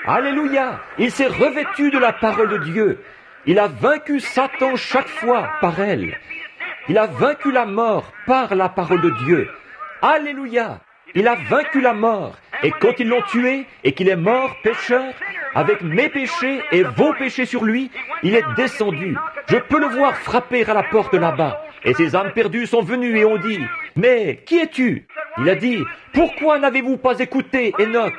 Alléluia! Il s'est revêtu de la parole de Dieu. Il a vaincu Satan chaque fois par elle. Il a vaincu la mort par la parole de Dieu. Alléluia! Il a vaincu la mort. Et quand ils l'ont tué et qu'il est mort, pécheur, avec mes péchés et vos péchés sur lui, il est descendu. Je peux le voir frapper à la porte là-bas. Et ces âmes perdues sont venues et ont dit, « Mais qui es-tu » Il a dit, « Pourquoi n'avez-vous pas écouté Enoch?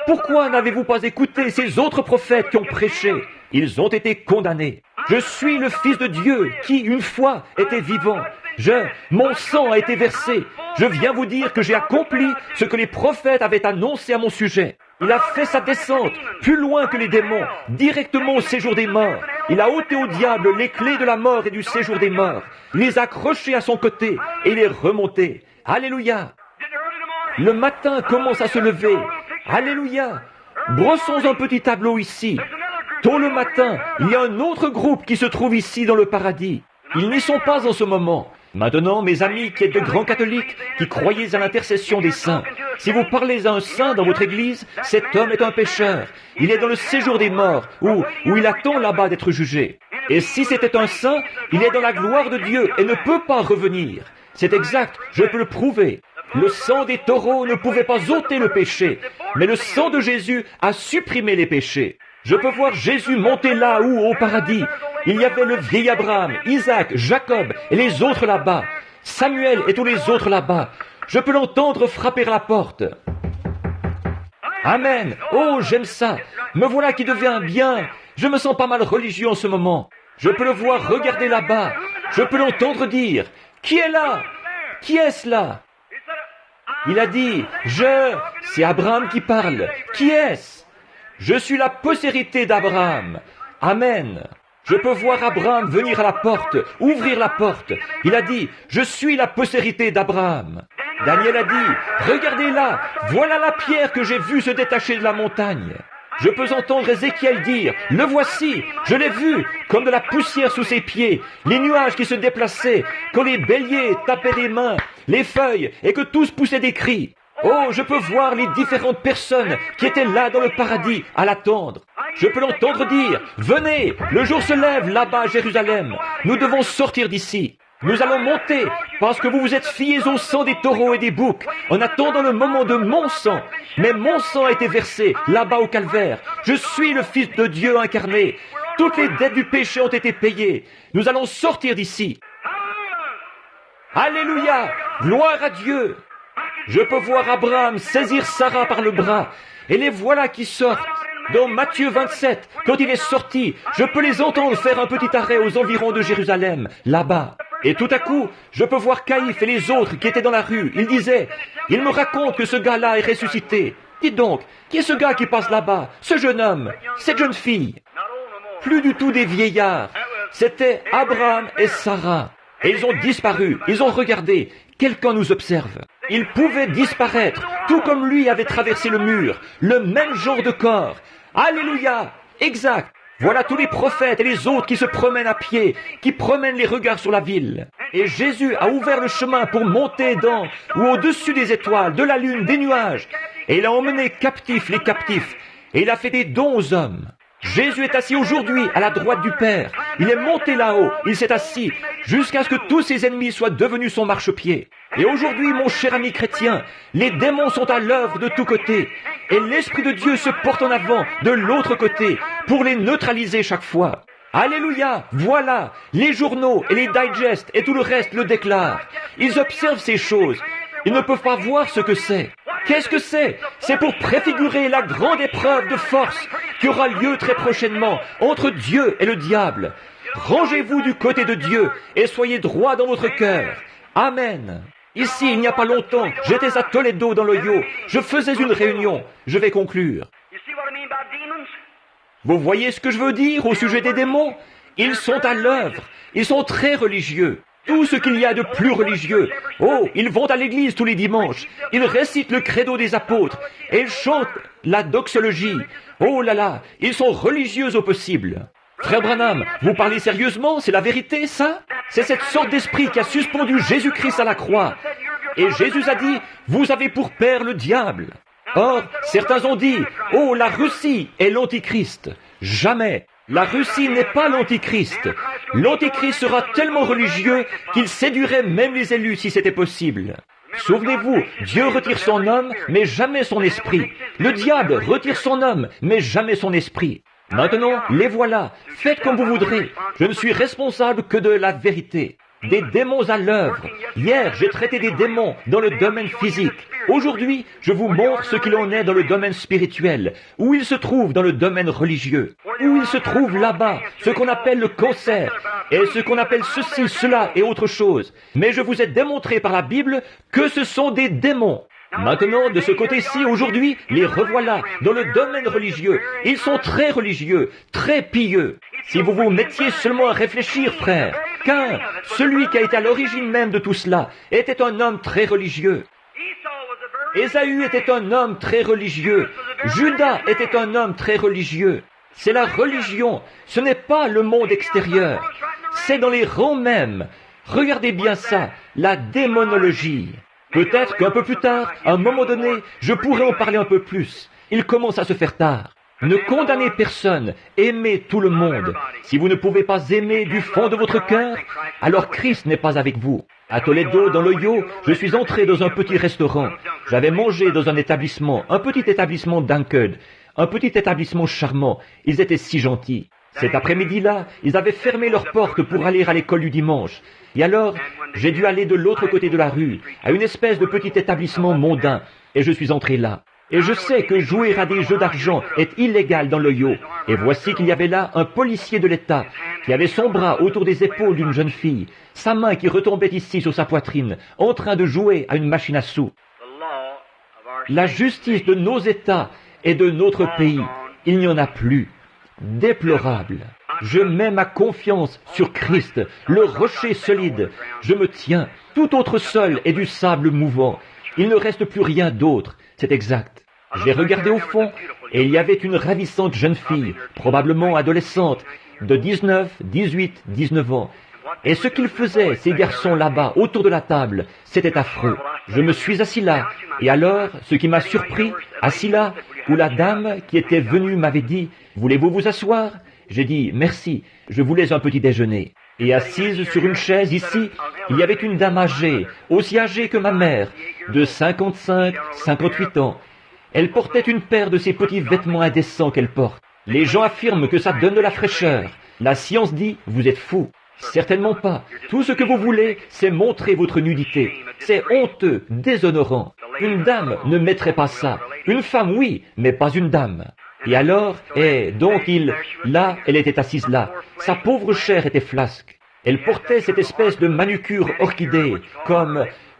Pourquoi n'avez-vous pas écouté ces autres prophètes qui ont prêché? Ils ont été condamnés. Je suis le Fils de Dieu qui, une fois, était vivant. Mon sang a été versé. Je viens vous dire que j'ai accompli ce que les prophètes avaient annoncé à mon sujet. Il a fait sa descente plus loin que les démons, directement au séjour des morts. Il a ôté au diable les clés de la mort et du séjour des morts. Il les a accrochées à son côté et il est remonté. Alléluia! Le matin commence à se lever. Alléluia! Brossons un petit tableau ici. Tôt le matin, il y a un autre groupe qui se trouve ici dans le paradis. Ils n'y sont pas en ce moment. Maintenant, mes amis qui êtes de grands catholiques, qui croyez à l'intercession des saints, si vous parlez à un saint dans votre église, cet homme est un pécheur. Il est dans le séjour des morts, où il attend là-bas d'être jugé. Et si c'était un saint, il est dans la gloire de Dieu et ne peut pas revenir. C'est exact, je peux le prouver. Le sang des taureaux ne pouvait pas ôter le péché, mais le sang de Jésus a supprimé les péchés. Je peux voir Jésus monter là-haut au paradis. Il y avait le vieil Abraham, Isaac, Jacob et les autres là-bas. Samuel et tous les autres là-bas. Je peux l'entendre frapper à la porte. Amen. Oh, j'aime ça. Me voilà qui devient bien. Je me sens pas mal religieux en ce moment. Je peux le voir regarder là-bas. Je peux l'entendre dire, « Qui est là? Qui est-ce là ?» Il a dit, « C'est Abraham qui parle. Qui est-ce? Je suis la postérité d'Abraham. Amen. » Je peux voir Abraham venir à la porte, ouvrir la porte. Il a dit, « Je suis la postérité d'Abraham. » Daniel a dit, « Regardez là, voilà la pierre que j'ai vue se détacher de la montagne. » Je peux entendre Ézéchiel dire, « Le voici, je l'ai vu, comme de la poussière sous ses pieds, les nuages qui se déplaçaient, quand les béliers tapaient des mains, les feuilles, et que tous poussaient des cris. » Oh, je peux voir les différentes personnes qui étaient là dans le paradis à l'attendre. Je peux l'entendre dire, « Venez, le jour se lève là-bas à Jérusalem. Nous devons sortir d'ici. Nous allons monter parce que vous vous êtes fiés au sang des taureaux et des boucs en attendant le moment de mon sang. Mais mon sang a été versé là-bas au calvaire. Je suis le Fils de Dieu incarné. Toutes les dettes du péché ont été payées. Nous allons sortir d'ici. » Alléluia! Gloire à Dieu! Je peux voir Abraham saisir Sarah par le bras, et les voilà qui sortent. Dans Matthieu 27, quand il est sorti, je peux les entendre faire un petit arrêt aux environs de Jérusalem, là-bas. Et tout à coup, je peux voir Caïphe et les autres qui étaient dans la rue. Ils disaient, il me raconte que ce gars-là est ressuscité. Dites donc, qui est ce gars qui passe là-bas? Ce jeune homme, cette jeune fille? Plus du tout des vieillards. C'était Abraham et Sarah. Et ils ont disparu. Ils ont regardé. Quelqu'un nous observe. Ils pouvaient disparaître, tout comme lui avait traversé le mur. Le même genre de corps. Alléluia! Exact. Voilà tous les prophètes et les autres qui se promènent à pied, qui promènent les regards sur la ville. Et Jésus a ouvert le chemin pour monter dans ou au-dessus des étoiles, de la lune, des nuages. Et il a emmené captifs les captifs. Et il a fait des dons aux hommes. Jésus est assis aujourd'hui à la droite du Père. Il est monté là-haut, il s'est assis, jusqu'à ce que tous ses ennemis soient devenus son marchepied. Et aujourd'hui, mon cher ami chrétien, les démons sont à l'œuvre de tous côtés. Et l'Esprit de Dieu se porte en avant de l'autre côté pour les neutraliser chaque fois. Alléluia! Voilà! Les journaux et les digests et tout le reste le déclarent. Ils observent ces choses. Ils ne peuvent pas voir ce que c'est. Qu'est-ce que c'est? C'est pour préfigurer la grande épreuve de force qui aura lieu très prochainement entre Dieu et le diable. Rangez-vous du côté de Dieu et soyez droit dans votre cœur. Amen. Ici, il n'y a pas longtemps, j'étais à Toledo dans l'Ohio. Je faisais une réunion. Je vais conclure. Vous voyez ce que je veux dire au sujet des démons? Ils sont à l'œuvre. Ils sont très religieux. Tout ce qu'il y a de plus religieux. Oh, ils vont à l'église tous les dimanches. Ils récitent le credo des apôtres. Et ils chantent la doxologie. Oh là là, ils sont religieux au possible. Frère Branham, vous parlez sérieusement? C'est la vérité, ça? C'est cette sorte d'esprit qui a suspendu Jésus-Christ à la croix. Et Jésus a dit, vous avez pour père le diable. Or, certains ont dit, oh, la Russie est l'Antichrist. Jamais. La Russie n'est pas l'Antichrist. L'Antichrist sera tellement religieux qu'il séduirait même les élus si c'était possible. Souvenez-vous, Dieu retire son homme, mais jamais son esprit. Le diable retire son homme, mais jamais son esprit. Maintenant, les voilà. Faites comme vous voudrez. Je ne suis responsable que de la vérité. Des démons à l'œuvre. Hier, j'ai traité des démons dans le domaine physique. Aujourd'hui, je vous montre ce qu'il en est dans le domaine spirituel, où il se trouve dans le domaine religieux, où il se trouve là-bas, ce qu'on appelle le cancer, et ce qu'on appelle ceci, cela et autre chose. Mais je vous ai démontré par la Bible que ce sont des démons. Maintenant, de ce côté-ci, aujourd'hui, les revoilà dans le domaine religieux. Ils sont très religieux, très pieux. Si vous vous mettiez seulement à réfléchir, frère, Caïn, celui qui a été à l'origine même de tout cela, était un homme très religieux. Ésaü était un homme très religieux. Judas était un homme très religieux. C'est la religion, ce n'est pas le monde extérieur. C'est dans les rangs mêmes. Regardez bien ça, la démonologie. Peut-être qu'un peu plus tard, à un moment donné, je pourrais en parler un peu plus. Il commence à se faire tard. Ne condamnez personne, aimez tout le monde. Si vous ne pouvez pas aimer du fond de votre cœur, alors Christ n'est pas avec vous. À Toledo, dans l'Ohio, je suis entré dans un petit restaurant. J'avais mangé dans un petit établissement d'Ankerd, un petit établissement charmant. Ils étaient si gentils. Cet après-midi-là, ils avaient fermé leurs portes pour aller à l'école du dimanche. Et alors, j'ai dû aller de l'autre côté de la rue, à une espèce de petit établissement mondain, et je suis entré là. Et je sais que jouer à des jeux d'argent est illégal dans l'Ohio. Et voici qu'il y avait là un policier de l'État qui avait son bras autour des épaules d'une jeune fille, sa main qui retombait ici sur sa poitrine, en train de jouer à une machine à sous. La justice de nos États et de notre pays, il n'y en a plus. Déplorable. Je mets ma confiance sur Christ, le rocher solide. Je me tiens. Tout autre sol est du sable mouvant. Il ne reste plus rien d'autre. C'est exact. J'ai regardé au fond et il y avait une ravissante jeune fille, probablement adolescente, de 19, 18, 19 ans. Et ce qu'ils faisaient, ces garçons là-bas, autour de la table, c'était affreux. Je me suis assis là. Et alors, ce qui m'a surpris, assis là, où la dame qui était venue m'avait dit « Voulez-vous vous asseoir ?» J'ai dit « Merci, je voulais un petit déjeuner. » Et assise sur une chaise ici, il y avait une dame âgée, aussi âgée que ma mère, de 55, 58 ans. Elle portait une paire de ces petits vêtements indécents qu'elle porte. Les gens affirment que ça donne de la fraîcheur. La science dit « Vous êtes fous ». Certainement pas. Tout ce que vous voulez, c'est montrer votre nudité. C'est honteux, déshonorant. Une dame ne mettrait pas ça. Une femme, oui, mais pas une dame. Et alors, donc là, elle était assise là. Sa pauvre chair était flasque. Elle portait cette espèce de manucure orchidée,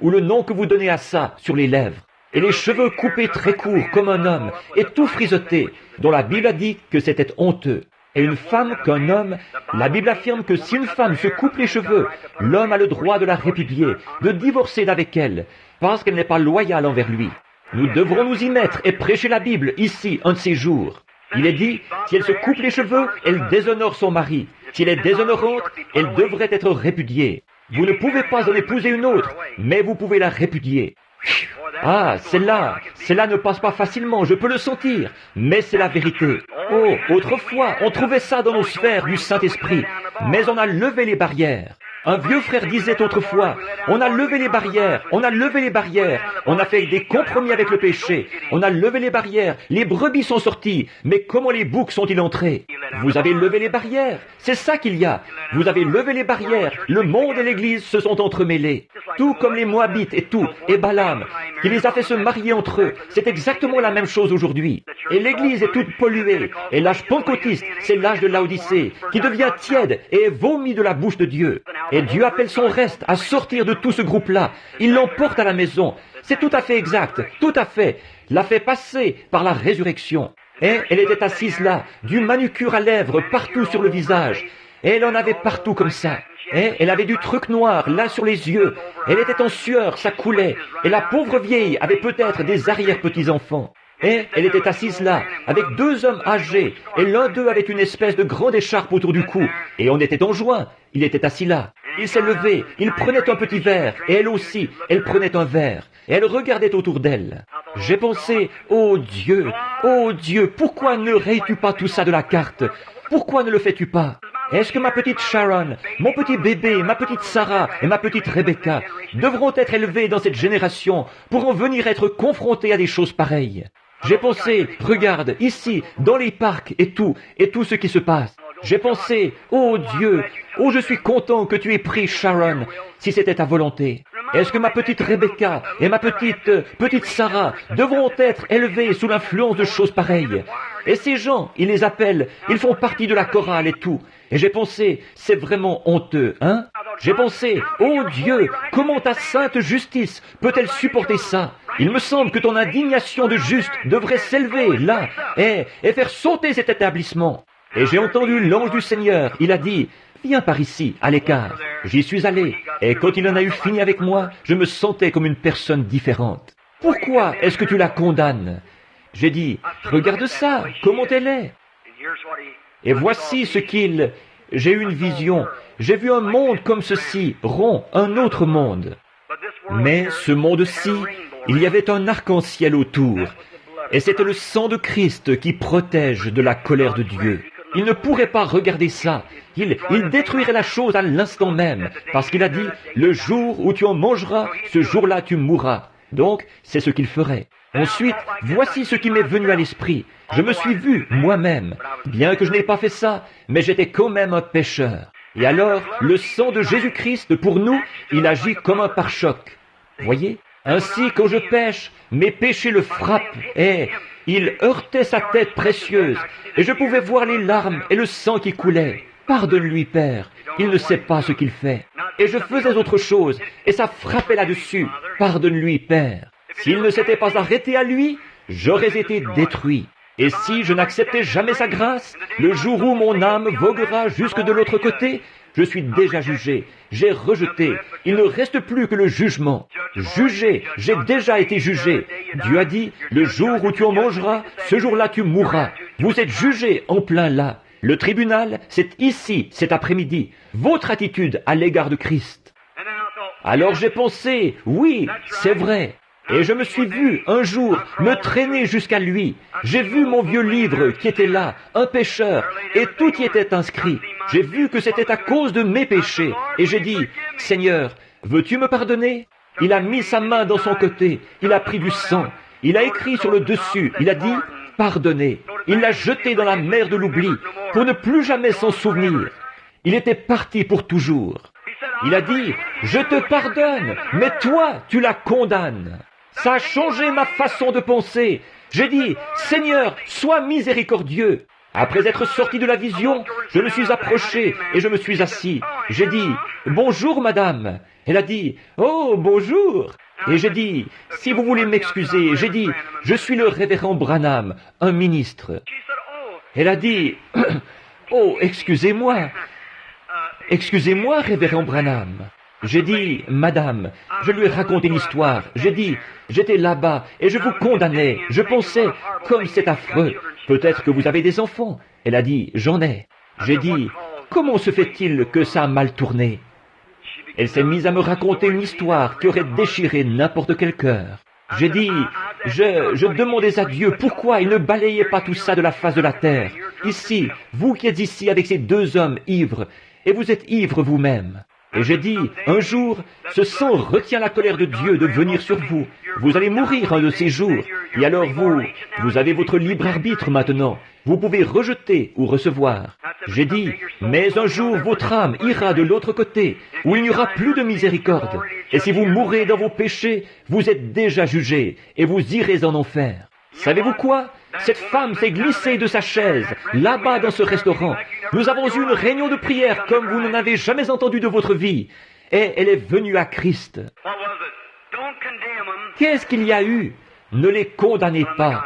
ou le nom que vous donnez à ça, sur les lèvres. Et les cheveux coupés très courts comme un homme, et tout frisoté, dont la Bible a dit que c'était honteux. Et une femme qu'un homme, la Bible affirme que si une femme se coupe les cheveux, l'homme a le droit de la répudier, de divorcer d'avec elle, parce qu'elle n'est pas loyale envers lui. Nous devrons nous y mettre et prêcher la Bible ici, un de ces jours. Il est dit, si elle se coupe les cheveux, elle déshonore son mari. Si elle est déshonorante, elle devrait être répudiée. Vous ne pouvez pas en épouser une autre, mais vous pouvez la répudier. Ah, celle-là ne passe pas facilement, je peux le sentir, mais c'est la vérité. Oh, autrefois, on trouvait ça dans nos sphères du Saint-Esprit, mais on a levé les barrières. Un vieux frère disait autrefois, on a levé les barrières, on a levé les barrières, on a fait des compromis avec le péché, on a levé les barrières, les brebis sont sorties, mais comment les boucs sont-ils entrés? Vous avez levé les barrières, c'est ça qu'il y a. Vous avez levé les barrières, le monde et l'Église se sont entremêlés. Tout comme les Moabites et Balaam, qui les a fait se marier entre eux, c'est exactement la même chose aujourd'hui. Et l'Église est toute polluée, et l'âge pentecôtiste, c'est l'âge de Laodicée, qui devient tiède et est vomi de la bouche de Dieu. Et Dieu appelle son reste à sortir de tout ce groupe-là. Il l'emporte à la maison. C'est tout à fait exact, tout à fait. L'a fait passer par la résurrection. Et elle était assise là, du manucure à lèvres partout sur le visage. Et elle en avait partout comme ça. Et elle avait du truc noir là sur les yeux. Elle était en sueur, ça coulait. Et la pauvre vieille avait peut-être des arrière-petits-enfants. Et elle était assise là, avec deux hommes âgés, et l'un d'eux avait une espèce de grande écharpe autour du cou. Et on était en juin, il était assis là. Il s'est levé, il prenait un petit verre, et elle aussi, elle prenait un verre. Et elle regardait autour d'elle. J'ai pensé, oh Dieu, pourquoi ne rayes-tu pas tout ça de la carte? Pourquoi ne le fais-tu pas? Est-ce que ma petite Sharon, mon petit bébé, ma petite Sarah et ma petite Rebecca devront être élevés dans cette génération pour en venir être confrontés à des choses pareilles? J'ai pensé, regarde, ici, dans les parcs et tout ce qui se passe. J'ai pensé, oh Dieu, oh je suis content que tu aies pris Sharon, si c'était ta volonté. Est-ce que ma petite Rebecca et ma petite Sarah devront être élevées sous l'influence de choses pareilles? Et ces gens, ils les appellent, ils font partie de la chorale et tout. Et j'ai pensé, c'est vraiment honteux, hein? J'ai pensé, oh Dieu, comment ta sainte justice peut-elle supporter ça? Il me semble que ton indignation de juste devrait s'élever là et faire sauter cet établissement. Et j'ai entendu l'ange du Seigneur, il a dit, viens par ici, à l'écart. J'y suis allé, et quand il en a eu fini avec moi, je me sentais comme une personne différente. Pourquoi est-ce que tu la condamnes? J'ai dit, regarde ça, comment elle est. Et voici ce qu'il... J'ai eu une vision, j'ai vu un monde comme ceci, rond, un autre monde. Mais ce monde-ci, il y avait un arc-en-ciel autour, et c'était le sang de Christ qui protège de la colère de Dieu. Il ne pourrait pas regarder ça. Il détruirait la chose à l'instant même, parce qu'il a dit, le jour où tu en mangeras, ce jour-là tu mourras. Donc, c'est ce qu'il ferait. Ensuite, voici ce qui m'est venu à l'esprit. Je me suis vu moi-même, bien que je n'ai pas fait ça, mais j'étais quand même un pécheur. Et alors, le sang de Jésus-Christ, pour nous, il agit comme un pare-choc. Voyez? Ainsi, quand je pêche, mes péchés le frappent, et il heurtait sa tête précieuse, et je pouvais voir les larmes et le sang qui coulait. Pardonne-lui, Père, il ne sait pas ce qu'il fait. Et je faisais autre chose, et ça frappait là-dessus. Pardonne-lui, Père. S'il ne s'était pas arrêté à lui, j'aurais été détruit. Et si je n'acceptais jamais sa grâce, le jour où mon âme voguera jusque de l'autre côté, je suis déjà jugé, j'ai rejeté, il ne reste plus que le jugement. Jugé, j'ai déjà été jugé. Dieu a dit, le jour où tu en mangeras, ce jour-là tu mourras. Vous êtes jugé en plein là. Le tribunal, c'est ici, cet après-midi. Votre attitude à l'égard de Christ. Alors j'ai pensé, oui, c'est vrai. Et je me suis vu, un jour, me traîner jusqu'à lui. J'ai vu mon vieux livre qui était là, un pécheur, et tout y était inscrit. J'ai vu que c'était à cause de mes péchés. Et j'ai dit, Seigneur, veux-tu me pardonner? Il a mis sa main dans son côté, il a pris du sang. Il a écrit sur le dessus, il a dit, pardonnez. Il l'a jeté dans la mer de l'oubli, pour ne plus jamais s'en souvenir. Il était parti pour toujours. Il a dit, je te pardonne, mais toi, tu la condamnes. Ça a changé ma façon de penser. J'ai dit, Seigneur, sois miséricordieux. Après être sorti de la vision, je me suis approché et je me suis assis. J'ai dit, « Bonjour, madame ». Elle a dit, « Oh, bonjour ». Et j'ai dit, « Si vous voulez m'excuser », j'ai dit, « Je suis le révérend Branham, un ministre ». Elle a dit, « Oh, excusez-moi. Excusez-moi, révérend Branham. » J'ai dit, « Madame, je lui ai raconté l'histoire. J'ai dit, j'étais là-bas et je vous condamnais. Je pensais, comme c'est affreux, peut-être que vous avez des enfants. » Elle a dit, « J'en ai. » J'ai dit, « Comment se fait-il que ça a mal tourné ?» Elle s'est mise à me raconter une histoire qui aurait déchiré n'importe quel cœur. J'ai dit, je demandais à Dieu pourquoi il ne balayait pas tout ça de la face de la terre. Ici, vous qui êtes ici avec ces deux hommes ivres, et vous êtes ivres vous-même. Et j'ai dit, un jour, ce sang retient la colère de Dieu de venir sur vous. Vous allez mourir un de ces jours. Et alors vous avez votre libre arbitre maintenant. Vous pouvez rejeter ou recevoir. J'ai dit, mais un jour votre âme ira de l'autre côté, où il n'y aura plus de miséricorde. Et si vous mourrez dans vos péchés, vous êtes déjà jugés, et vous irez en enfer. Savez-vous quoi? Cette femme s'est glissée de sa chaise, là-bas dans ce restaurant. Nous avons eu une réunion de prière comme vous n'en avez jamais entendu de votre vie. Et elle est venue à Christ. Qu'est-ce qu'il y a eu? Ne les condamnez pas.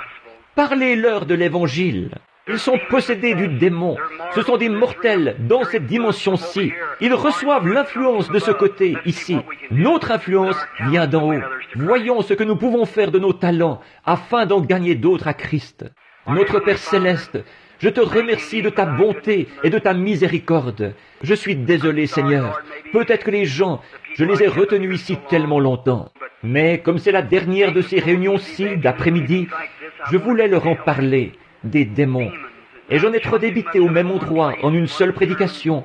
Parlez-leur de l'Évangile. Ils sont possédés du démon. Ce sont des mortels dans cette dimension-ci. Ils reçoivent l'influence de ce côté, ici. Notre influence vient d'en haut. Voyons ce que nous pouvons faire de nos talents afin d'en gagner d'autres à Christ. Notre Père Céleste, je te remercie de ta bonté et de ta miséricorde. Je suis désolé, Seigneur. Peut-être que les gens, je les ai retenus ici tellement longtemps. Mais comme c'est la dernière de ces réunions-ci d'après-midi, je voulais leur en parler, des démons. Et j'en ai trop débité au même endroit, en une seule prédication.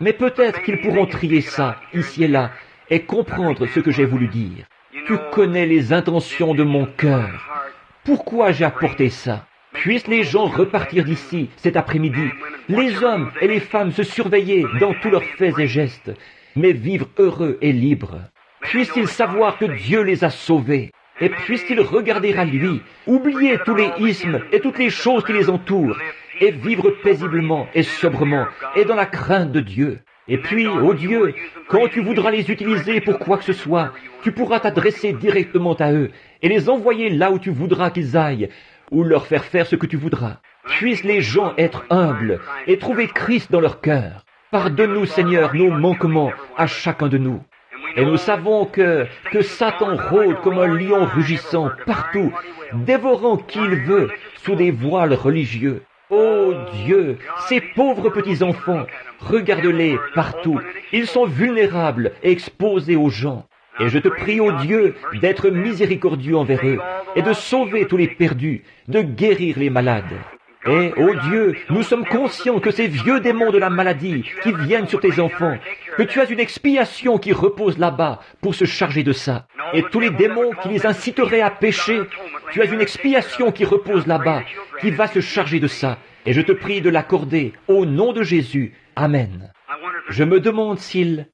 Mais peut-être qu'ils pourront trier ça, ici et là, et comprendre ce que j'ai voulu dire. Tu connais les intentions de mon cœur. Pourquoi j'ai apporté ça? Puissent les gens repartir d'ici cet après-midi, les hommes et les femmes se surveiller dans tous leurs faits et gestes, mais vivre heureux et libres. Puissent-ils savoir que Dieu les a sauvés, et puissent-ils regarder à lui, oublier tous les ismes et toutes les choses qui les entourent, et vivre paisiblement et sobrement et dans la crainte de Dieu. Et puis, ô Dieu, quand tu voudras les utiliser pour quoi que ce soit, tu pourras t'adresser directement à eux et les envoyer là où tu voudras qu'ils aillent, ou leur faire faire ce que tu voudras. Puissent les gens être humbles et trouver Christ dans leur cœur. Pardonne-nous, Seigneur, nos manquements à chacun de nous. Et nous savons que Satan rôde comme un lion rugissant partout, dévorant qui il veut sous des voiles religieux. Oh Dieu, ces pauvres petits-enfants, regarde-les partout. Ils sont vulnérables et exposés aux gens. Et je te prie, ô Dieu, d'être miséricordieux envers eux et de sauver tous les perdus, de guérir les malades. Et, ô Dieu, nous sommes conscients que ces vieux démons de la maladie qui viennent sur tes enfants, que tu as une expiation qui repose là-bas pour se charger de ça. Et tous les démons qui les inciteraient à pécher, tu as une expiation qui repose là-bas, qui va se charger de ça. Et je te prie de l'accorder au nom de Jésus. Amen. Je me demande s'il